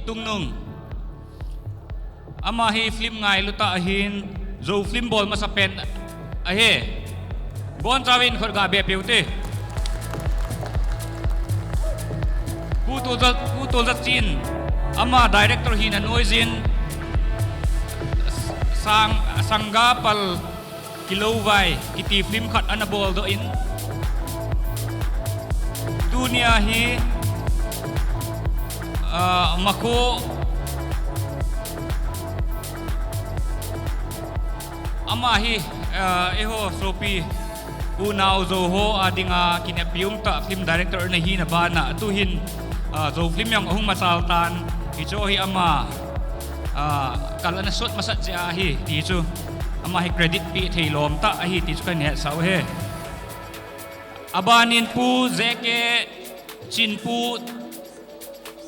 tungnung ama hi film ngai luta ahin zo film bol masapen ahe bon trawin khor ga be peute pu tol za chin ama director hin anoizin sanggapal kilowai kiti film khat anabol do in dunia hi mako ama hi eho sopi unau zo ho adinga kinapyung ta film director na hi na bana tuhin zo film yang ahung masaltan icho hi ama kalau na sot masat si ahi ti chu ama hi credit pi thei lom ta ahi ti chu kan he sau he abanin pu zeke chin pu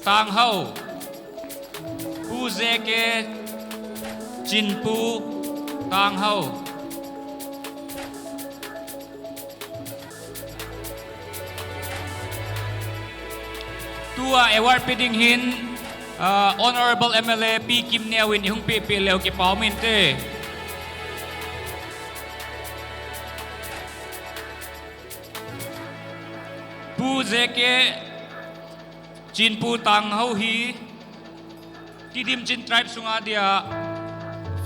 tang hau pu zeke chin pu tang hau tua award piding hin Honorable MLA P. Kim Niawin yung pipiliw ki Pauminte. Pu zeke Chin pu tang hau hi Tidim Chin tribe sunga dia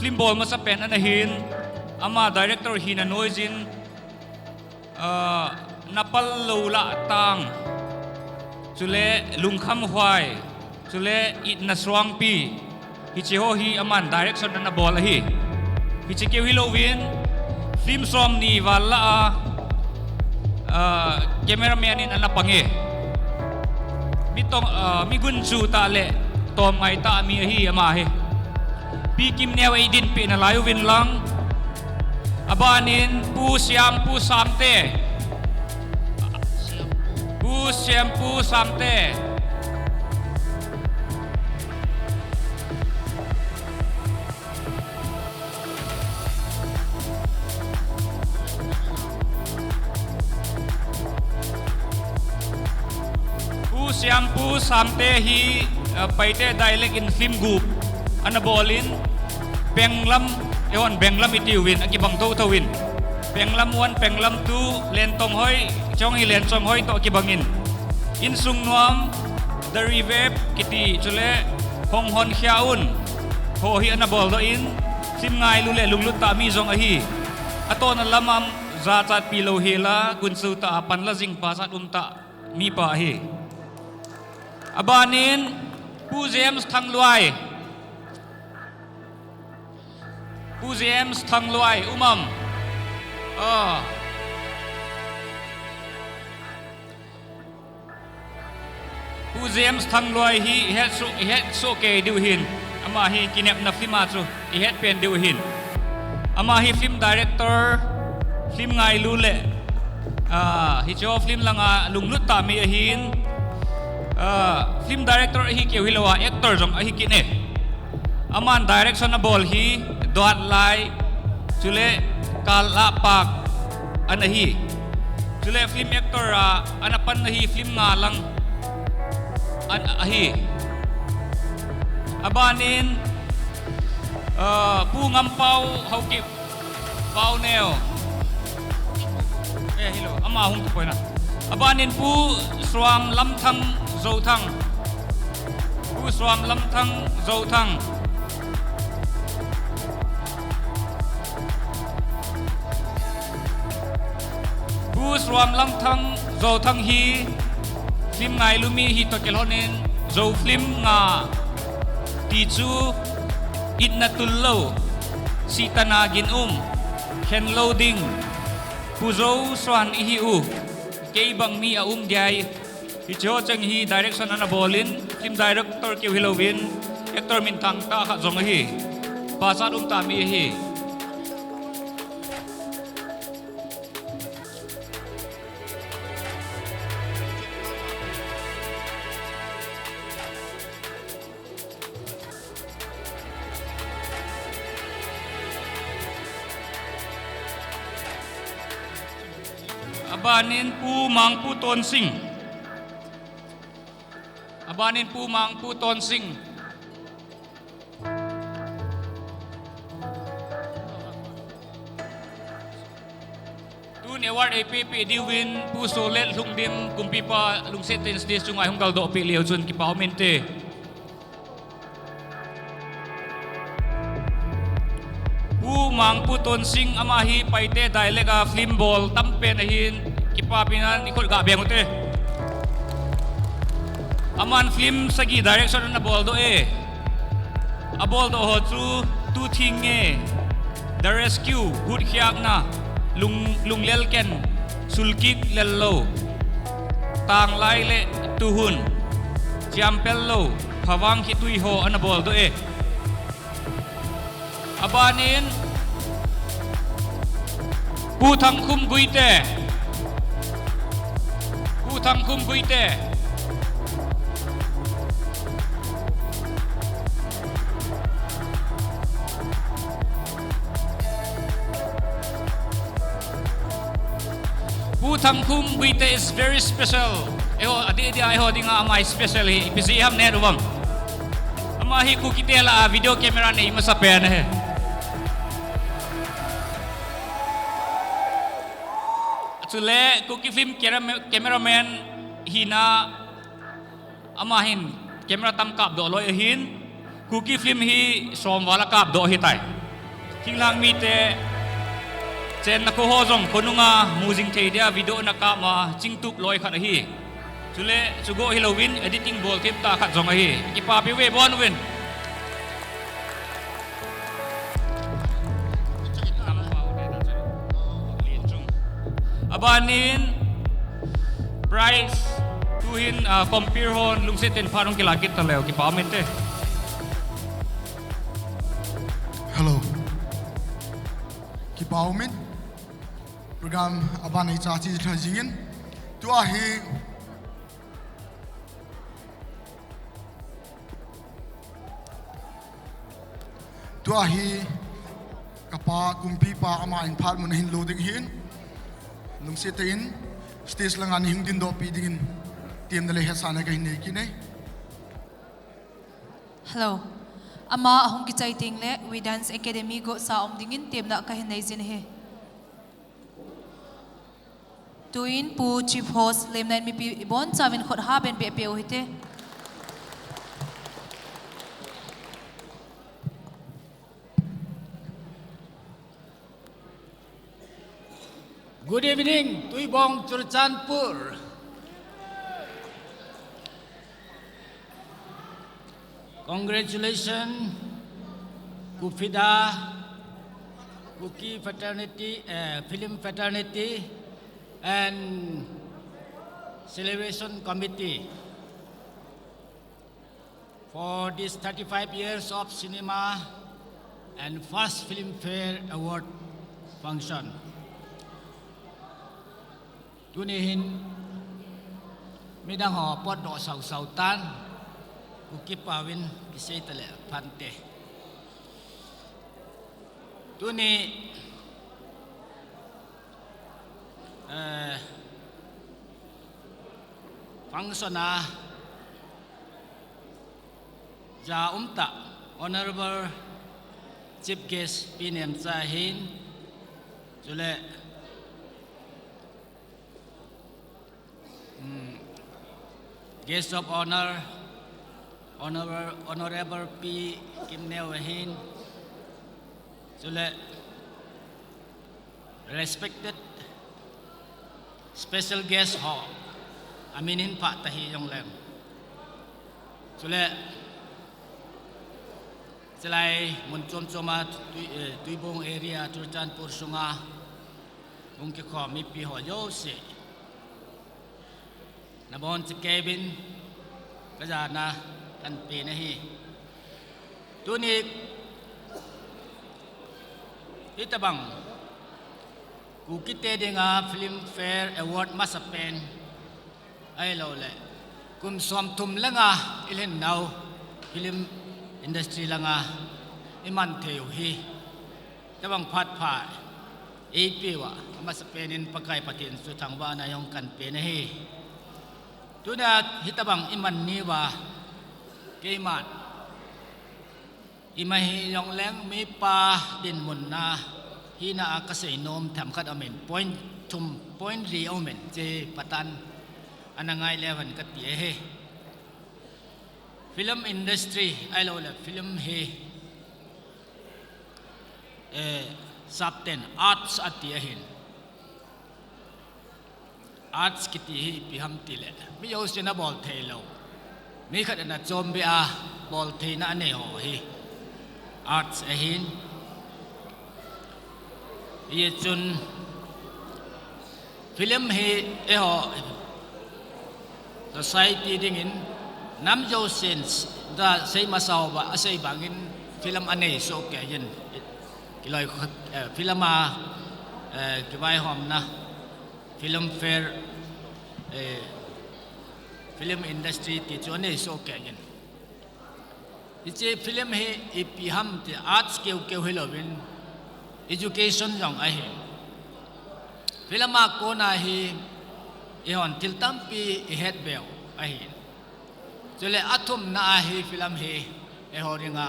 film ball masapen anahin ama director hina noizin napal lola tang sule lungkham hwai sule it na swang pi hichiho hi aman direction na bol hi hichike hilowin film som ni wala cameraman in ana pange mitong migun chu ta le tom ngai ta mi hi ama hi pi kim neo ei din pi na layu win lang abanin pu siam pu samte pu siam pu samte siam pu samte hi paite dialect in film group anabolin penglam ewan benglam itiwin akibang to tawin penglam 1 penglam 2 lentong hoi chong hi lentong hoi to kibangin in sungnuam the reverb kiti chule hong hon khiaun ho hi anabol do in sim ngai lu le lunglut ta mi zong a hi aton lamam za chat pilo hela kunsu ta pan la jing pa sat ta mi pa hi abanin pu james thang luai umam pu james thang luai hi het so ke diu hin ama hi kinep na film chu het pen diu hin ama hi film director film ngai lu le hi cho film langa lunglut ta mi hin film director hi ke hilowa actor jong hi kine aman direction na bol hi dot lai chule kala pak anahi chule film actor anapan na hi film nga lang an ahi abanin pu ngam pau hauki pau neo hello ama hung ko na abanin pu swam lam thang zo thang pu swam lam thang zo thang pu swam lam thang zo thang hi film ngai lumi hi to kelhonin zo film nga ti chu itna tullo sitanagin khen loading pu zo swan hi u kei bang mi a diai hi cho chang hi direction ana bolin film director ke hilovin actor min thang ta kha zong hi pasat ta mi hi abanin pu mang pu ton sing abanin pu mang pu ton sing tun award APP diwin pu solet lungdim kumpi pa lungset ten stage sungai hunggal do pi leo chun ki pa homente pu mang pu ton sing amahi paite dialect a film ball tampe na hin kipa pinan ikol ga bengote aman film sagi direction na ball do a ball do ho chu tu thing the rescue hut khiak na lung lel ken sulkik lello tang lai le tu hun champel lo phawang ki tui ho an ball do abanin pu thang khum guite pu thang khum guite is very special eho adi eho dinga amai special hi bisi ham ne ruwam ama hi ku kitela video camera nei masapen he chule Kuki film cameraman hina amahin camera tam kap do loi hin Kuki film hi som wala kap do hi tai thinglang mi te chen na ko ho jong konunga mujing thei dia video na ka ma chingtup loi khat hi chule chugo hilowin editing bol tip ta khat jong hi ki pa pi we bon win abanin price tuhin compare hon lungsetin parong kilakit taleo ki pamente Hello. Kipaumin. Program aban ai cha chi thajingin. Tu ahi kapa kumpi pa ama in phat mun hin loading hin. Nung sitin stage lang ani hing din do pi dingin tiam dale hasana ka hin ki nei. Hello. Ama ahong kichai ting le we dance academy go sa dingin tem na ka hinai jin he. Tuin pu chief host lem nine mi pi bon chavin khot ha ben be pe o hite. Good evening, Tuibong Churchanpur. Congratulations, Kufida, Kuki Fraternity, Film Fraternity, and Celebration Committee for this 35 years of cinema and first Filmfare Award function. Tunihin midang ho pot do sautan ukipawin kisay tale pante. Tuni funksiona ja umta Honorable Chief Guest Pinem Zahin Jule Guest of Honor, Honorable P. Kim Neo Wahin, respected special guest ho, aminin pa tahi yung lem. Selai muncul cuma tuibong area Churchanpur Sunga, mungkin kau mipi ho Yose. Nabon si Kevin kajana kan pinahi tunik itabang kukite denga Filmfare Award masapen ay lole kum som tum langa ilin now film industry langa iman teu hi tabang phat pha piwa masapenin pakai patin su thangwa na yong kan pinahi Tuna hitabang iman niwa kaiman imahi yung leng mi pa din mun na hina kasi nom tham khat amen point ri omen je patan anangai level kat ye he film industry ai lo le film he subten arts at ye hin arts kiti hi piham tile mi yo sina bol thelo mi khat na zombie a bol thina ne ho hi arts ahin ye chun film hi e ho society dingin nam jo sense da sei masau ba asai bangin film ane so ke yin kiloi film a ki vai hom na Filmfare film industry ti chone so kayen iche film he ipiham te arts ke hilovin education jong a he film a ko na hi ehon tiltampi het bel a he chole athum na a hi film he ehoringa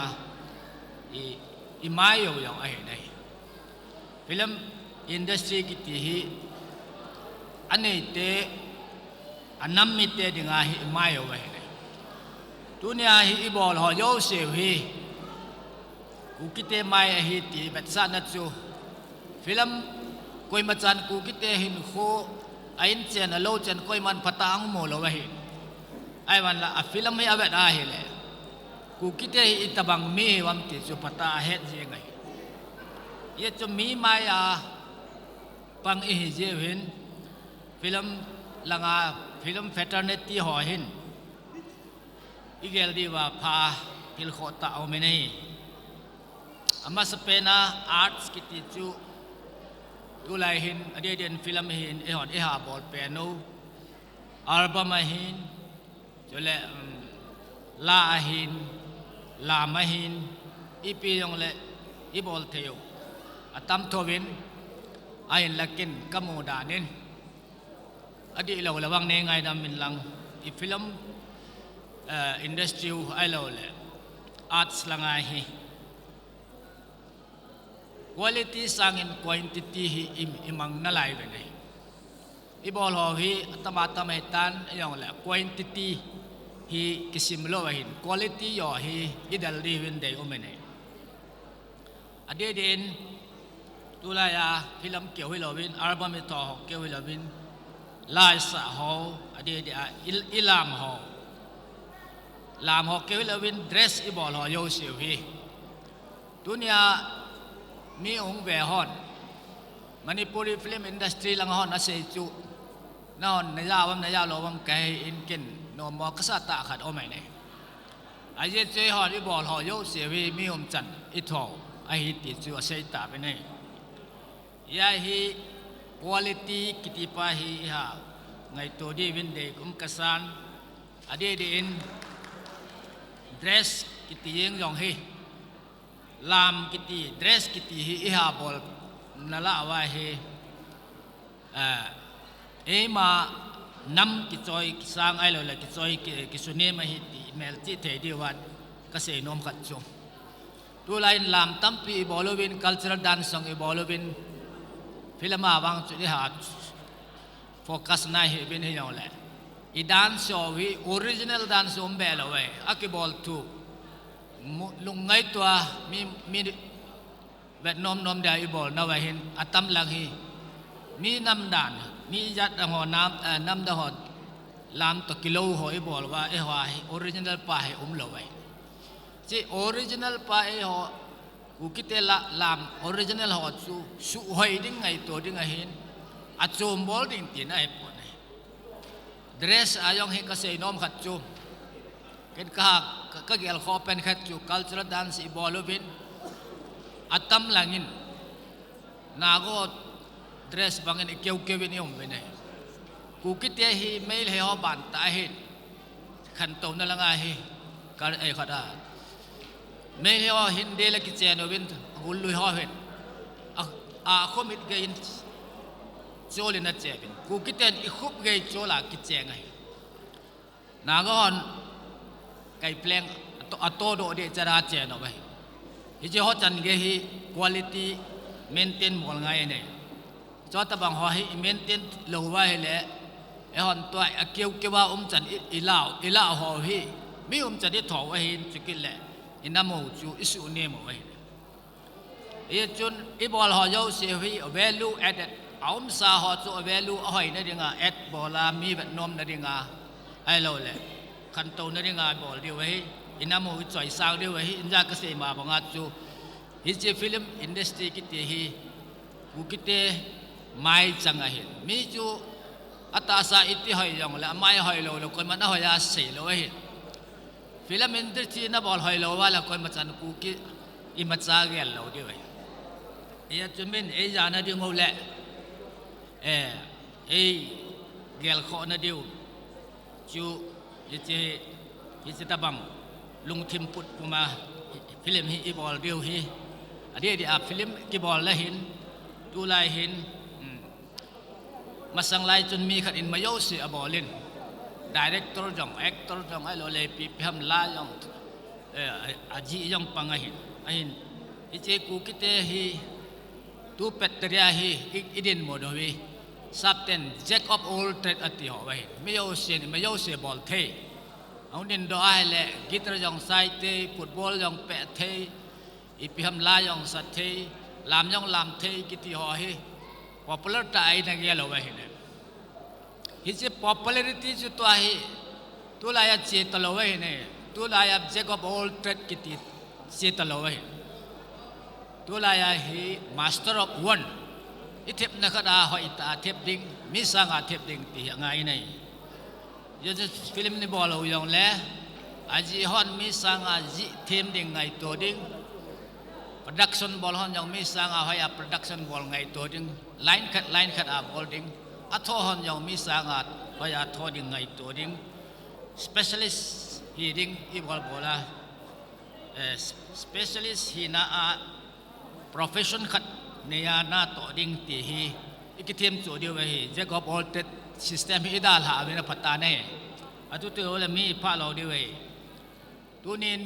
i mayo jong a he nei film industry ki ti hi anete anamite dinga hi mayo wa he tunia hi ibol ho yo se hi kukite mai hi ti betsa na chu film koi machan kukite hin kho ain chen alo chen koi man patang mo lo wa hi ai wan la a film hi avet a hi le kukite hi itabang mi wam ti chu pata het je ngai ye chu mi mai a pang hi je hin film langa film fraternity ho hin igel di wa pha til khota au menei ama sapena arts kiti chu tulai hin ade den film hin e hon e ha bol piano album hin chole la hin la mahin ipi yong le ibol theo atam thovin ain lakin kamudanin adi lo lawang ne ngai dam min lang I film industry ai lo le arts langai hi quality sangin quantity hi imang nalai ve nei ibol ho hi tamata mai tan yong le quantity hi kisim lo hin quality yo hi idal ri win dei omene ade den tulaya film keu hi lovin album to keu hi lovin lai sa ho ade de ilam ho lam ho keu hi lovin dress ibol ho yo siu hi dunia mi ong ve hon Manipuri film industry lang hon ase chu non na ya lo wam kai in kin no mo kasata khat o mai ne aye che hon i bol ho yo se wi mi om chan I tho ai hi ti chu ase ta be ne ya hi quality kiti pa hi ha ngai to di win de kum kasan ade de in dress kiti yeng yong hi lam kiti dress kiti hi ha bol nala wa hi ma nam ki choi ki sang ai lo la ki choi ki sune ma hi ti mel ti the di wat ka se nom khat chu tu lain lam tampi bolovin cultural dance song e bolovin filma wang chu di ha focus na hi bin hi yong le I dance show wi original dance om be lo we akibol tu lungai tua mi vet nom da I bol na wa hin atam lang hi mi nam dan mi yat da ho nam da ho lam to kilo ho I bol wa e wa original pa he lo wai chi original pa e ho ku kite la lam original ho su hoi ding ngai to ding a hin a chom bol ding tin ai po nei dress ayong hi ka se nom khat chu ken ka gel kho pen khat chu cultural dance I bolovin atam langin nago dress bangin ikeu kewin yom bene ku kite hi mail he ho ban ta hin khan to na langa hi kar ai khada mail he ho hindi la kichen win hullu ho hin a khomit gein choli na chebin ku kiten I khup gei chola kichen ai nago hon kai pleng ato do de chara chen no bai hi je ho chan ge hi quality maintain mol ngai ne cho ta bang ho hi maintain lo wa he le e hon to a keu ke wa chan ilao ho hi mi chan di tho wa hin chikil le inamo chu isu ne mo wa e chun I bol ho yo se hi value added aum sa ho chu value a hoi na dinga add bola mi vet nom na dinga ai lo le khan to na dinga bol di wa hi inamo choi sang di wa hi inja ka se ma banga chu hi che film industry ki te hi ku ki te mai changa hin mi chu ata sa iti hoi yong la mai hoi lo ko man hoi ya se lo hi film industry na bol hoi lo wa la ko ma chan ku ki I ma cha gel lo di wa ya chu min e ya na di ngo le gel kho na diu chu ye che ta bang lung thim put kuma film hi I bol diu hi ade di a film ki bol la hin tu lai hin masang lai chun mi khat in mayo si a bolin director jong actor jong ai lo le pi pham la jong aji jong panga hin ahin iche ku kite hi tu petria hi idin modowi sapten jack of all trade ati ho wai mayo si bol the ông nên đó ai lệ guitar dòng sai thế football dòng pẹ thế ipiham la dòng sat thế làm dòng làm thế kiti ho hi popular ta ai na gelo wa hi ne his popularity chu to hi tu la ya che to lo wa hi ne tu la ya jack of all trade kiti che to lo wa hi tu la ya hi master of one ithep na khada ho ita thep ding mi sanga thep ding ti ngai nei yo film ni bol ho yong le aji hon mi sanga ji them ding ngai to ding production ball hon yong mi sang a hoya production ball ngai to ding line cut a ball ding a tho hon yong mi sang a hoya tho ding ngai to ding specialist hi ding I ball bola specialist hi na a profession khat neya na to ding ti hi ikitim chu dio hi je go ball tet system hi dal ha me na phata ne atu te ole mi pha lo dio hi tunin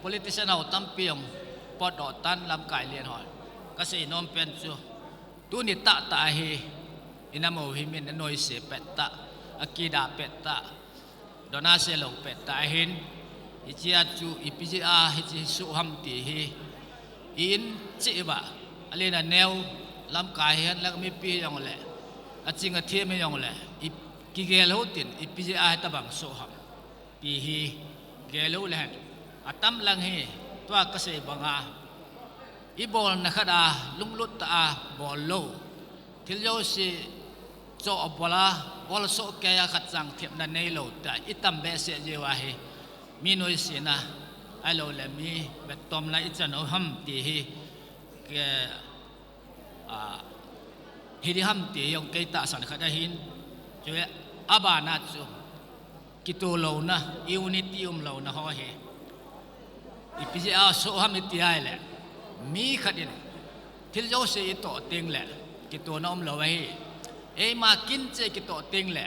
politician hậu tâm piong pot đỏ tan làm cải liền hỏi các sĩ nom pen chu tu ni ta ta hi inamo hi min noi se petta akida petta dona se lo petta hin ichia chu ipja hi chi su ham ti hi in chi ba alena neo lam kai hen la mi pi yong le aching a thie me yong le ki gel ho tin ipja ta bang so ham pi hi gelo le atam lang hi tua kase banga I bol na khada lunglut ta bol lo thil yo si cho bola bol so ke ya khat sang thiep na nei lo ta itam be se je wa hi mi noi si na ai lo le mi bet tom la ichan o ham ti hi ke hi di ham ti yong ke ta san khada hin je abana chu kito lo na unity lo na ho he ipja so ham ti ai le mi khadin thil jo se to ting le kito nom lo hi e ma kin che kito ting le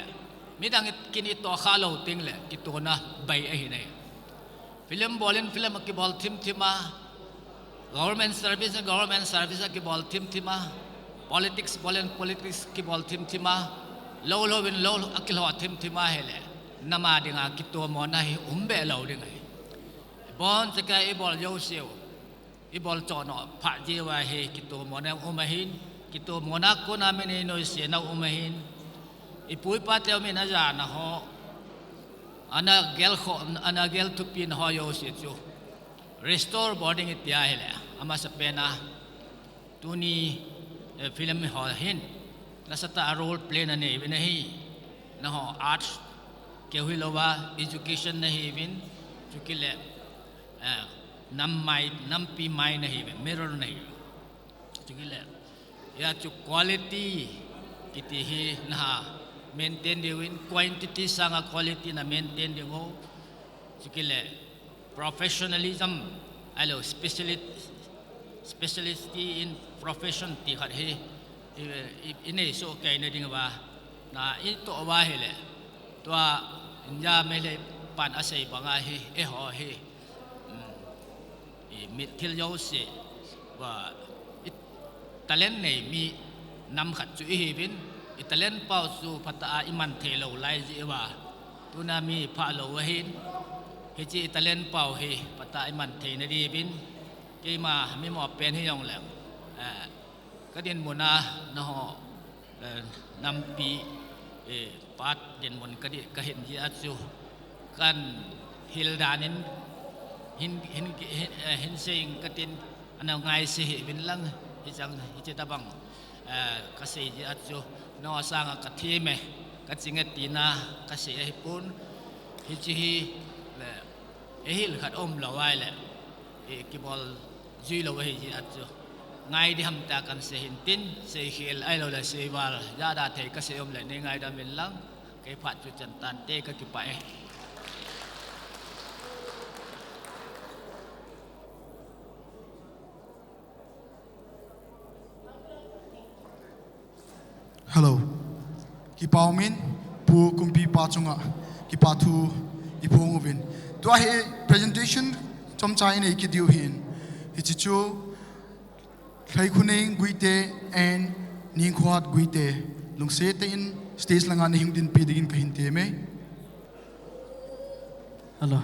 mi dang kin to kha lo ting le kito na bai a hi nei film bolin film ki bol thima government service ki bol thima politics ki bol thima lo win lo akil ho thima hele nama dinga kito mo na hi umbe lo dinga bon se ka I bol yo seo I bol cho no pha je wa he kito mo na umahin kito mo na ko na me ne no se na umahin I pui pa te me na ja na ho ana gel tu pin ho yo se chu restore boarding it ya hele ama sa pena tuni film ho hin na sa ta role play na ne na hi na ho arts ke hui lo wa education na hi win chu ki le nam pi mai na hi mirror na hi chu ki le ya chu quality kiti hi na maintain the win quantity sanga quality na maintain the go chu ki le professionalism alo speciality in profession ti khat hi ine so kai na ding ba na I to wa hele to nya me le pan asai banga hi e ho hi mit thil yo se wa talent nei mi nam khat chu hi bin talent pau su phata iman thelo lai ji wa tuna mi pha lo wa hin hi chi talent pau hi phata iman the na di bin ke ma mi mo pen hi yong le ka din mona na ho nam pi pat din mon ka di ka hin ji achu kan hildanin hin sing katin ana ngai se bin lang hi chang hi che tabang ka se ji achu no sang ka thi me ka chinga tina ka se hi pun hi chi hi le e hil khat lo wai le ki bol ji lo hi ji achu ngai di ham ta kan se hin tin se khel ai lo la se wal ya da the ka se le ne ngai da min lang ke phat chu chan tan te ka ki pa e Hello. Ki pau min pu kumpi pa chunga ki pa thu I phong win. To a presentation chom chai nei ki diu hin. Hi chi chu thai khuning guite and ning khwat guite lungse te in stage langa ni hingdin pi digin ka hin te me. Hello.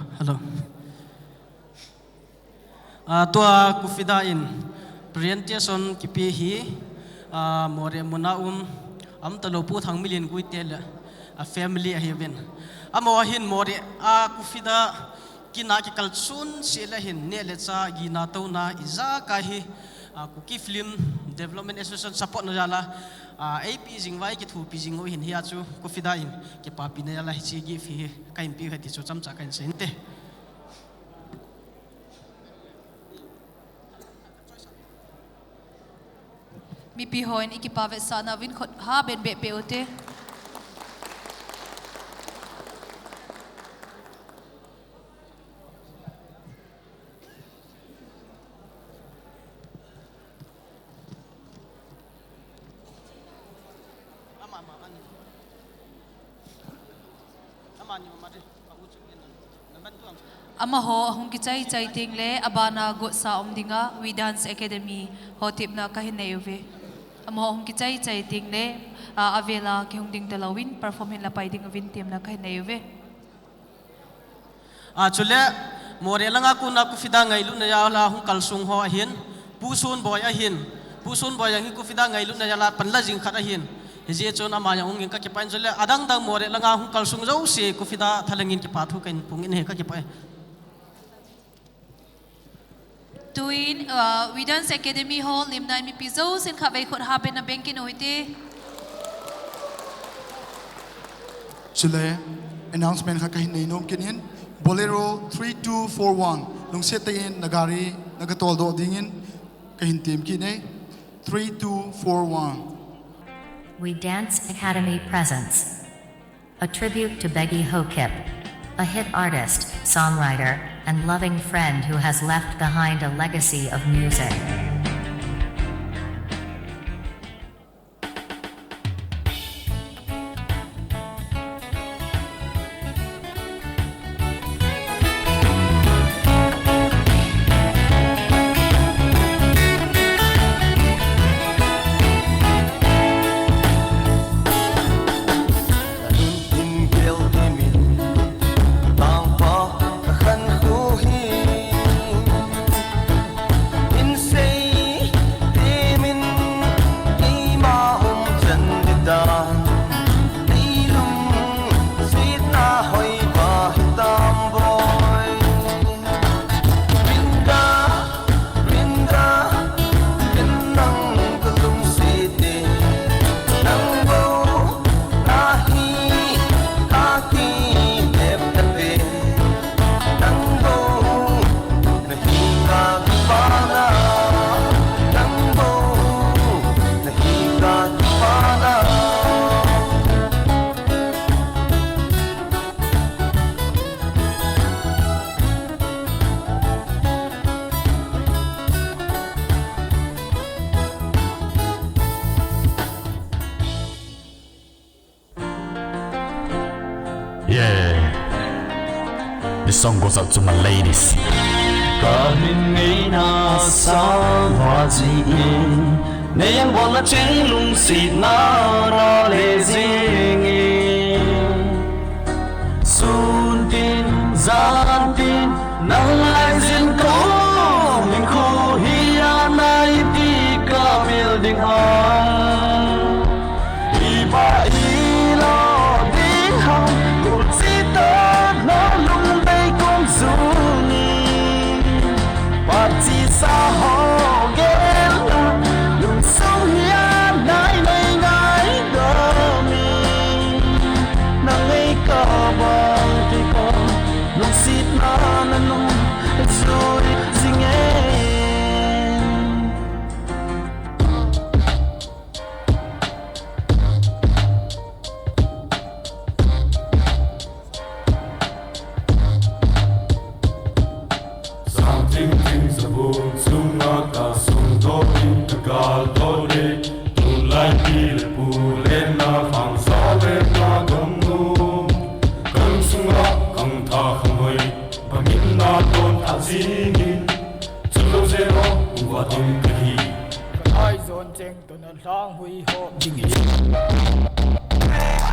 To kufida in presentation ki pi hi more muna am talopu thang million guitel a family a heaven amo hin more kufida kina ki kalsun sela hin ne le cha gina to na iza ka hi Kuki Film Development Association support na jala AP jingwai ki thu pi jingo hin hiya chu kufida in ki pa pi na jala chi gi fi ka impi hati chu cham cha kan sente mi pi hoin ikipa ve sa na vin khot ha ben be pe ote ama ho ahung ki chai ting le abana go sa omdinga we dance academy ho tip na kahin nei ve ama ahung ki chai ting le avela ki hung ding talawin perform hin la pai ding win tim na kahin nei ve chule more langa ku na ku fida ngai lu na ya la hung kalsung ho ahin pusun boy ahin pusun boy yang ku fida ngai lu na ya la panla jing khat ahin hiji chon ama yang ung ka ki pan chule adang dang more langa hung kalsung zo se ku fida thalangin ki pathu kain pungin he ka ki pai tuin we dance academy hall limna mi pizo sin kha ve khot ha ben na banking hoite Chile announcement kha kahin nei nom kinin Bolero 3241 lung set in nagari nagatol do dingin kahin team kine 3241 We Dance Academy presents a tribute to Beggy Hokip, a hit artist, songwriter, and loving friend who has left behind a legacy of music. This song goes out to my ladies. Kahin ngay na sa wajiin Nayang wala cheng lung sit na ra le zingin Sun tin zan tin nang lai zin ko Min ko hiya na iti ka mil ding hang Iba ilo ding hang Kut sita na lung bay kong zuni Pati sa ho gel lung song ya nai nai ngai gami nang ai ka bang ti ko lung sit na na nung zui singen Something things about sumata sunto intagal dode tulai pile pulena fang sale na gamu kang sunga kang tha khoi pamin na ton azingin chulo zero wa tim kahi ai zon cheng to na lang hui ho dingi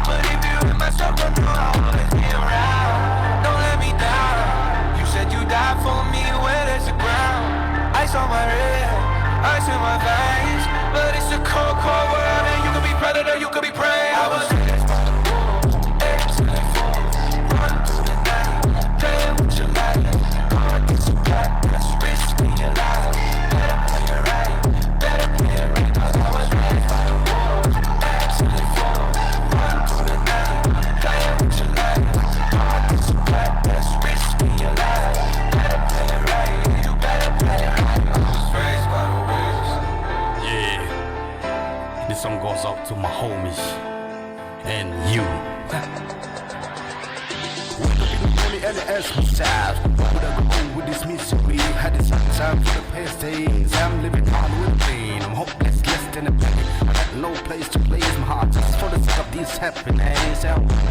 But if you in my circle, no, I'll always be around. Don't let me down. You said you died for me, where there's the ground. Ice on my red, ice in my veins. But it's a cold, cold world, and you could be predator, you could be prey. I was raised by the wolves, eggs in the fall. Run through the night, playing with your life. Hard gets so black, that's risking your life. Better play it right, better play it right. 'Cause I was raised by the wolves, eggs in the fall. Run through the night, playing with your life. Hard gets so black, that's risking your life. Better play it right, you better play it right. I was raised by the wolves. Yeah. This song goes out to my homies and you. Wake up in the morning and I ask myself, what would I go with this misery? Had this hard time for the past days. I'm living hard with pain. I'm hopeless, less than a penny. I got no place to place my heart just for the sake of this happiness.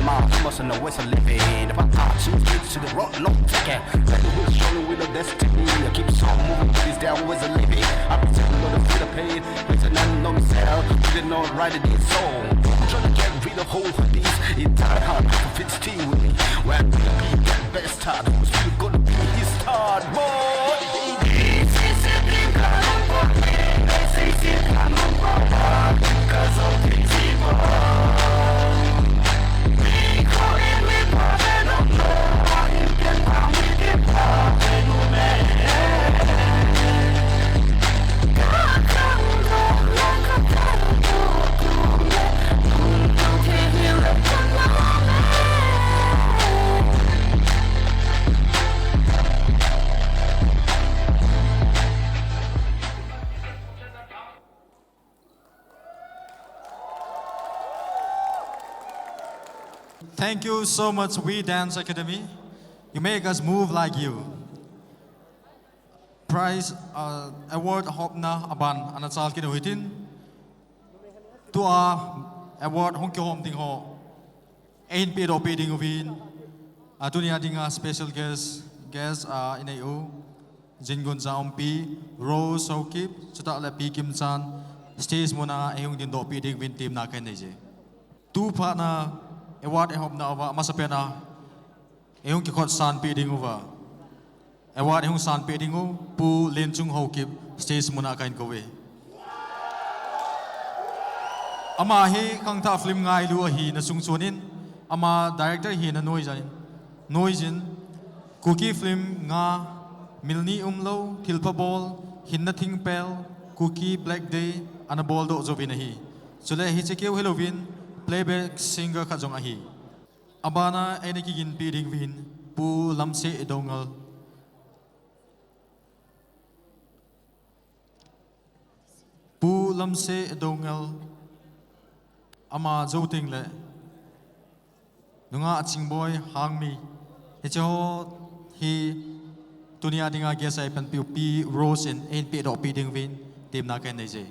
My must know where's I'm living. If I choose to the road, no ticket. Like the wheels rolling with no destiny. I keep on moving, but it's down where's I living. I pretend not to feel the pain, pretend I know myself. Didn't know right it is so. I'm trying to get rid of whole of these. It died hard, to fit still with me. Where I'm gonna be that best start. Who's really gonna be his start, boy? This is a big problem for me. This is a problem for me. Because of the people. We call it we probably don't know. You can find me the problem, man. Thank you so much, We Dance Academy. You make us move like you. Prize award hopna aban anachal kino hitin. Tua award hongki hom ting ho. Ein pero peding ovin. Atunia dinga special guest in AU. Jingun za ompi Rose Hokip chuta la pi Kim Chan stage mona ehung din do peding win team na kai nei je. Tu pha na award ehop na ova masapena ehung ki khot san peding over. Award ehung san peding o pu len chung Hokip stage mona kain ko we. Ama hi khang tha film ngai lu a hi na sung chuanin ama director hi na noi janin. Noizin Kuki Film nga milni umlo thilpa ball hinna thing pel Kuki Black Day ana ball do zovin hi chule hi chekeu helovin playback singer khajong a hi abana ene ki gin piring win pu lamse edongal pu lamse edongal ama zoting le nunga achingboy hangmi Echo he tunia dinga guess I pan pi Rose in ain't pi do pi ding win team na kan nei je.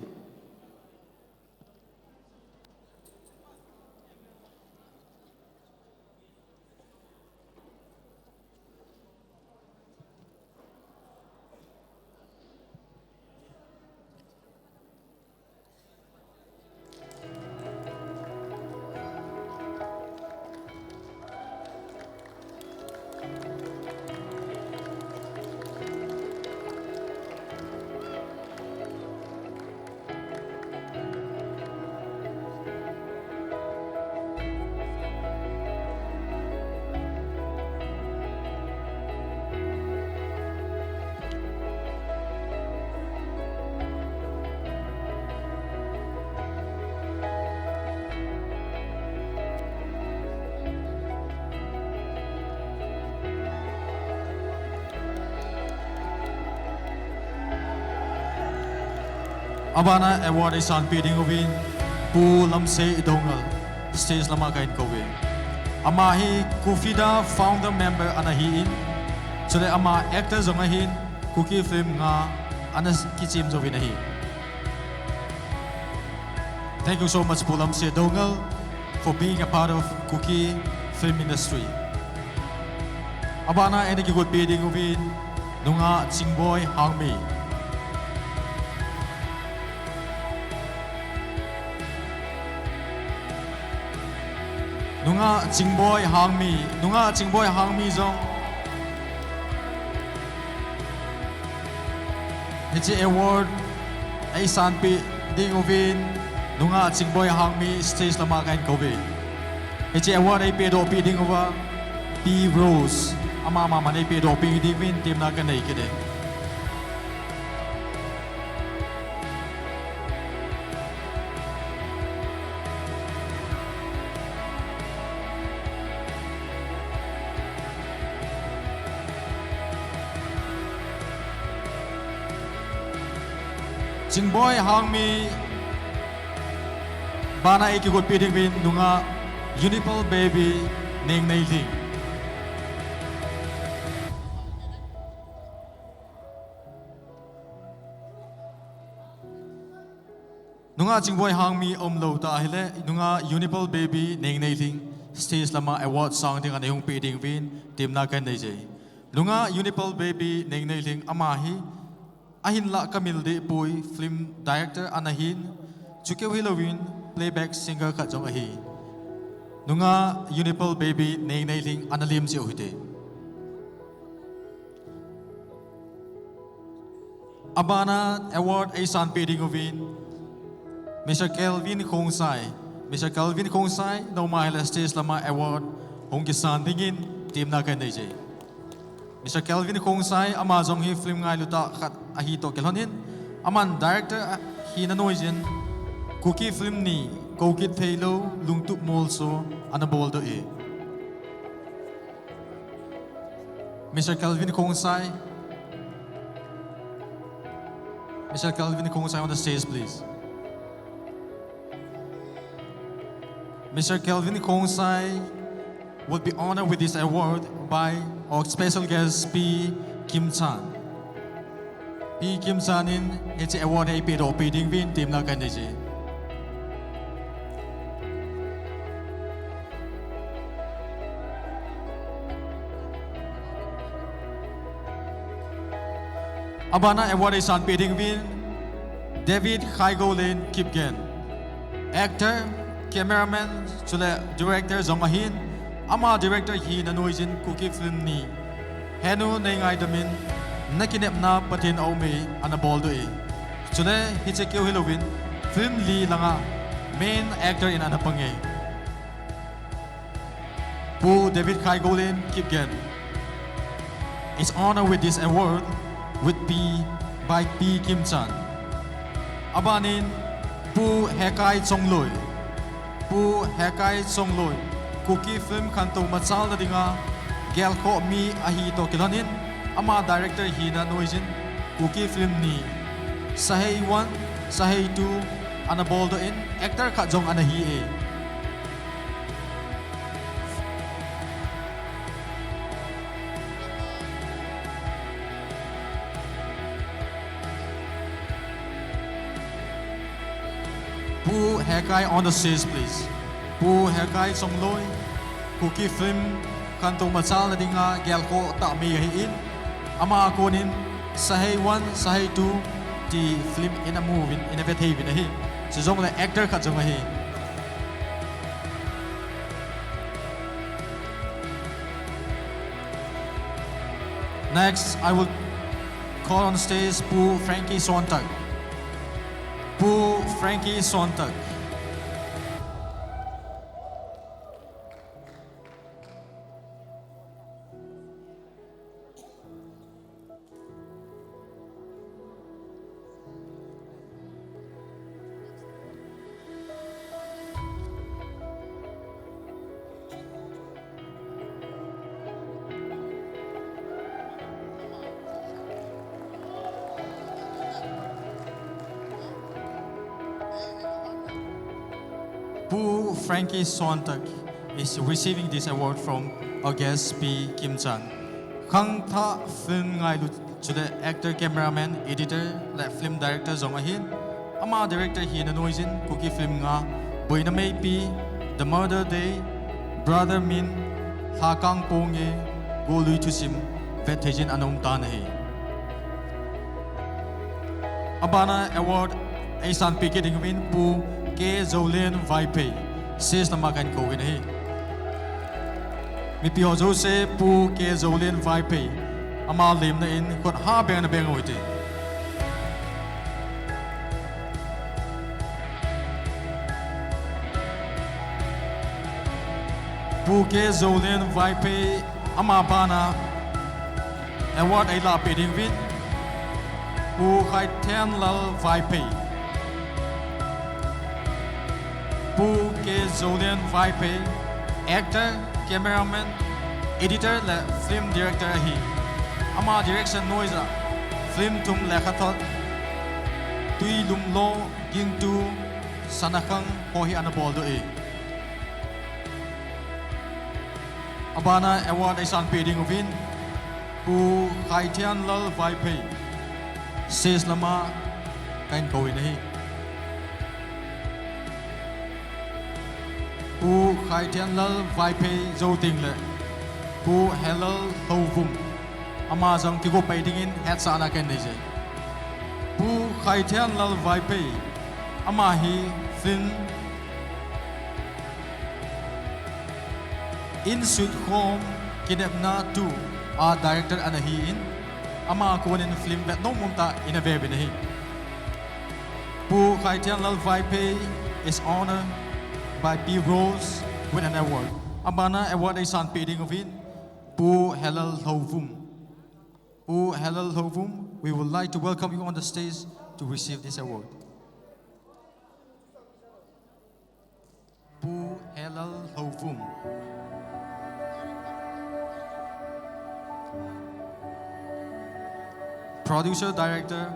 Abana award is on bidding ovin pu lamse idongal stage lama kain kowe ama hi Kufida founder member ana hi in chule ama actor zonga hin Kuki Film nga ana kichim zovina hi. Thank you so much pu lamse idongal for being a part of Kuki Film industry. Abana ene ki good bidding ovin nunga chingboy hangmi nunga chingboy hangmi zong Hichi award ay san pi ding ovin nunga chingboy hangmi stage lama kain kobe Hichi award ay pedo pi ding over P Rose ama mama ay pedo pi ding win team na kanay kede Jingboy hangmi bana ikikot piting win nunga Unipal baby ning nailing. Nunga jingboy hang mi lo ta hele nunga Unipal baby ning nailing stage lama award song ding anehung piting win tim na kan dei jai. Nunga Unipal baby ning nailing amahi ahin la kamil de pui film director anahin chuke Halloween playback singer kha jong ahi. Nunga Unipal baby ning nailing analim si ohite. Abana award Asan piting win Mr. Kelvin Kongsai. Mr. Kelvin Kongsai no mahila stage lama award hong kisan dingin team na kan dei. Mr. Kelvin Kongsai amazong hi film ngai luta khat ahi to kelhonin aman director hi na noizin Kuki film ni Kokit Thelo lungtup molso anabol do e. Mr. Kelvin Kongsai. Mr. Kelvin Kongsai on the stage please. Mr. Kelvin Kongsai will be honored with this award by our special guest P. Kim Chan. P. Kim Chan in it's award ay pero piting win team na kandeji. Abana award ay san piting win David Khaigolin Kipgen. Actor, cameraman, sula director zongahin, ama director hi nanoizin Kuki film ni. Henu na ngay damin nakinep na patin au me anabol do e. Sula hitsekyo Halloween film li langa main actor in anapangay. Pu David Khaigolin Kipgen is honored with this award with P by P Kim Chan. Abanin Pu Hekai Songloi. Pu Hekai Songloi. Kuki film kanto matsal na dinga gel ko mi ahi to kilanin ama director hina noizin Kuki film ni Sahey 1, Sahey 2 anabol do in actor ka jong anahi e. Pu Hekai on the stage please. Pu Hekai Songloi. Kuki film kanto matsal na dinga gel ko ta mi in ama akonin Sahey 1, Sahey 2 di film in a movie in a vethavi na hi. So jong la actor ka jong hi. Next, I will call on stage Pu Frankie Sontag. Pu Frankie Sontag. Pu Frankie Sontag is receiving this award from our guest P. Kim Chan. Kang tha film ngai lu chude actor, cameraman, editor, la film director zongahin. Ama director hi na noizin Kuki film nga boina may pi The Murder Day, Brother Min, Hakang Ponge, Go Lui Tusim, Vethejin Anom Tanahi. Abana award Asan Piketing Win Pu Ke Zolin Vaipe says na makan ko winahi. Mi piho Jose Pu Ke Zolin Vaipe ama lim na in kot ha beng na beng oite. Pu Ke Zolin Vaipe ama bana award ay la peding win Pu Khai Ten Lal Vaipe Pu Ke Zolian Vaipe, actor, cameraman, editor, la film director hi. Ama direction noisa, film tum lekhathot, tui lum lo ging tu sanakang hohi anabol do e. Abana award isan peding ovin pu kaitian lal vai pay. Ses lama kain kau ini. Pu kaitian lal vai pay zo ting le. Pu helal hau vum. Ama jang tigo pedingin het sana kain ni je. Pu kaitian lal vai pay. Ama hi fin in suit home kidnapna tu a director anahi in ama ko in film that no mumta in a baby nahi Pu Kaitian Lal Vaipe is honored by P. Rose with an award. Amana award is on peding of in Pu Helal Hovum. Pu Helal Hovum, we would like to welcome you on the stage to receive this award. Pu Helal Hovum. Producer, director,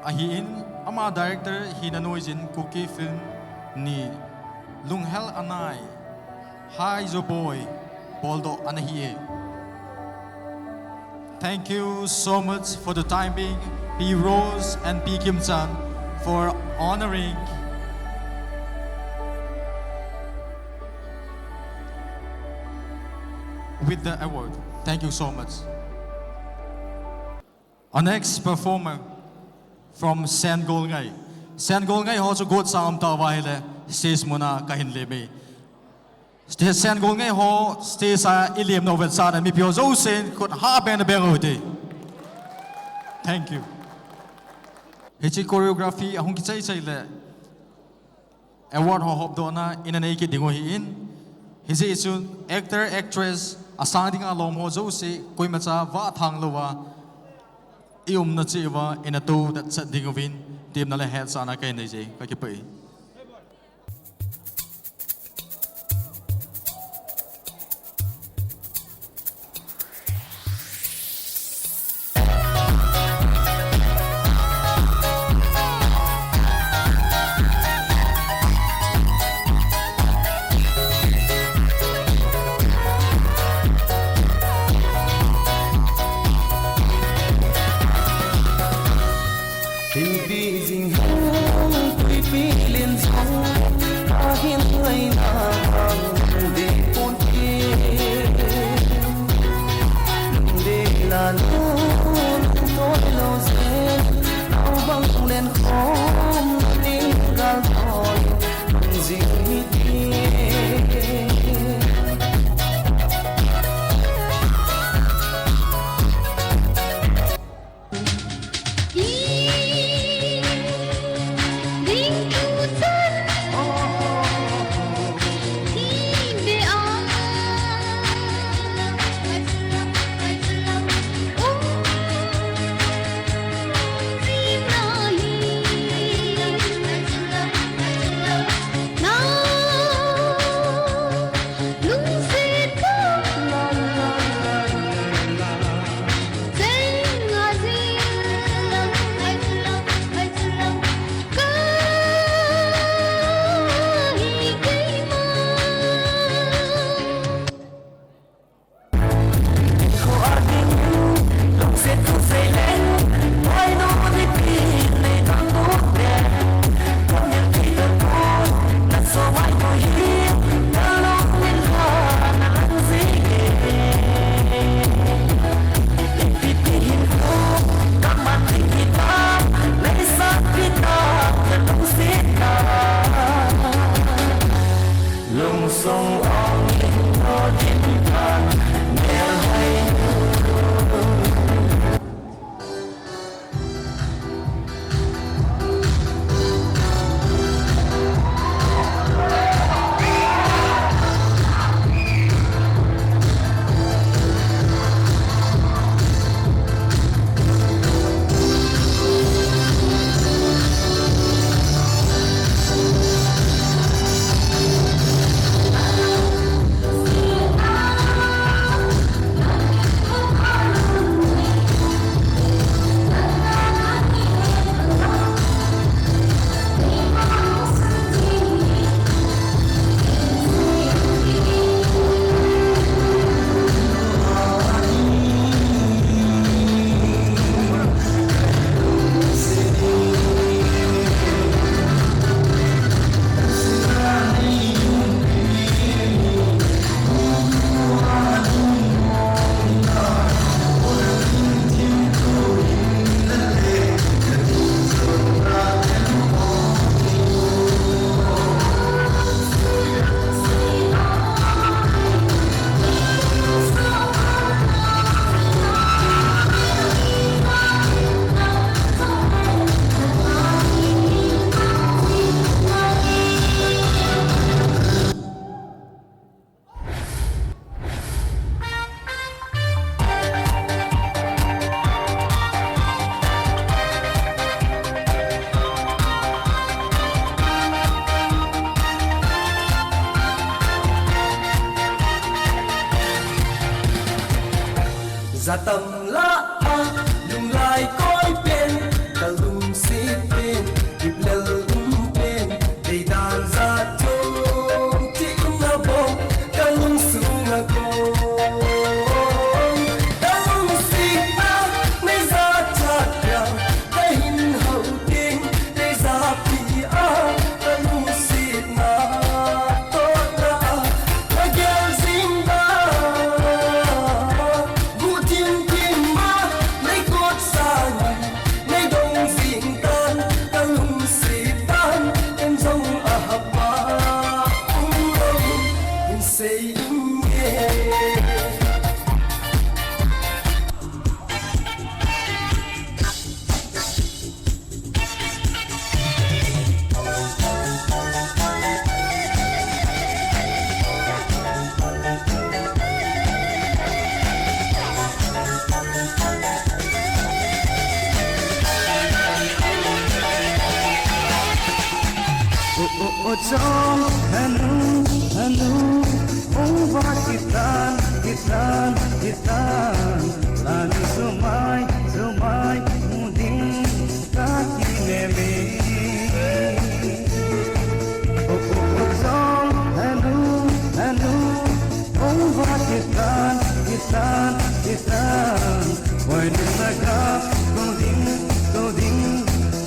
ahin ama director hinanoizin Kuki Film ni Lunghel Anai Hi Zo Boy Boldo Anahiye. Thank you so much for the time being, P. Rose and P. Kim Chan, for honoring with the award. Thank you so much. Our next performer from Sen Golngai. Sen Golngai also got some tawahile stage muna kahin lebe. Sen Golngai ho stage sa ilim no vetsana mi pio zo sen could ha ben the berode. Thank you. Hichi choreography ahung kichai chai le. Award ho hop dona in an eke dingo hi in. Hichi isun actor actress asang alom ho zo se koi macha va thang lowa. Ium na chiwa in a two that set ding of in, team na le head sana kay nje kakipai. Feeling Za tâm la ha lung lai coi bên ta lung si bên dịp lel bên đầy đàn ra chung chỉ na bông ta lung su na cô ta lung si ta mấy ra chặt ya ta hin hậu tiếng để ra pi a ta lung si na tốt na ta gel zing ba gu thiên kim ma lấy cốt sa lấy đông zing tan ta lung si tan em dòng a haba em say Ojong hanu over kitan lani sumai muding kakineme Ojong hanu over kitan when the gap goding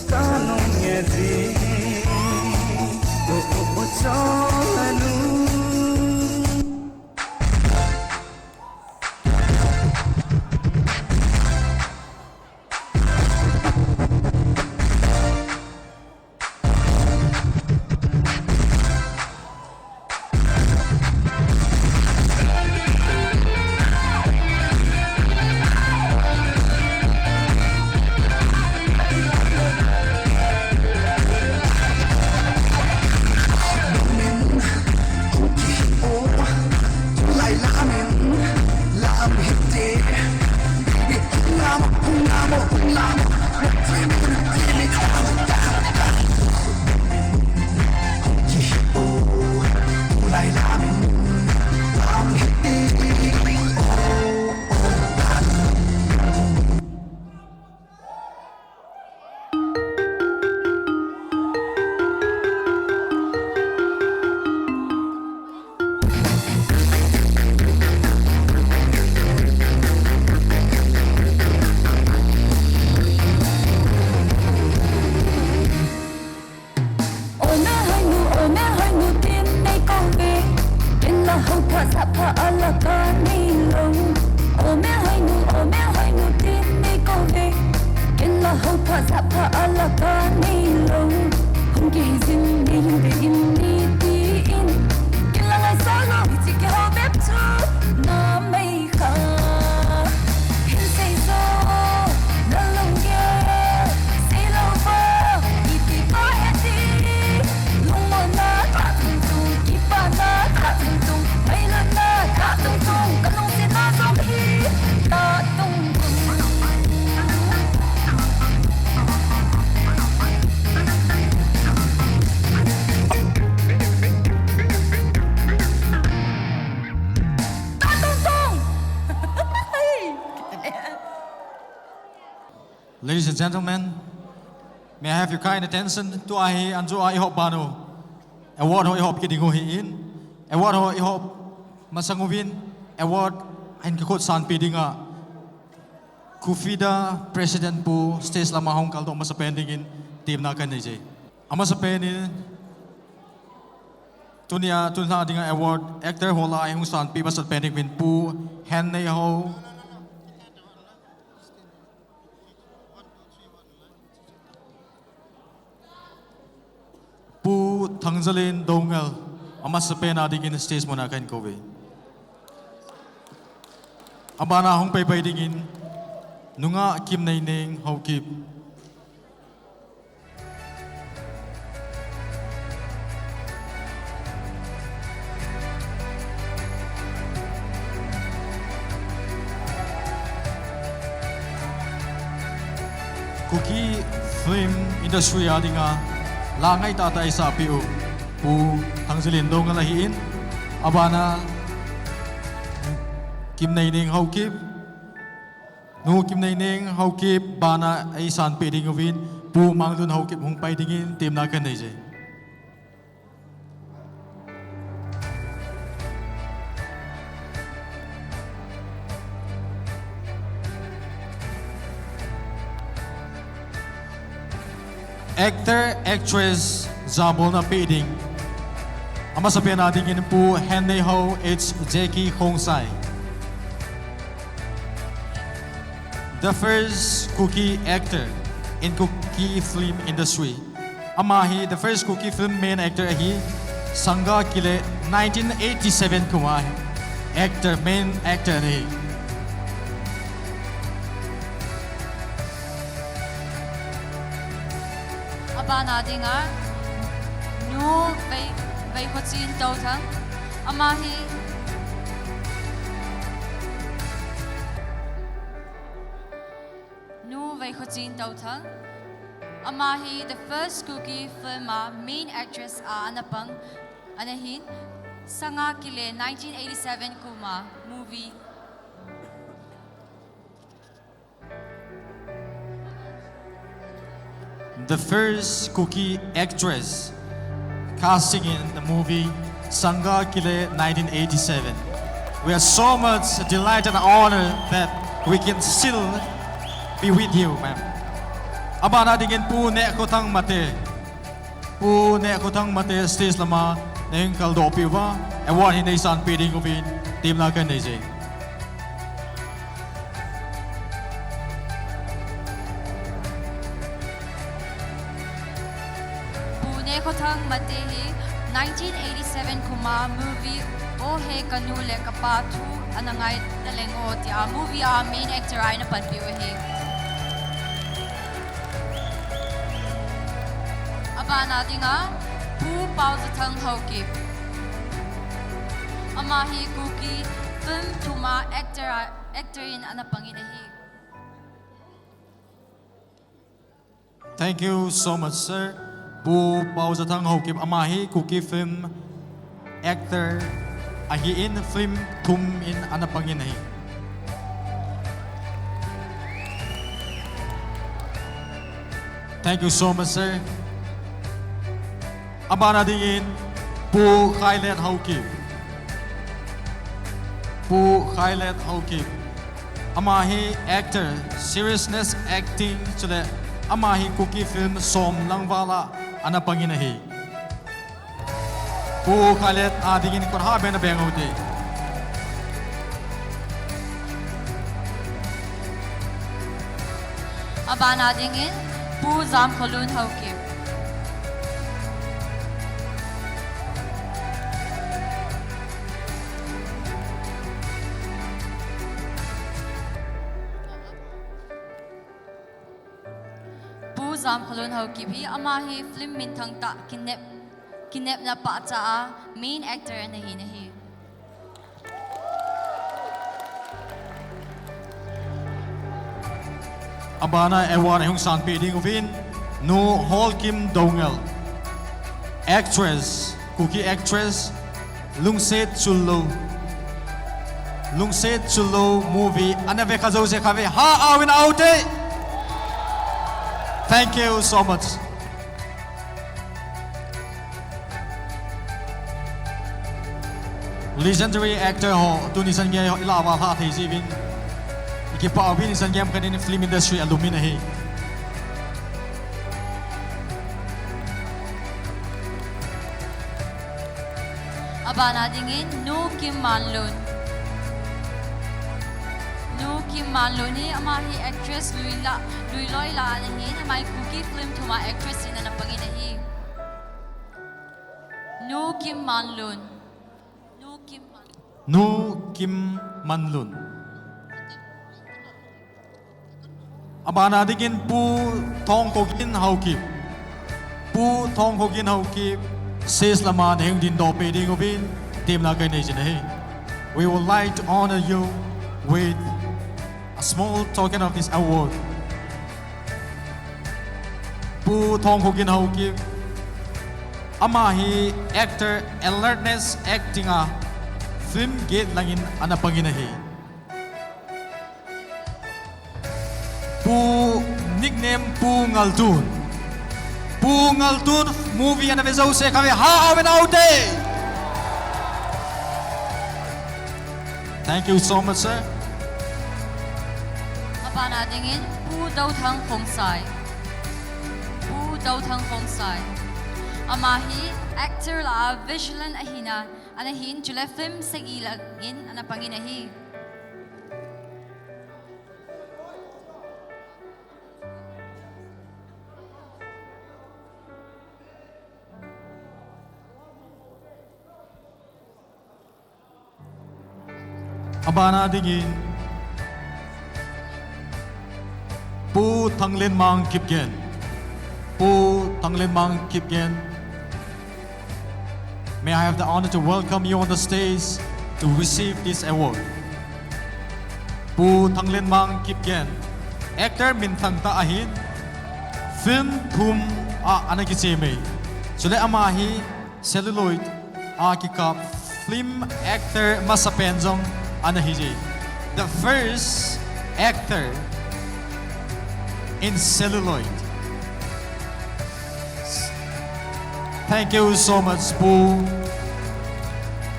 kanong yesi Ladies and gentlemen, may I have your kind attention to ahi anju ai hop banu. Award ho hop kiding ho in. Award ho hop masanguvin. Award ain kikot san pidinga. Kufida President pu stage lama hong kalto masapending in team na kan DJ. Amasapending tunia tunha dinga award actor hola ai hong san pi masapending win pu hen nei ho. Pu Thangzalin Dongal Amasapena digin stage muna kan kowe. Abana hong pay digin nunga kim nay ning how kip. Kuki Film Industry adinga langai tatay sa PO pu Thangzalin Dongal lahiin abana kim nay ning how kip nu kim nei ning hau kip bana ai san pe ding win pu manglun hau kip hung pai dingin tim na kan nei je actor actress zabol na pe ding ama sa pe na dingin pu hen nei ho it's Jackie Hong Sai. The first Kuki actor in Kuki film industry. Amahi, the first Kuki film main actor ahi Sangha kile 1987 kumai actor main actor nahi. Abana dinga nu bay hotsin tawthang amahi vai khuchin tawthang amahi the first Kuki film main actress anapang anahin sanga kile 1987 kuma movie the first Kuki actress casting in the movie Sangha Kile 1987. We are so much delighted and honored that we can still be with you, ma'am. Abana dingin pu ne kotang mate. Pu ne kotang mate stage lama neng kaldo piwa award hin san peding ovin team la kan neje. Pu ne kotang mate hi 1987 kuma movie o he kanule kapatu anangai dalengo ti movie main actor ay na panpiwa hi. Abana dinga pu pauza thang hokip amahi Kuki film tuma actor in anapanginahi. Thank you so much, sir. Pu pauza thang hokip amahi Kuki film actor ahi in film tum in anapanginahi. Thank you so much, sir. Abana dingin pu khailet hokip. Pu khailet hokip. Amahi actor seriousness acting chule amahi Kuki film som langwala anapanginahi. Pu khailet adingin korha bena bengote. Abana dingin pu zam kholun hokip. Zam khalun ho ki bhi amahi film min thang ta kinep na pa cha main actor nahi Abana award hung san peding ovin no Hol Kim Dongel actress Kuki actress Lungset Chullo movie anave khazo se khave ha awin aute. Thank you so much. Legendary actor ho tunisan ge ilawa ha thei jibin ki pa win san game kan in film industry alumina hi. Abana dingin no Kim Manlun ni amahi actress Luiloi la anahin amai Kuki film tuma actress in anapanginahi. No Kim Manlun. Abana digin pu thong kogin haukip. Pu thong kogin haukip says lama neng din do pe ding ovin team la kai nation hey. We would like to honor you with a small token of this award. Pu thong kogin haukip amahi actor alertness acting film gate langin anapanginahi. Pu nickname Pu Ngaltun. Pu Ngaltun movie and episode se kami how and out day. Thank you so much, sir. Apana dingin Pu Dau Thang Khong Sai. Pu Dau Thang Khong Sai. Amahi actor la visualan ahina anahin jule film segila in anapanginahi. Abana dingin Pu Thanglen Mang Kipgen. Pu Thanglen Mang Kipgen. May I have the honor to welcome you on the stage to receive this award. Pu Thanglen Mang Kipgen. Actor Min Thang Ta Ahin. Film Thum A Anakiseme. Sule Amahi Celluloid Akikap. Film actor Masapenzong Anahiji. The first actor in celluloid. Thank you so much, Pu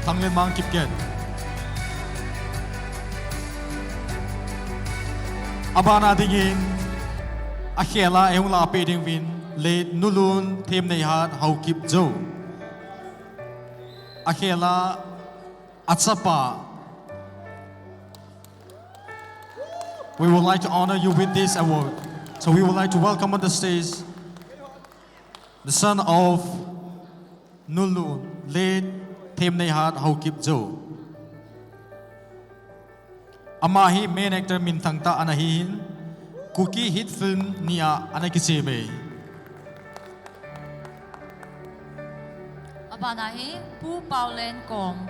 Thanglen Mang Kipgen. Abana dingin Akhela yung lapi ding win le nulun thêm nei hat hau kip jo. Akhela atsapa. We would like to honor you with this award. So we would like to welcome on the stage the son of Nulu, late Them Nehat Haukip Jo. Amahi main actor Min Thangta Anahin, Kuki hit film Nia Anakiseme. Abanahi Pu Paulen Kong.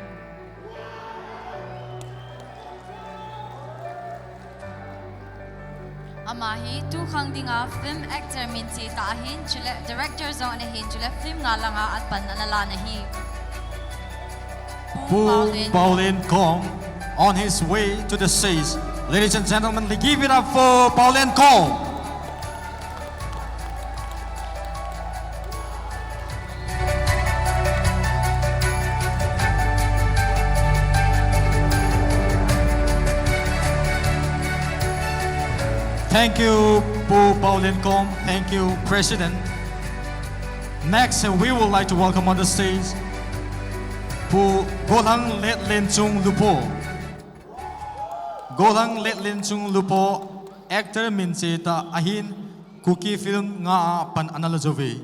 Amahi tu khang dinga film actor minti tahin chile director zong nahin chile film nga langa at pananala nahi. Pu Paulen Kong on his way to the stage. Ladies and gentlemen, give it up for Paulen Kong. Thank you, Pu Paulen Kong. Thank you, President. Next, we would like to welcome on the stage Pu Golang Let Len Chung Lupo. Golang Let Len Chung Lupo, actor Minseta Ahin, Kuki Film Nga Pan Analazove.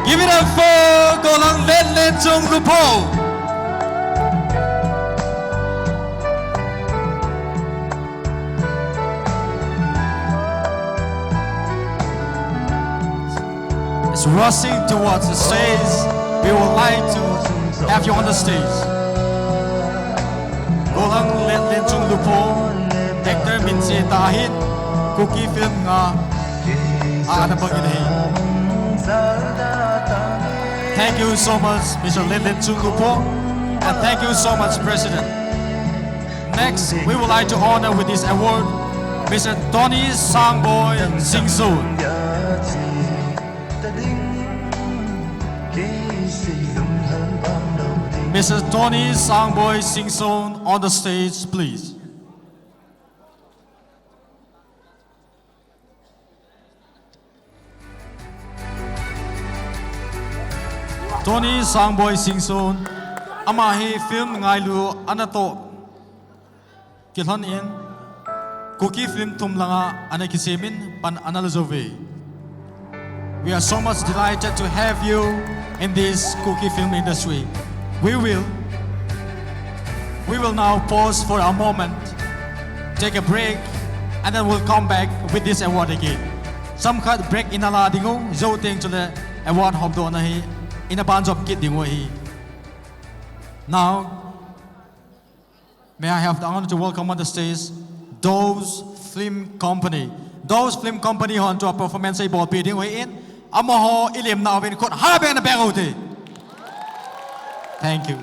Give it up for Golang Let Len Chung Lupo. Rushing towards the stage, we would like to have you on the stage. Golang Let Len Chung Lupo, actor Minse Tahit, Kuki Film Nga Anapaginahin. Thank you so much, Mr. Let Len Chung Lupo, and thank you so much, President. Next, we would like to honor with this award Mr. Tony Sangboy Singsoon. Mr. Tony Sangboy Singson on the stage, please. Tony Sangboy Singson, Amahi film ngailu anato kilhan in Kuki film tumlanga anakisemin pan analazove. We are so much delighted to have you in this Kuki film industry. We will now pause for a moment, take a break, and then we'll come back with this award again. Some cut break in ala dingo, zoting to the award hop do nahi, in a bunch of kid dingo hi. Now, may I have the honor to welcome on the stage Those Film Company. Those Film Company on to a performance board bidding way in. Amaho ilim na awin kot habe na bengote. Thank you.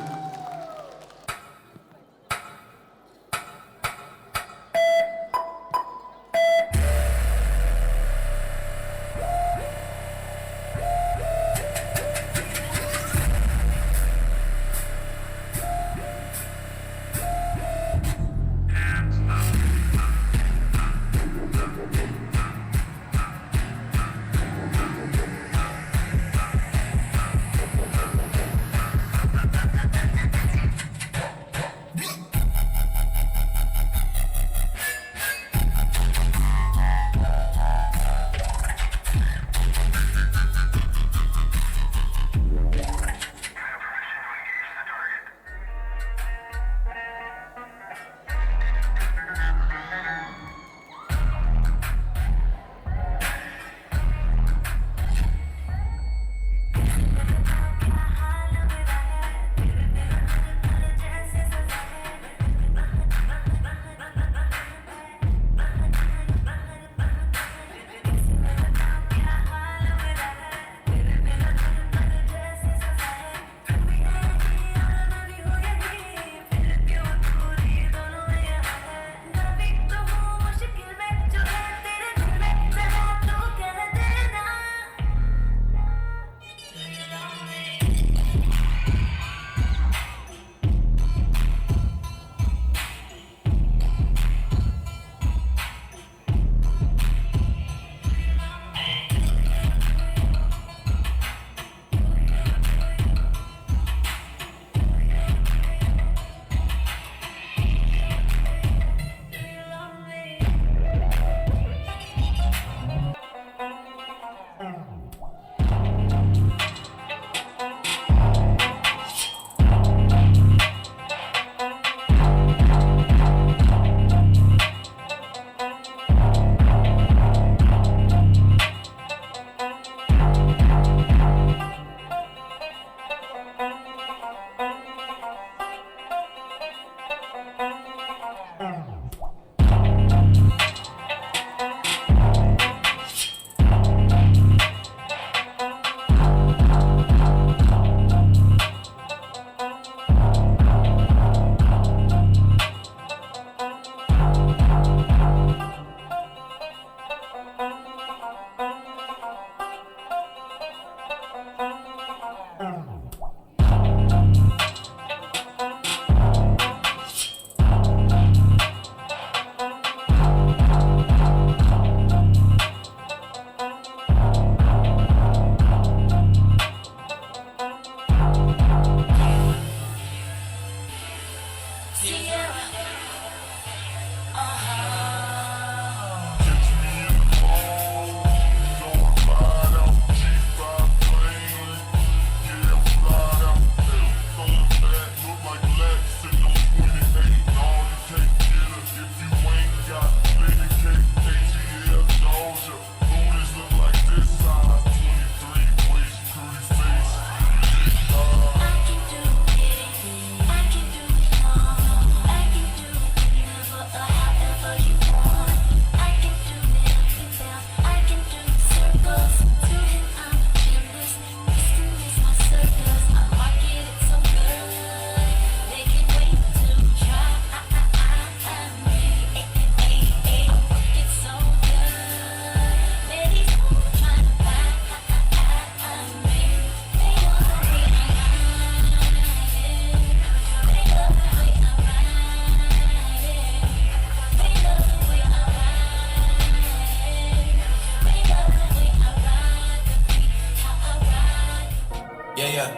Yeah.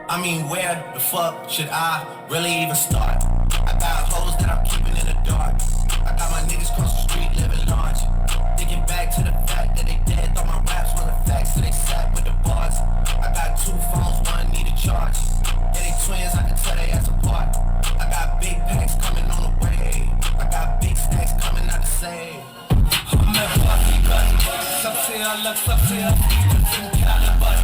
I mean, where the fuck should I really even start? I got hoes that I'm keeping in the dark. I got my niggas cross the street living large. Thinking back to the fact that they dead, thought my raps were the facts, so they sat with the bars. I got 2 phones, one need a charge. Yeah, they twins, I can tell they ass apart. I got big packs coming on the way. I got big stacks coming out to save. मैं बाजीगर सबसे अलग सबसे असली तू calibre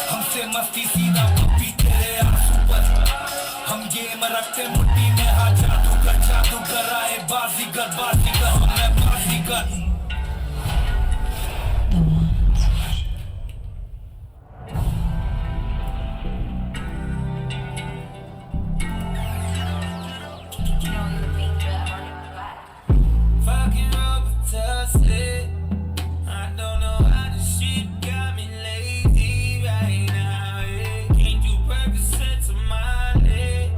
हमसे मस्ती सीधा पप्पी तेरे आंसू पर हम गेम रखते मुट्ठी में हाँ जादूगर आए बाजीगर मैं बाजीगर Fucking Robitussin. I don't know how this shit got me lazy right now. Yeah. Can't do Percocets on my leg.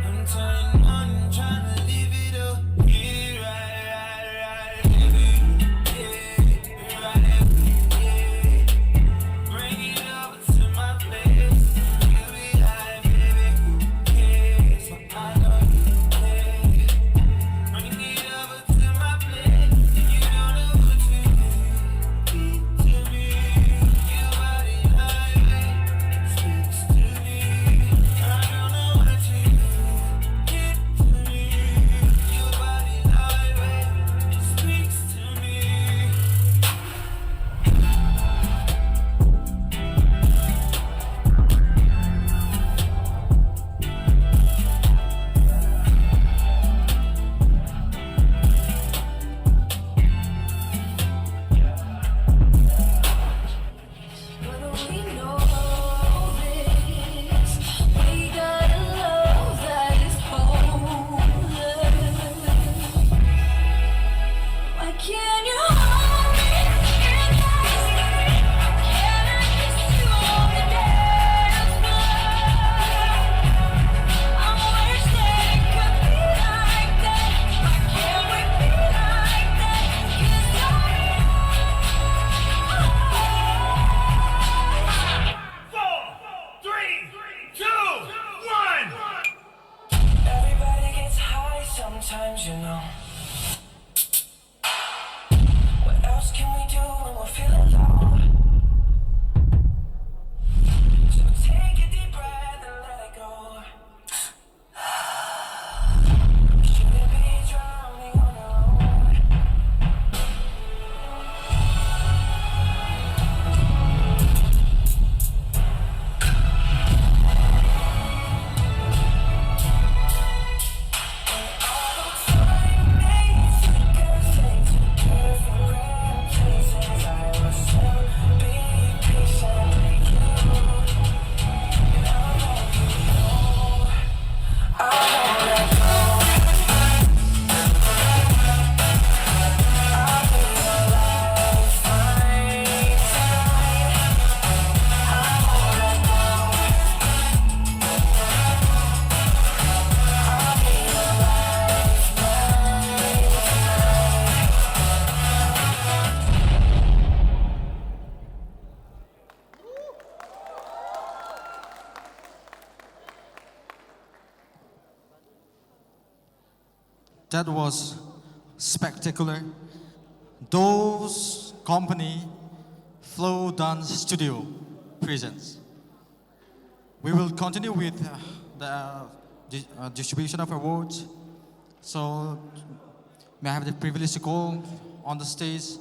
I'm turning on and trying to live it up. Yeah, right. Live it, yeah, right, yeah. Bring it over to my place. You be like, baby, who cares? I know you care. Bring it over to my place. You don't know what you did to me. Your body highway speaks to me. I don't know what you did to me. Your body highway speaks to me. Everybody gets high sometimes, you know. What else can we do when we're feeling low? So take a deep breath and let it go. Shouldn't be drowning on your own. That was spectacular. Those company Flow Dance Studio presents. We will continue with the distribution of awards. So may I have the privilege to call on the stage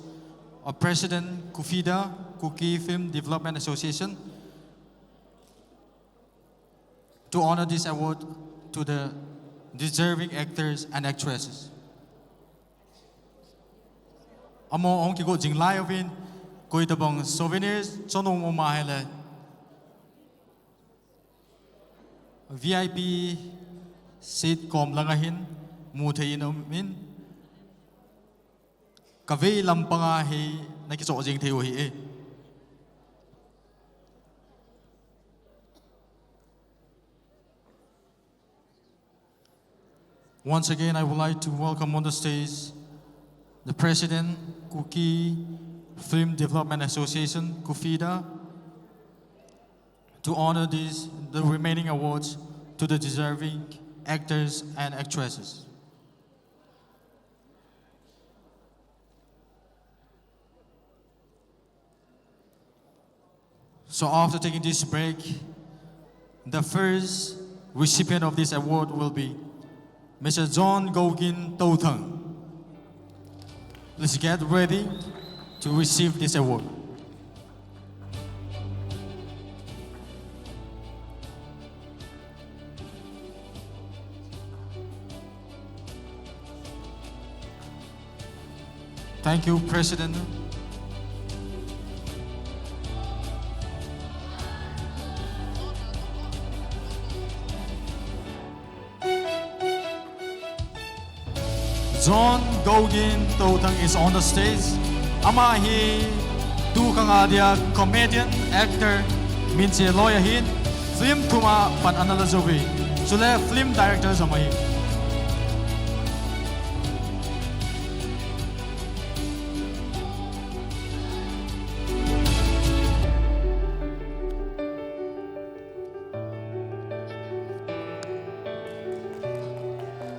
our President Kufida, Kuki Film Development Association, to honor this award to the deserving actors and actresses. Amo ong ki go jing lai ovin koi tabong souvenirs chonong o mahele VIP seat kom langahin mu thein omin kavei lampanga hi na ki so jing theu hi e. Once again, I would like to welcome on the stage the President, Kuki Film Development Association, Kufida, to honor the remaining awards to the deserving actors and actresses. So after taking this break, the first recipient of this award will be Mr. John Gogin Tothang. Please get ready to receive this award. Thank you, President. John Gogin Tothang is on the stage. Ama hi tu kangadia comedian, actor, minche lawyer hin, film tuma pan analazovi. Sule film director zamai.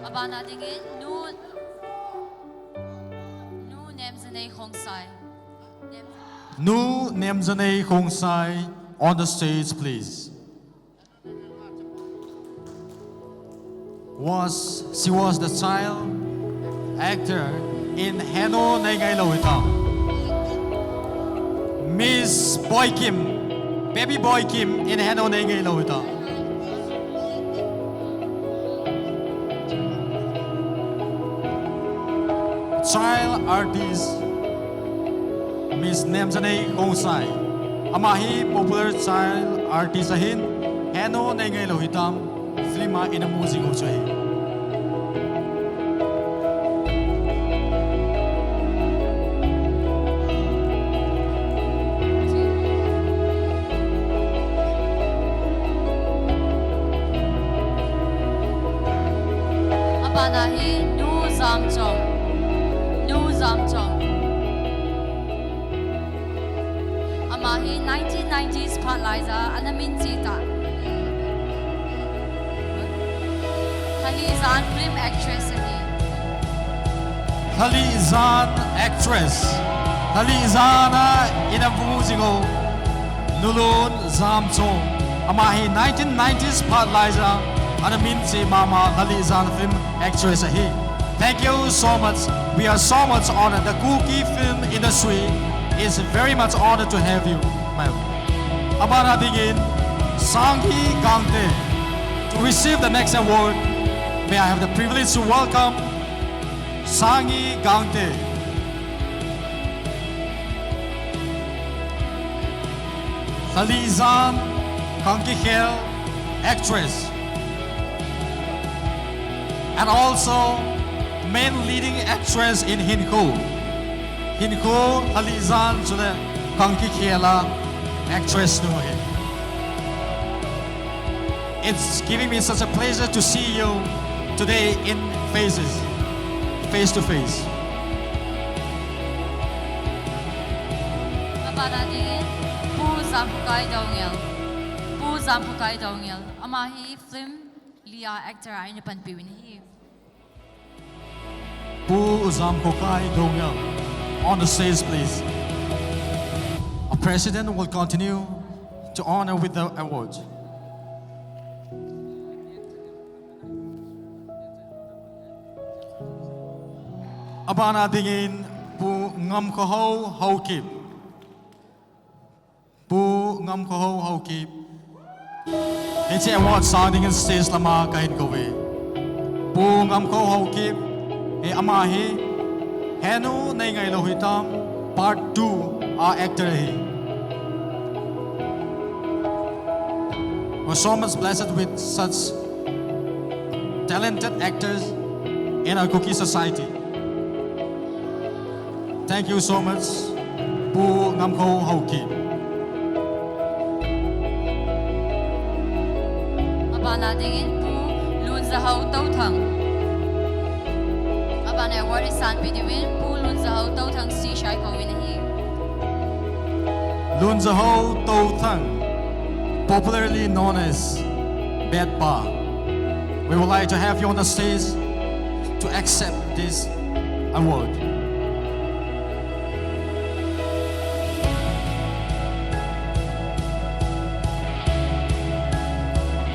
Abana dingin nu nemzane khongsai. Nu Nemzane Khongsai on the stage, please. She was the child actor in Heno Nengai Loita. Miss Boy Kim, Baby Boy Kim in Heno Nengai Loita. Child artist Miss Nemzane Khongsai. Amahi popular child artist ahin Heno Nengai Lohitam Flima in a music uchahi. Abanahi nu zamchong. Amahi 1990s Patliza Anaminzita. Halizan film actress ahi. Halizan actress. Halizana in a musical Nulun Zamchong. Amahi 1990s Patliza Anaminzi Mama Halizan film actress ahi. Thank you so much. We are so much honored. The Kuki film industry is very much honored to have you, ma'am. Abana Digin, Sanghi Gangte. To receive the next award, may I have the privilege to welcome Sanghi Gangte. Khalizan Kankikhel, actress. And also, main leading actress in Hinko. Hinko Halizan Jule Kanki Kiela actress no he. It's giving me such a pleasure to see you today in face to face. Abanadin Pu Zampukai Dongel. Amahi film Lia actor aina panpiwin hi. Pu Zampukai Dongel. On the stage, please. Our president will continue to honor with the award. Abana Dingin Pu Ngam Koho Hokip. Pu Ngam Koho Hokip. It's a award sounding in stage lama kain kowe. Pu Ngam Koho Hokip. E Amahi. Heno Nengai Lohitam Part 2 our actor he. We're so much blessed with such talented actors in our Kuki society. Thank you so much, Pu Ngamko Hauki. Abana dingin Pu Lunzahau Tautang. Abana award is San Pidiwin Pu Lunzahau Tautang Si Shai Kawin hi. Lunzahau Tautang. popularly known as Bad Bar. We would like to have you on the stage to accept this award.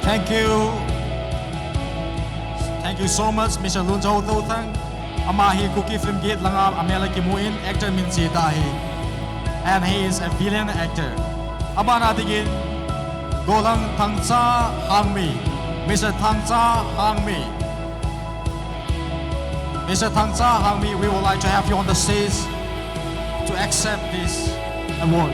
Thank you. Thank you so much, Mr. Lun Zhou Tho Thang. Amahi Kuki Film Gate Langa Amela Kimuin, actor Minsi Dahi. And he is a villain actor. Abana Digin, Golang Tangsa Hangmi. Mr. Tangsa Hangmi. Mr. Tangsa Hangmi, we would like to have you on the stage to accept this award.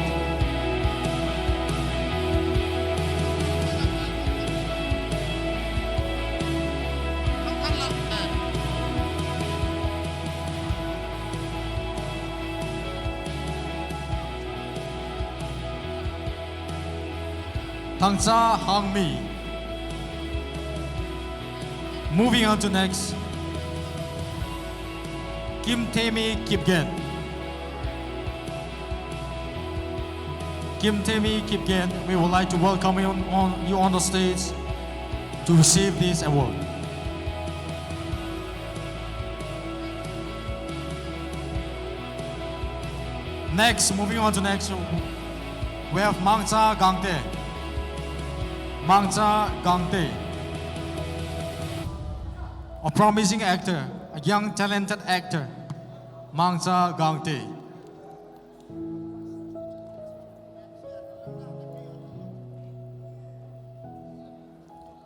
Tangsa Hangmi. Moving on to next, Kim Temi Kipgen. Kim Temi Kipgen, we would like to welcome you on the stage to receive this award. Next, moving on to next, we have Mangsa Gangte. Mangsa Gangte, a promising actor, a young talented actor, Mangsa Gangte.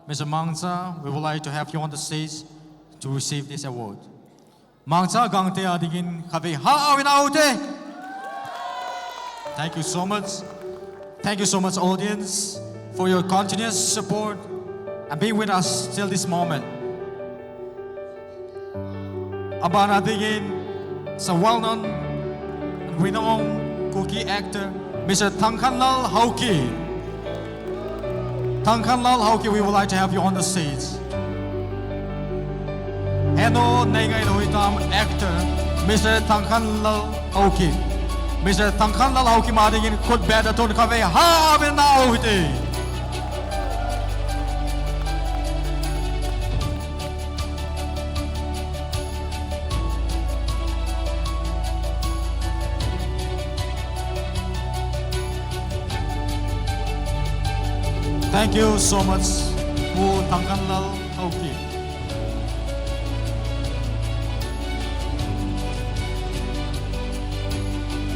Mr. Mangsa, we would like to have you on the stage to receive this award. Mangsa Gangte adigin khabi ha awinaute. Thank you so much. Thank you so much, audience, for your continuous support and being with us till this moment. Abana digin sa well-known and renowned Kuki actor, Mr. Tangkanlal Hauki. Tangkanlal Hauki, we would like to have you on the stage. Eno Nengai Lohitam actor, Mr. Tangkanlal Hauki. Mr. Tangkanlal Hauki Madingin could better to kave ha now. Thank you so much, Pu Tangkanlal Hauki.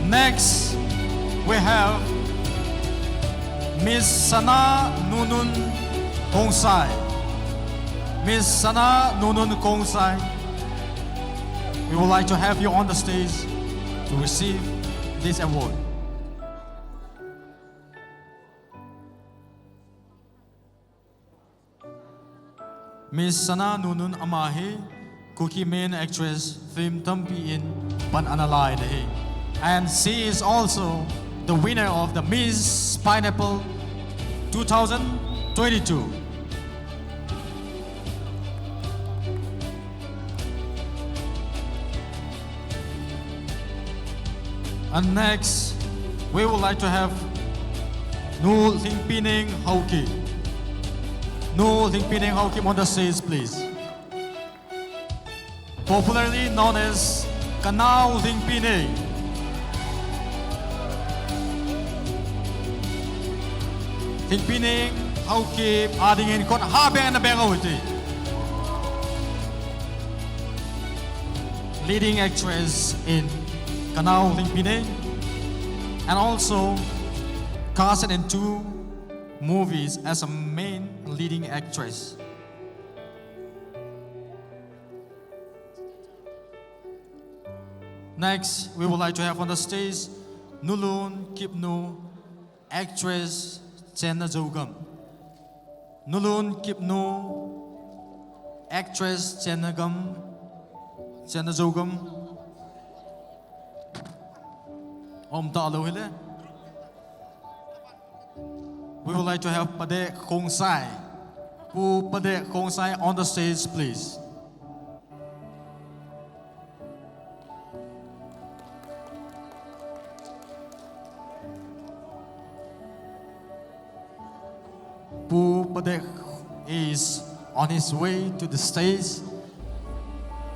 Next, we have Miss Sana Nunun Kongsai. Miss Sana Nunun Kongsai, we would like to have you on the stage to receive this award. Miss Sana Nunun Amahi, Kuki main actress, film Tampi in Pan Analai Dehi. And she is also the winner of the Miss Pineapple 2022. And next, we would like to have Nu Lingpining Hauki. Nu Lingpining Hauki on the stage, please. Popularly known as Kanao Lingpining. Lingpining Hauki adingin kon habeng na bengote. Leading actress in Kanao Lingpining, and also casted in 2 movies as a main leading actress. Next, we would like to have on the stage Nulun Kipnu, actress Chenna Jogam. Nulun Kipnu, actress Chenna Jogam. We would like to have Pade Kongsai. Pu Pade Kongsai on the stage, please. Pu Padek is on his way to the stage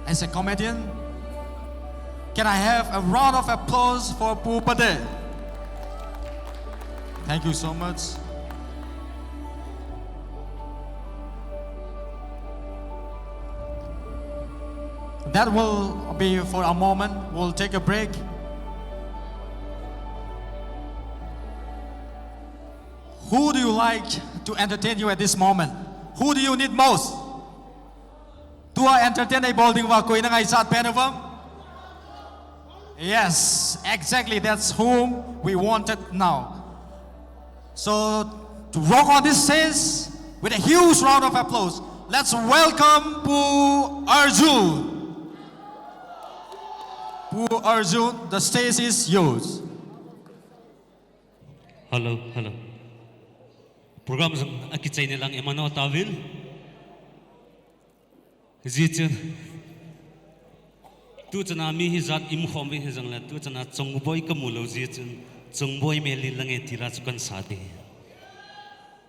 as a comedian. Can I have a round of applause for Pu Padek? Thank you so much. That will be for a moment. We'll take a break. Who do you like to entertain you at this moment? Who do you need most? Tua entertain ay balding wa koi na ngay sat penavam? Yes, exactly. That's whom we wanted now. So to rock on this stage with a huge round of applause, let's welcome Pu Arjun. Pu Arjun, the stage is yours. Hello, hello. Program sang akichay nilang emano tawil. Zitun. Tu chana mi hizat imkhom vi hizang la tu chana chongboy kamulo zitun chongboy meli lang etira chukan sadi.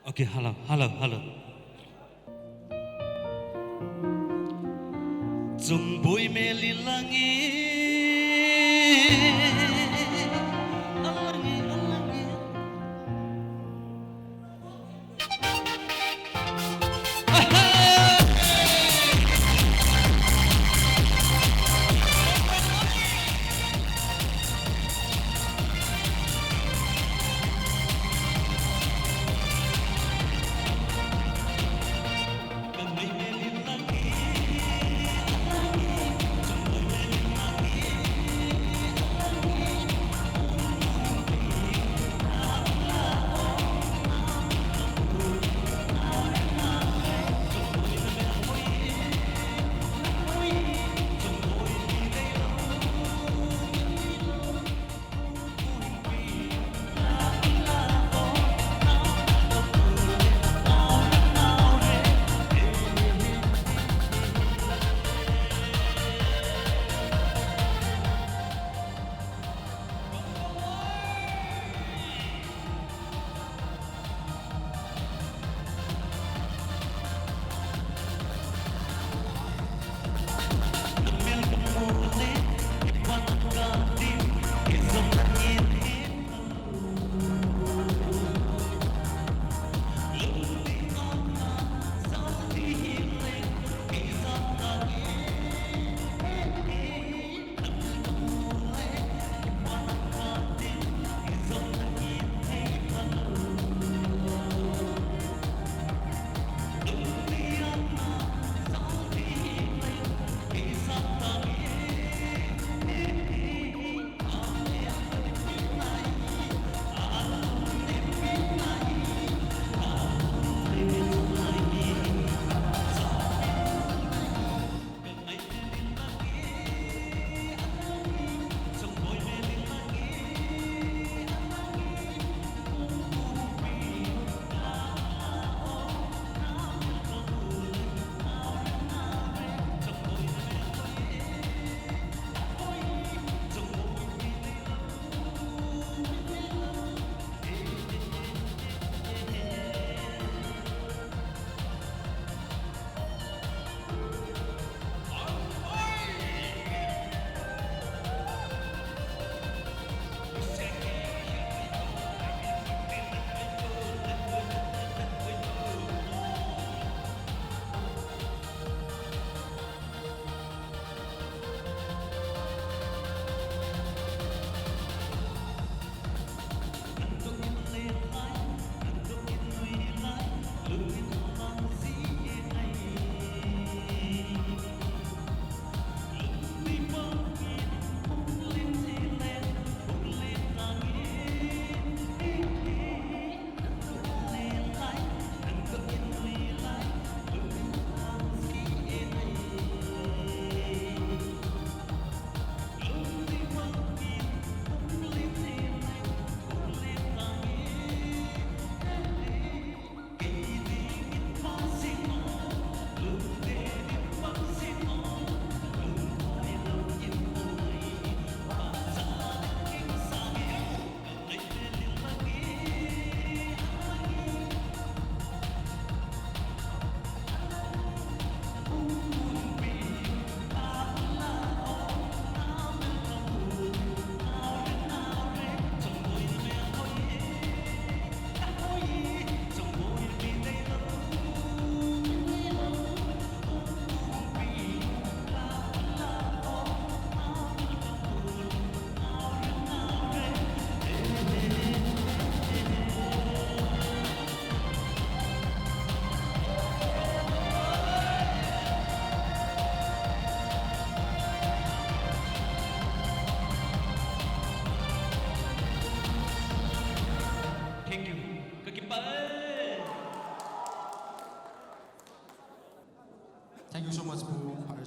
Okay, hello, hello, hello. Chongboy meli lang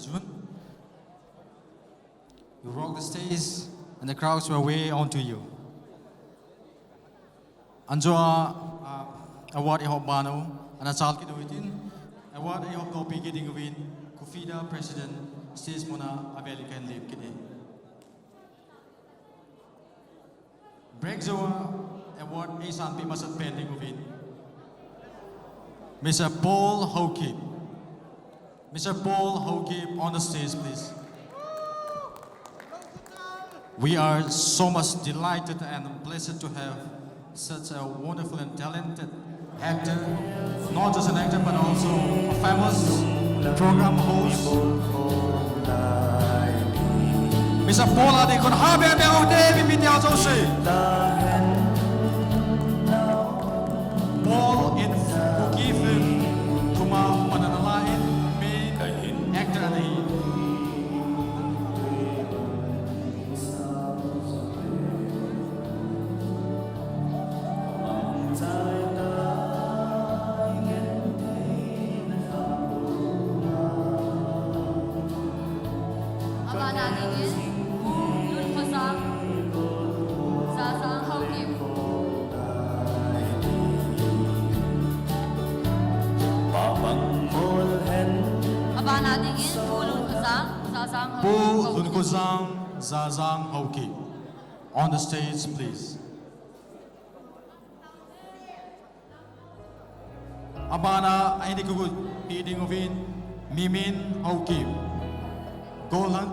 soon. You rock the stage, and the crowds were way onto you. Anjoa award ihop bano, anasal kinuitin, award ihop topi kitingwin, kufida president, stage mona abelikan lip kini. Breakzoa award isan pi masat pending win. Mr. Paul Hokip. Mr. Paul Hokip on the stage, please. We are so much delighted and blessed to have such a wonderful and talented actor, not just an actor but also a famous program host. Mr. Paul Adi kon habe be ode bi mitya jose. Paul in Kuki Film kuma mananalain main actor ani. Pu Lunkuzang Zazang Hoki. On the stage, please. Abana Aini Kugut Eating of in Mimin Hoki. Golan.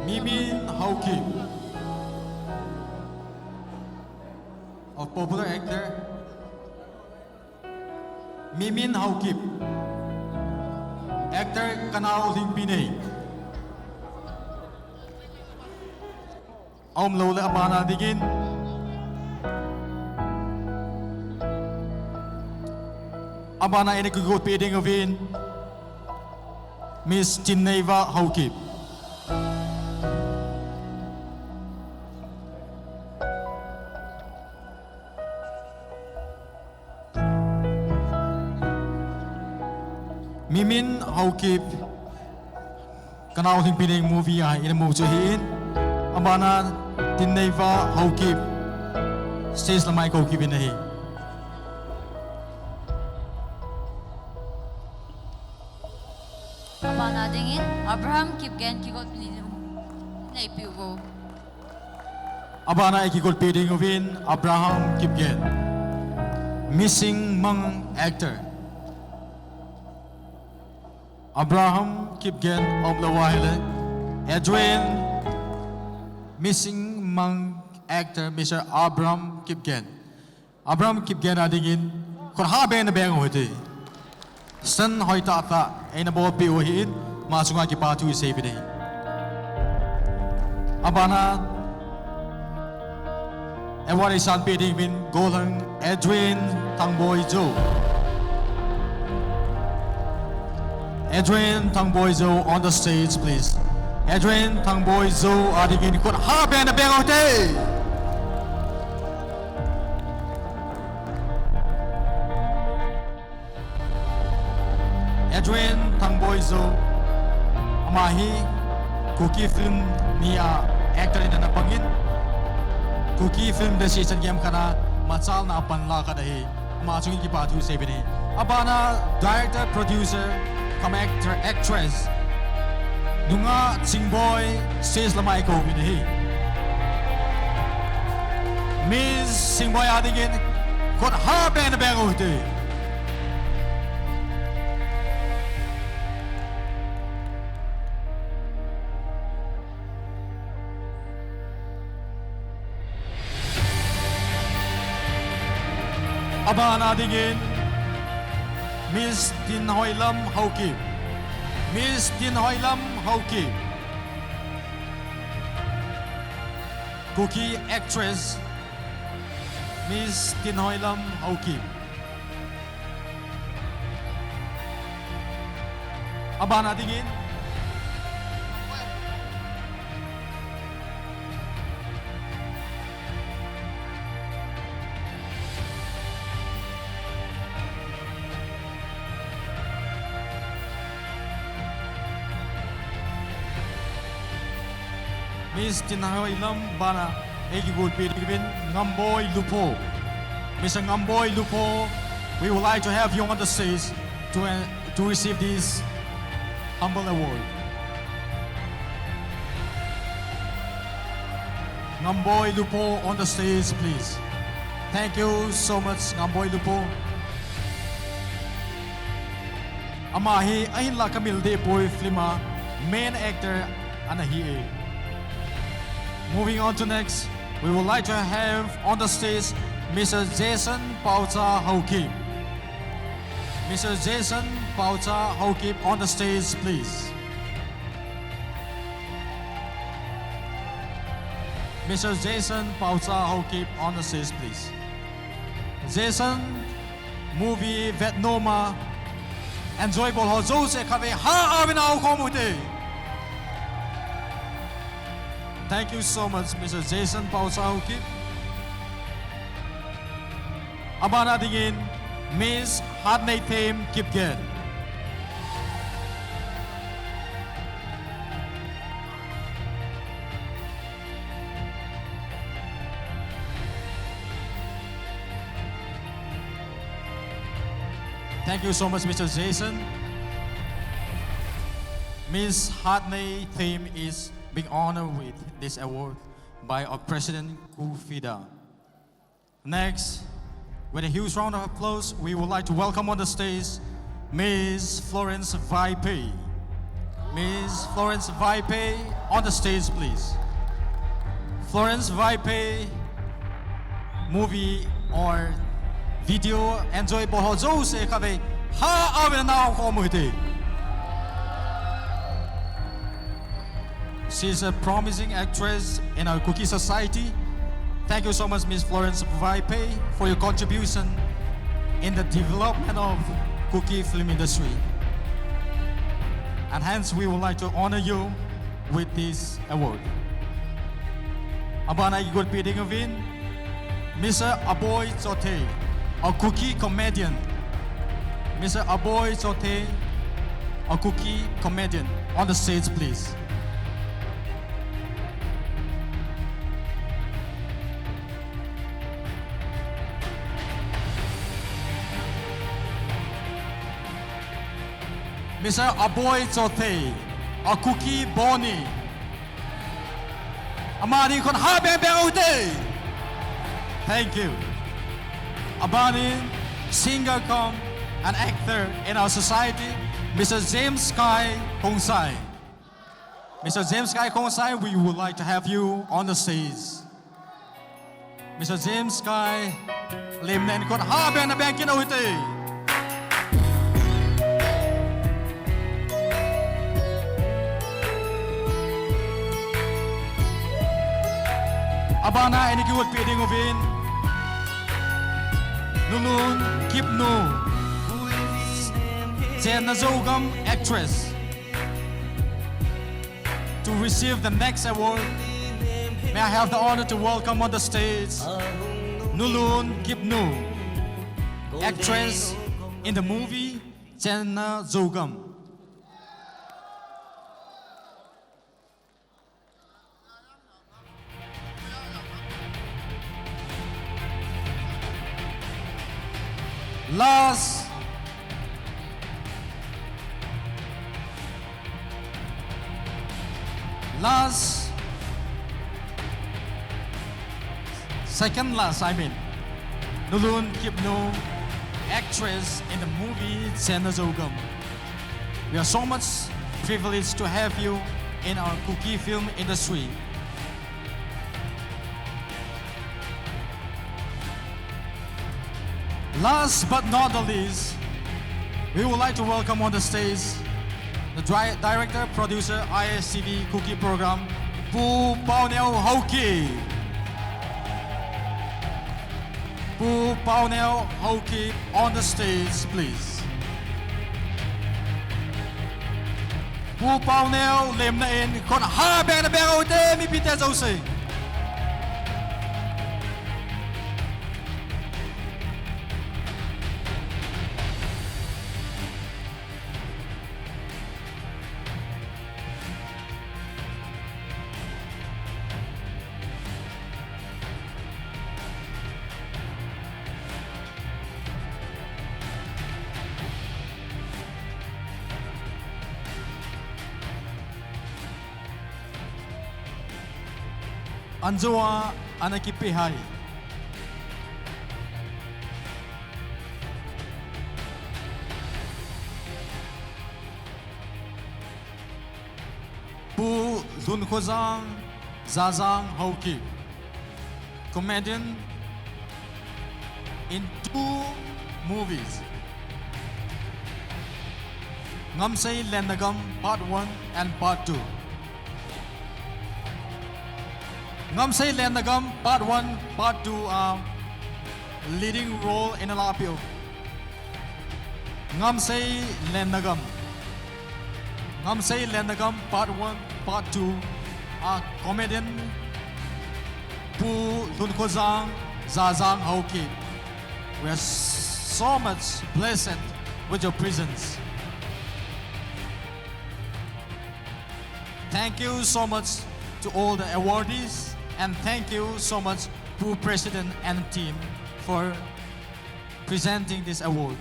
Mimin Hoki. A popular actor, Mimin Haukip, actor Kanao Limpine, Om Lola Abana Digin, Abana Enikugut Peding of in Miss Chineva Haukip. Mimin Haukip Kanao Limpine movie in a movie in Abana Tineva Haukip Stage Lamai Haukip in a Abana dingin Abraham Kipgen kigot pinilum naipiugo. Abana Ekikol Peding of in Abraham Kipgen. Missing Mang actor Abraham Kipgen of the Wile, Edwin, missing Mang actor Mr. Abraham Kipgen. Abraham Kipgen adingin, kon habe na beng hoite. San hoita ata ay na bo piuhin, masunga ki patu isave ni. Abana, ewan isan peding min golang Edwin Tangboy Joe. Adrian Tangboizo on the stage, please. Adrian Tangboizo adigin kun habe na bengote. Adrian Tangboizo amahi Kuki Film niya actor na napangin. Kuki Film decision game kana matsal na panla kadahi. Masungin ki patu sebini. Abana director producer come actor, actress. Nunga Singboy says lamai ko binahi. Miss Singboy adigin kon habe na bengote. Abana adigin Miss Tin Hoi Lam Hauki. Miss Tin Hoi Lam Hauki. Kuki actress Miss Tin Hoi Lam Hauki. Abana tingin. Miss Tinahailam Bana Egi Good Pidgin Ngamboy Lupo. Mr. Ngamboy Lupo, we would like to have you on the stage to receive this humble award. Ngamboy Lupo on the stage, please. Thank you so much, Ngamboy Lupo. Amahi ahin la kamil de boy flima main actor anahi. Moving on to next, we would like to have on the stage Mr. Jason Pauta Haukip. Mr. Jason Pauta Haukip on the stage, please. Mr. Jason Pauta Haukip on the stage, please. Jason, movie Vietnoma, enjoyable ho Jose Kave ha Avinao Komuti. Thank you so much, Mr. Jason Pauta Haukip. Abana dingin Miss Hadney Thame Kipgen. Thank you so much, Mr. Jason. Miss Hadney Thame is being honored with this award by our President Kufida. Next, with a huge round of applause, we would like to welcome on the stage Miss Florence Vaipe. Miss Florence Vaipe on the stage, please. Florence Vaipe, movie or video enjoyable ho Jose Kave ha Avinao Komuti. She's a promising actress in our Kuki society. Thank you so much, Miss Florence Vaipe, for your contribution in the development of Kuki film industry. And hence, we would like to honor you with this award. Abana igod bidding of in, Mr. Aboy Zote, a Kuki comedian. Mr. Aboy Zote, a Kuki comedian. On the stage, please. Mr. Aboy Zote, a Kuki Boni. Amani kon ha bang bang ute. Thank you. Abani, singer come, an actor in our society, Mr. James Sky Kongsai. Mr. James Sky Kongsai, we would like to have you on the stage. Mr. James Sky, lemnen kon ha bang na bang kin ute. Abana any good bidding of in Nulun Kipnu Jenna Zogam actress to receive the next award. May I have the honor to welcome on the stage Nulun Kipnu, actress in the movie Jenna Zogam. Second last, Nulun Kipnu, actress in the movie Senazogam. We are so much privileged to have you in our Kuki film industry. Last but not the least, we would like to welcome on the stage the director, producer, ISTV Kuki program, Pu Paunel Hoki. Pu Paunel Hoki on the stage, please. Pu Paunel lemna in kon ha bang na bang ode mi pita jose. Anjoa Anakipihai. Pu Dunkhozang Zazang Hoki. Comedian in 2 movies. Ngamsei Lendagam Part 1 and Part 2. Ngamsei Lendagam Part 1, Part 2 are leading role in Alapio. Ngamsei Lendagam. Ngamsei Lendagam Part 1, Part 2 are comedian Pu Lunkozang Zazang Hoki. We are so much blessed with your presence. Thank you so much to all the awardees, and thank you so much to President and team for presenting this award.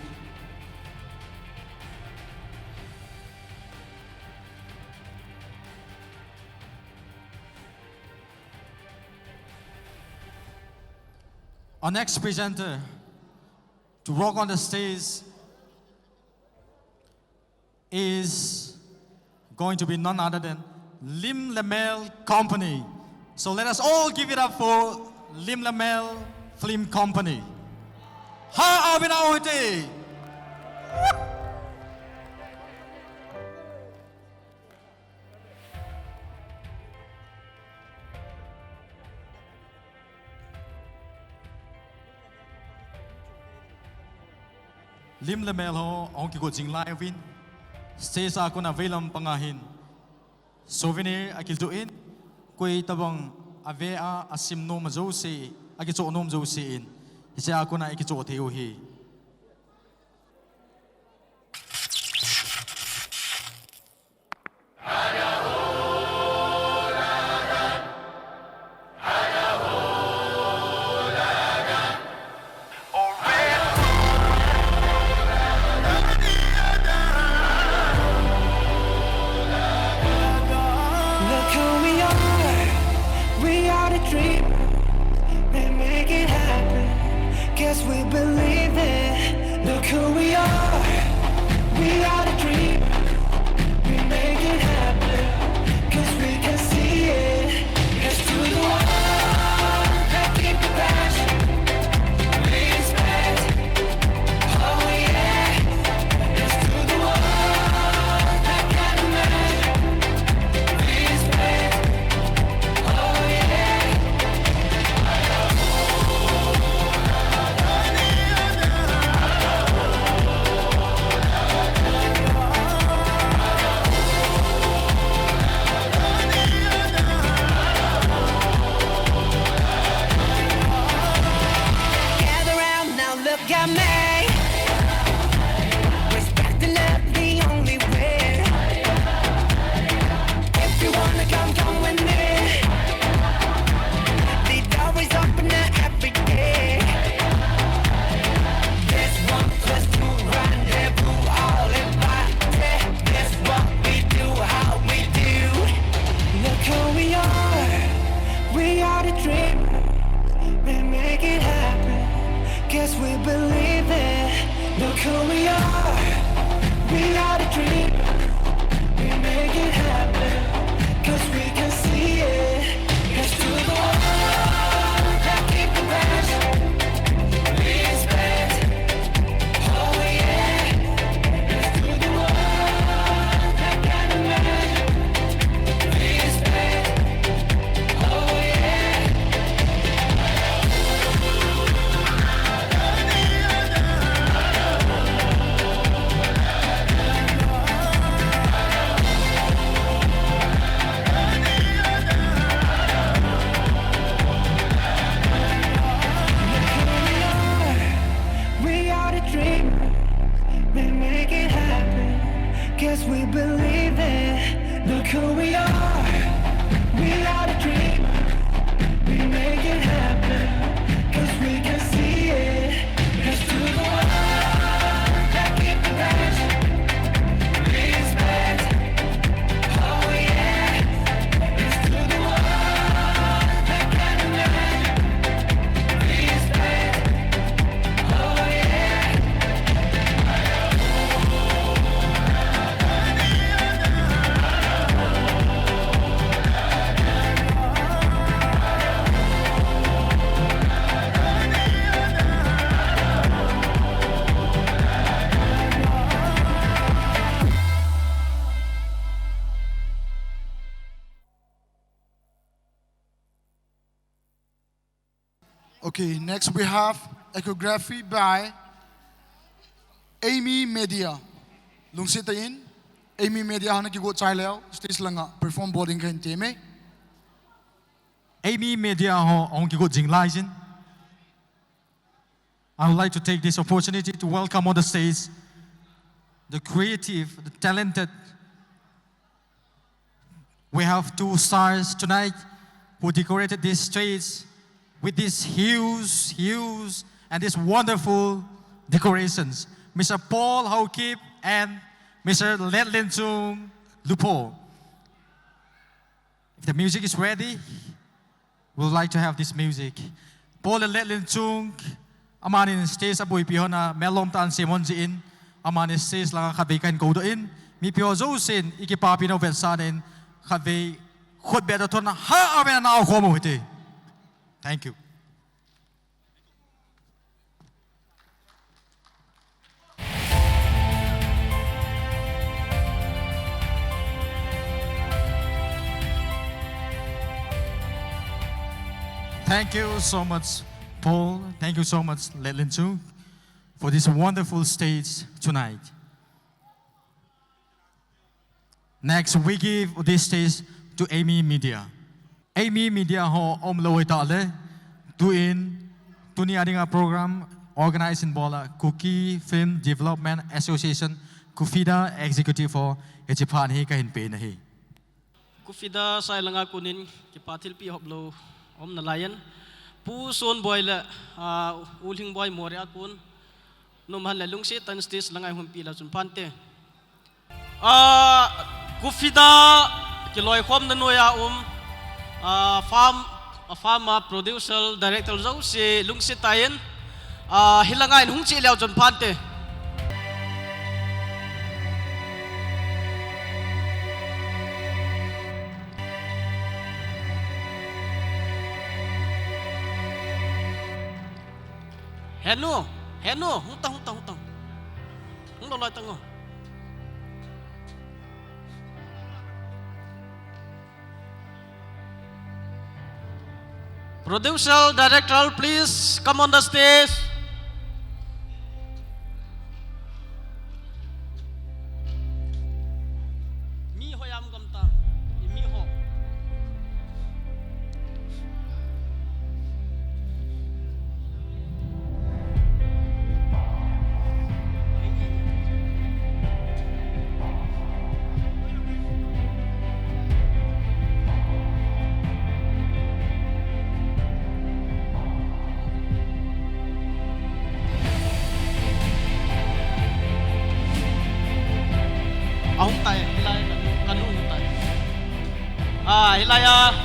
Our next presenter to walk on the stage is going to be none other than Lim Lamel Company. So let us all give it up for Lim Lamel Film Company. Ha Abinawati! Lim Lamel ho ong ki ko jing lai win. Stage ako na velam pangahin. Souvenir akil tuin. Koi tabang avea asim nom zo si akil nom zo si in. Hisa ako na ikito teo hi. We believe it. Look who we are. We are the dream. We make it happen. 'Cause we can see it. Let's do the one that keep the passion. We expect. Oh yeah. Let's do the one that can imagine. We expect. Oh yeah. Look at me. Respect and love the only way. If you wanna come with me. The door is open every day. This 1+2 rendezvous, all invited. This what we do, how we do. Look who we are. We are the dreamers. We make it happen. Guess we believe it. Look who we are. We are the dream. We make it happen. 'Cause we can see it. Let's do the one that keep the passion. We expect. Oh yeah. Let's do the one that can imagine. We expect. Oh yeah. Okay, next we have echography by Amy Media. Lungsit in Amy Media hana ki go chai leo stage langa perform boarding kan teme. Amy Media ho ong ki go jing lai jin. I would like to take this opportunity to welcome on the stage the creative, the talented. We have two stars tonight who decorated this stage with these huge, and these wonderful decorations. Mr. Paul Haukip and Mr. Letlin Chung Lupo. If the music is ready, we would like to have this music. Paul and Letlin Chung, amanin stage abuy piho na melom taan Simon Jiin, amanin stage lang kabikan kodoin, mi piho zosin ikipapi no versanin, kabi khud bedo ton ha amen na ako mo hiti. Thank you. Thank you so much, Paul. Thank you so much, Letlin Chung, for this wonderful stage tonight. Next, we give this stage to Amy Media. Amy Media ho omloy tale tuin tunia dinga program organized in bola Kuki Film Development Association Kufida Executive for Japan he kahin pe nahi. Kufida sai langa kunin ki pathil pi hoplo om nalayan pu son boy la uling boy more akun numhan la lungsi tan stage langai hum pi la chun pante Kufida ki loi khom na noya farm producer director zo si lungsi tayen hilangai hung chi leo chun pante Henu, hutang. Hung loi tango. Producer, director, please come on the stage. Mi hoyam gamta, mi ho. Ahung tay, hilay kanu tay. Hilaya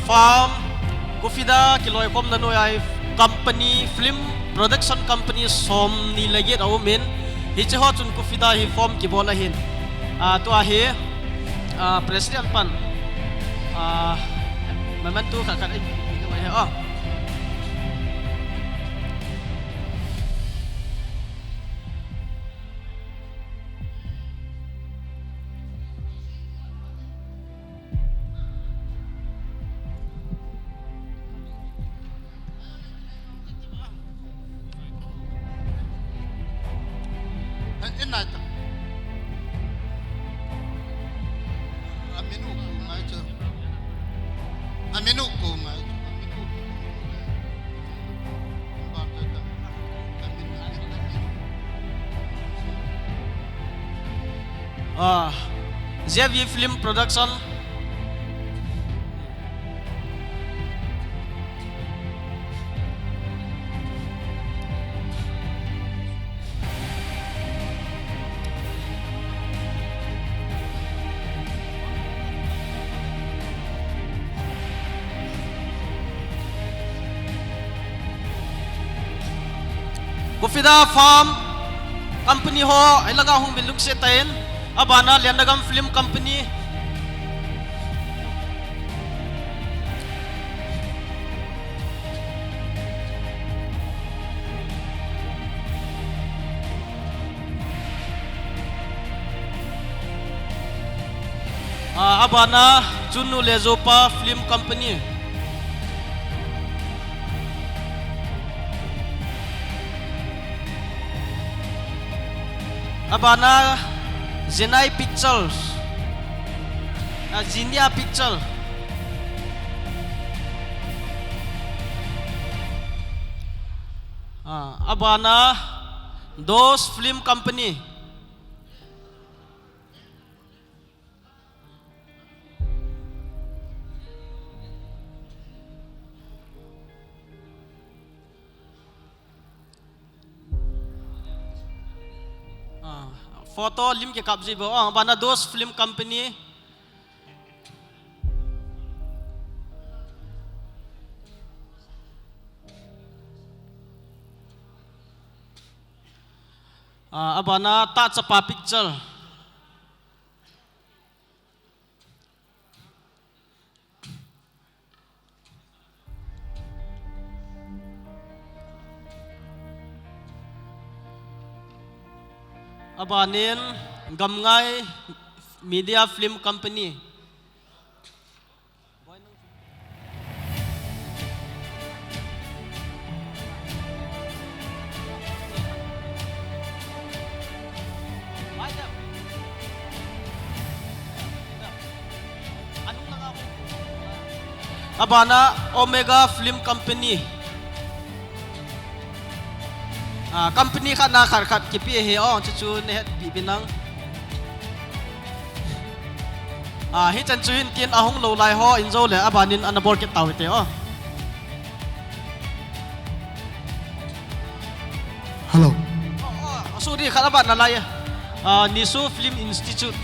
farm Kufida kiloy kom nanoy ay company film production company som ni lagi raw min hiche hot un Kufida hi form ki bola hin to ahi president pan memento kakat ai oh Inata. Aminu ko ngayon. Aminu ko ngayon. Xavier Film Production. Kufida Farm Company ho ilaga hong biluk se tayin abana lianagam film company abana Chunu Lezopa Film Company Abana Zenai Pictures, Zinia Picture, Abana Dos Film Company, Photo lim ke kapji bo Abana Dos Film Company, Abana Tatsapa Picture, Abanin Gamngai Media Film Company, Abana Omega Film Company, company khat na khat kipi he chu ne pi binang hi chan chu hin tin ahong lo lai ho inzo le abanin anabor ke tawte Hello. Sorry khala ba na lai Nisu Film Institute,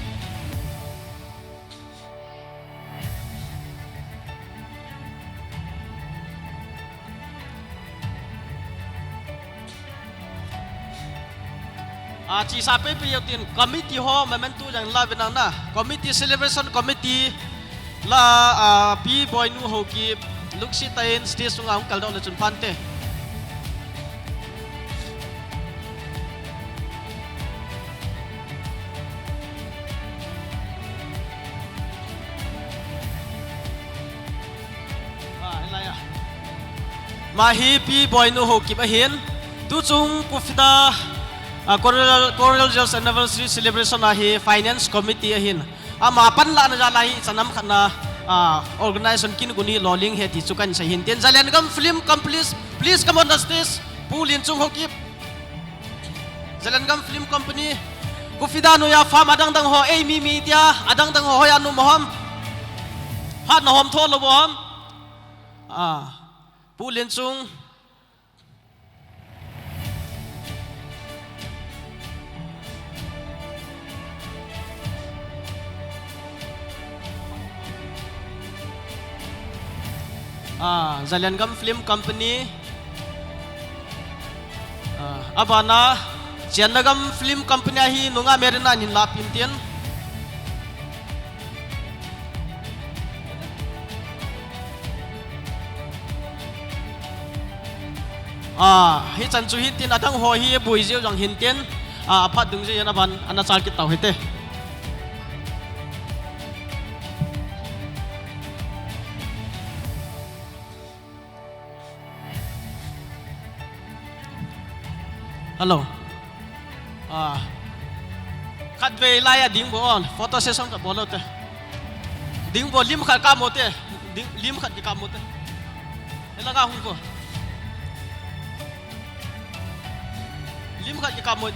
chi sape pe yotin committee ho momentu yang la benang na committee celebration committee la pi boy nu ho ki luksi tain stage sunga hong kaldo le chun pante mahi pi boy nu ho ki ba hin tu chung kufida Coral Girls Anniversary Celebration ahi Finance Committee ahin mapan la na jalai sanam khana organization kin guni loling he ti chukan sa hin ten jalian gam film companies please come on the stage pulin chung hokip jalian gam film company kufida no ya fam adang dang ho mi media adang dang ho ya nu moham hat no hom tholo boham pulin chung Zaliangam Film Company, Abana Janagam Film Company hi nunga merina nin la pintian hi chan chu hitin atang ho hi buizio jang hintian aphat dung je yana ban ana chal ki taw hete hello khát về lại đinh bộ on photo session cả bộ lót đinh bộ lim khát cam một lim khát cái cam một thế là hung bộ lim khát cái cam một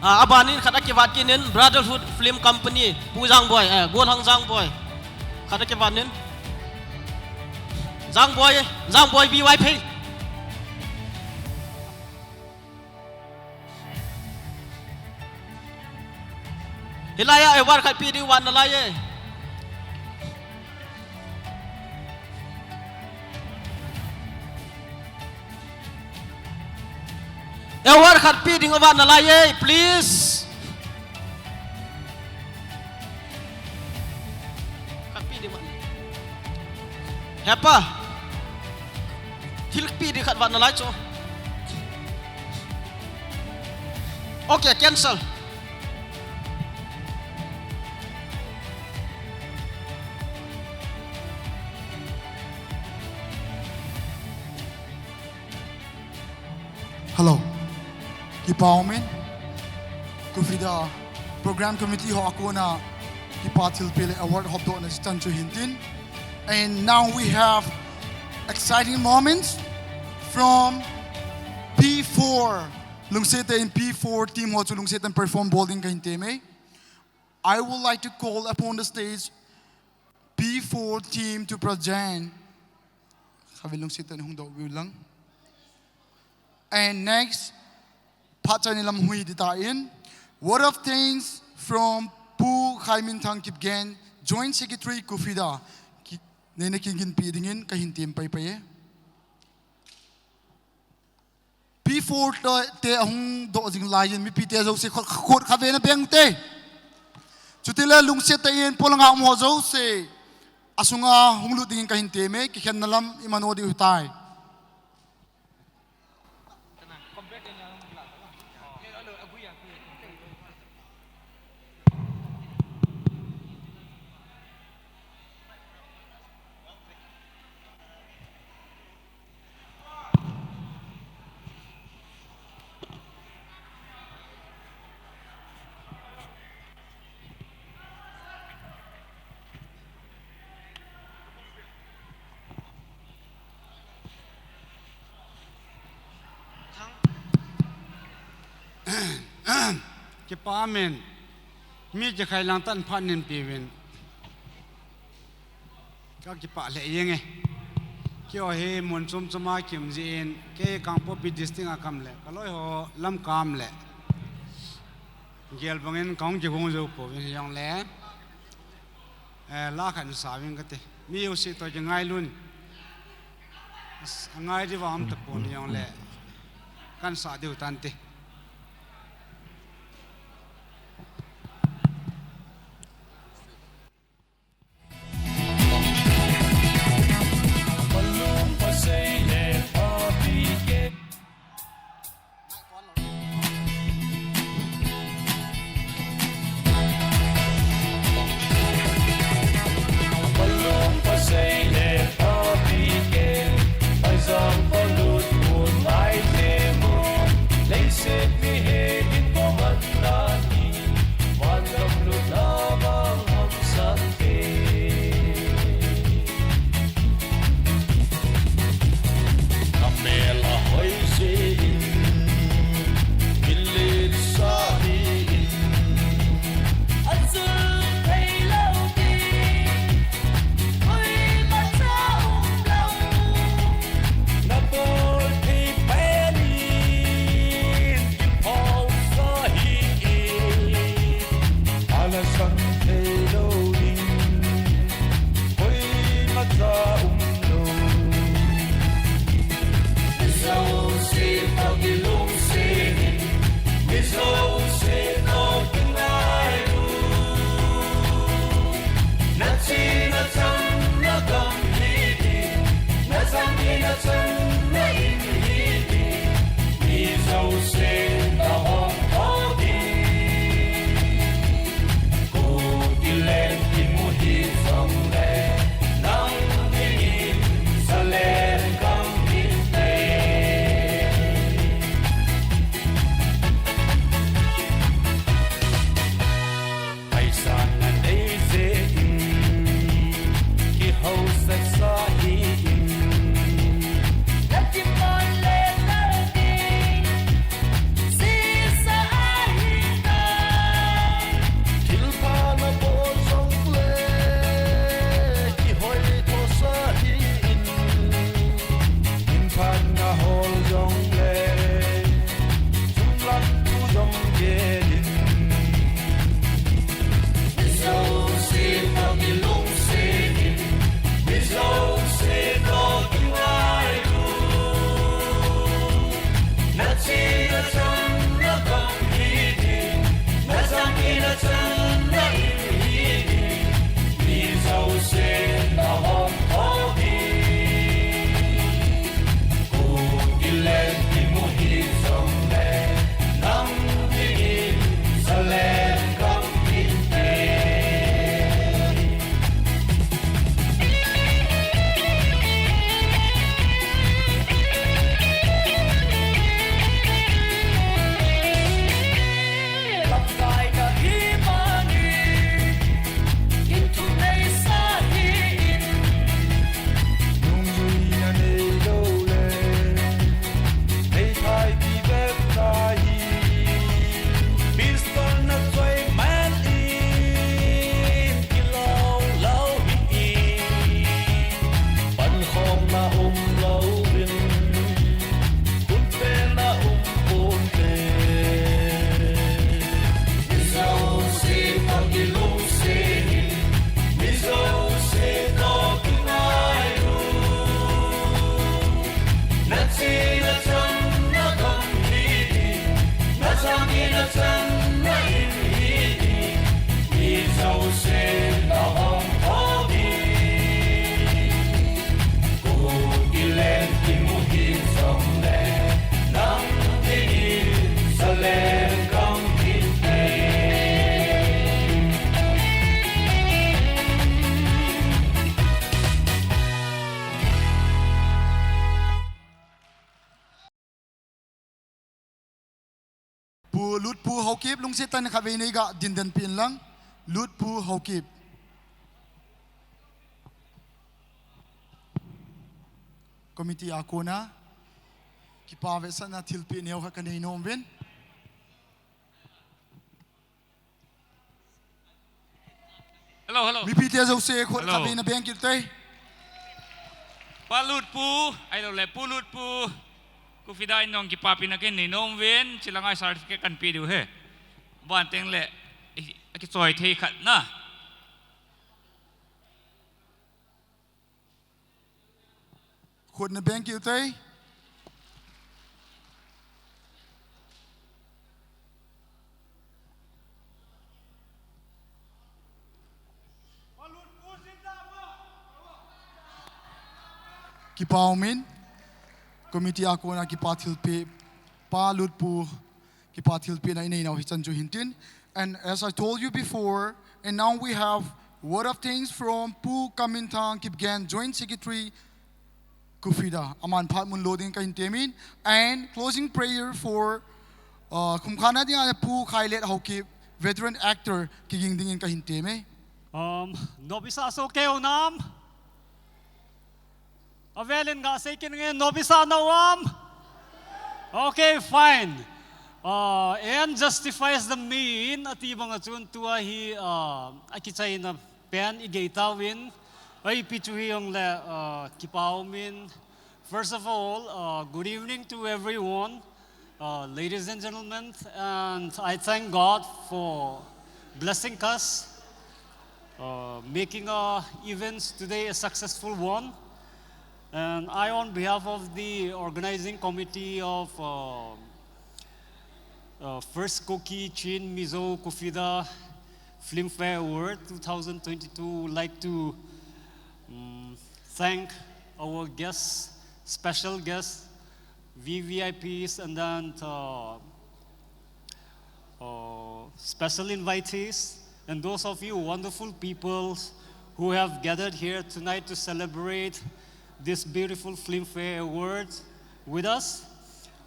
abanin khata ke wat kinin Brotherhood Film Company pujang boy gon hang jang boy khata ke banin jang boy BY pay hilaya war khat pi di wan nalaye war khat pi ding wan nalaye please khat pi di wan hepa thil pi di khat wan nalai cho okay cancel Hello. Kipaomen. Kufida program committee ho ako na kipatil pili award hobdo na stan to hintin. And now we have exciting moments from P4. Lungsete in P4 team ho to lungsete and perform bowling kahinteme. I would like to call upon the stage P4 team to present. Kami lungsete na hong daw lang. And next, Pacha nilam hui ditain. Word of thanks from Pu Kaimintang Kipgen, Joint Secretary Kufida. Nene kingin pidingin kahintim paypaye. P4 te ahung do jing layan mi pite zo se khot khave na beng te. Chutila lungse tayen polanga mo zo se asunga hunglu dingin kahinteme ki khan nalam imanodi utai. Kipamen mi je khai lang tan phanin piwin ka kipa le yenge kyo he mon chum chuma kim jin ke kang po bi disting akam le kaloi ho lam kam le gel bangin kong je hong zo po yin yang le la khan sa win ka te mi yo si to je ngai lun ngai di wam ta pon yang le kan sa de tan te Lace pu lut pu hokip lung sit tan khabe nei ga din den pin lang lut pu hokip committee akona ki pa ve sana thil pi neu kha kanei nom ven hello mi pi te zo se khot Hello. khabe na beng kir tai Palut pu, ai lo le pulut pu. Ku fida inong ki papi na kin ni nom wen, sila ngai certificate kan pi du he. Ban teng le ki choi thei khat na. khot na beng kir tai ki paumin committee akona ki pathil pe pa lutpu ki pathil pe na nei now hichan ju hintin and as I told you before and now we have word of thanks from Pu Kamintang Kipgan Joint Secretary Kufida aman phat mun loading ka hintemin and closing prayer for kumkhana dia Pu Khailet Hokip veteran actor kiging dingin ka hinteme Nobisa so keo nam Avelin nga say kinenge nobisa nawam. Okay, fine. And justifies the mean at ibang atun tua hi akichay na pen igaitawin ay pichuhi yung le kipaumin. First of all, good evening to everyone, ladies and gentlemen, and I thank God for blessing us, making our events today a successful one. And I, on behalf of the organizing committee of First Kuki Chin Mizo Kufida Filmfare Award 2022, would like to thank our guests, special guests, VVIPs, and then special invitees, and those of you wonderful people who have gathered here tonight to celebrate this beautiful Filmfare Award with us.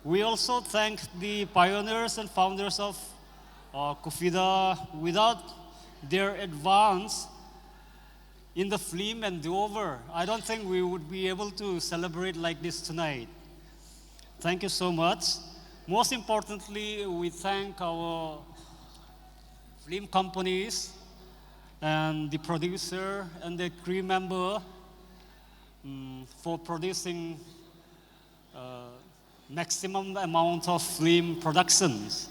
We also thank the pioneers and founders of Kufida. Without their advance in the film and over, I don't think we would be able to celebrate like this tonight. Thank you so much. Most importantly, we thank our film companies and the producer and the crew member for producing maximum amount of film productions.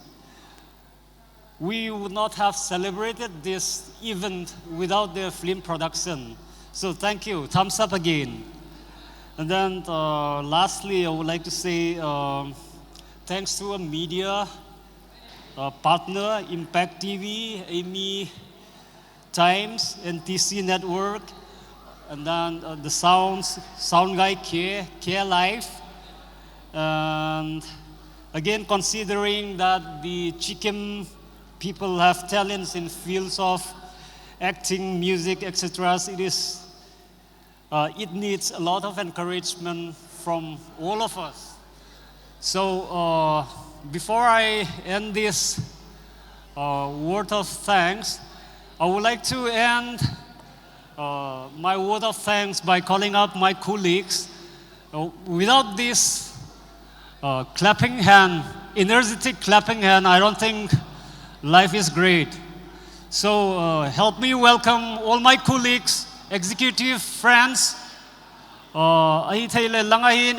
We would not have celebrated this event without their film production. So thank you, thumbs up again. And then lastly, I would like to say thanks to a media partner, Impact TV, Amy Times, and TC Network, and then the sound guy Care Life. And again, considering that the Chicken people have talents in fields of acting, music, etc., it needs a lot of encouragement from all of us. So before I end this word of thanks, I would like to end my word of thanks by calling up my colleagues. Without this clapping hand, energetic clapping hand, I don't think life is great. So help me welcome all my colleagues, executive friends,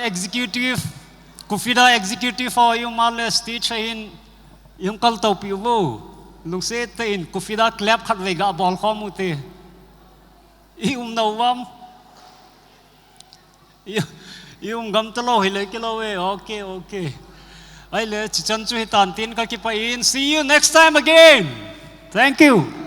executive, Kufida executive for yung male stage ahin yung kaltaw piwo. Lungset in Kufida clap kat vega ball komute. Nawam. Yung gamtalo hilay kilawe. Okay. Ay le chichanchu hitantin ka kipain. See you next time again. Thank you.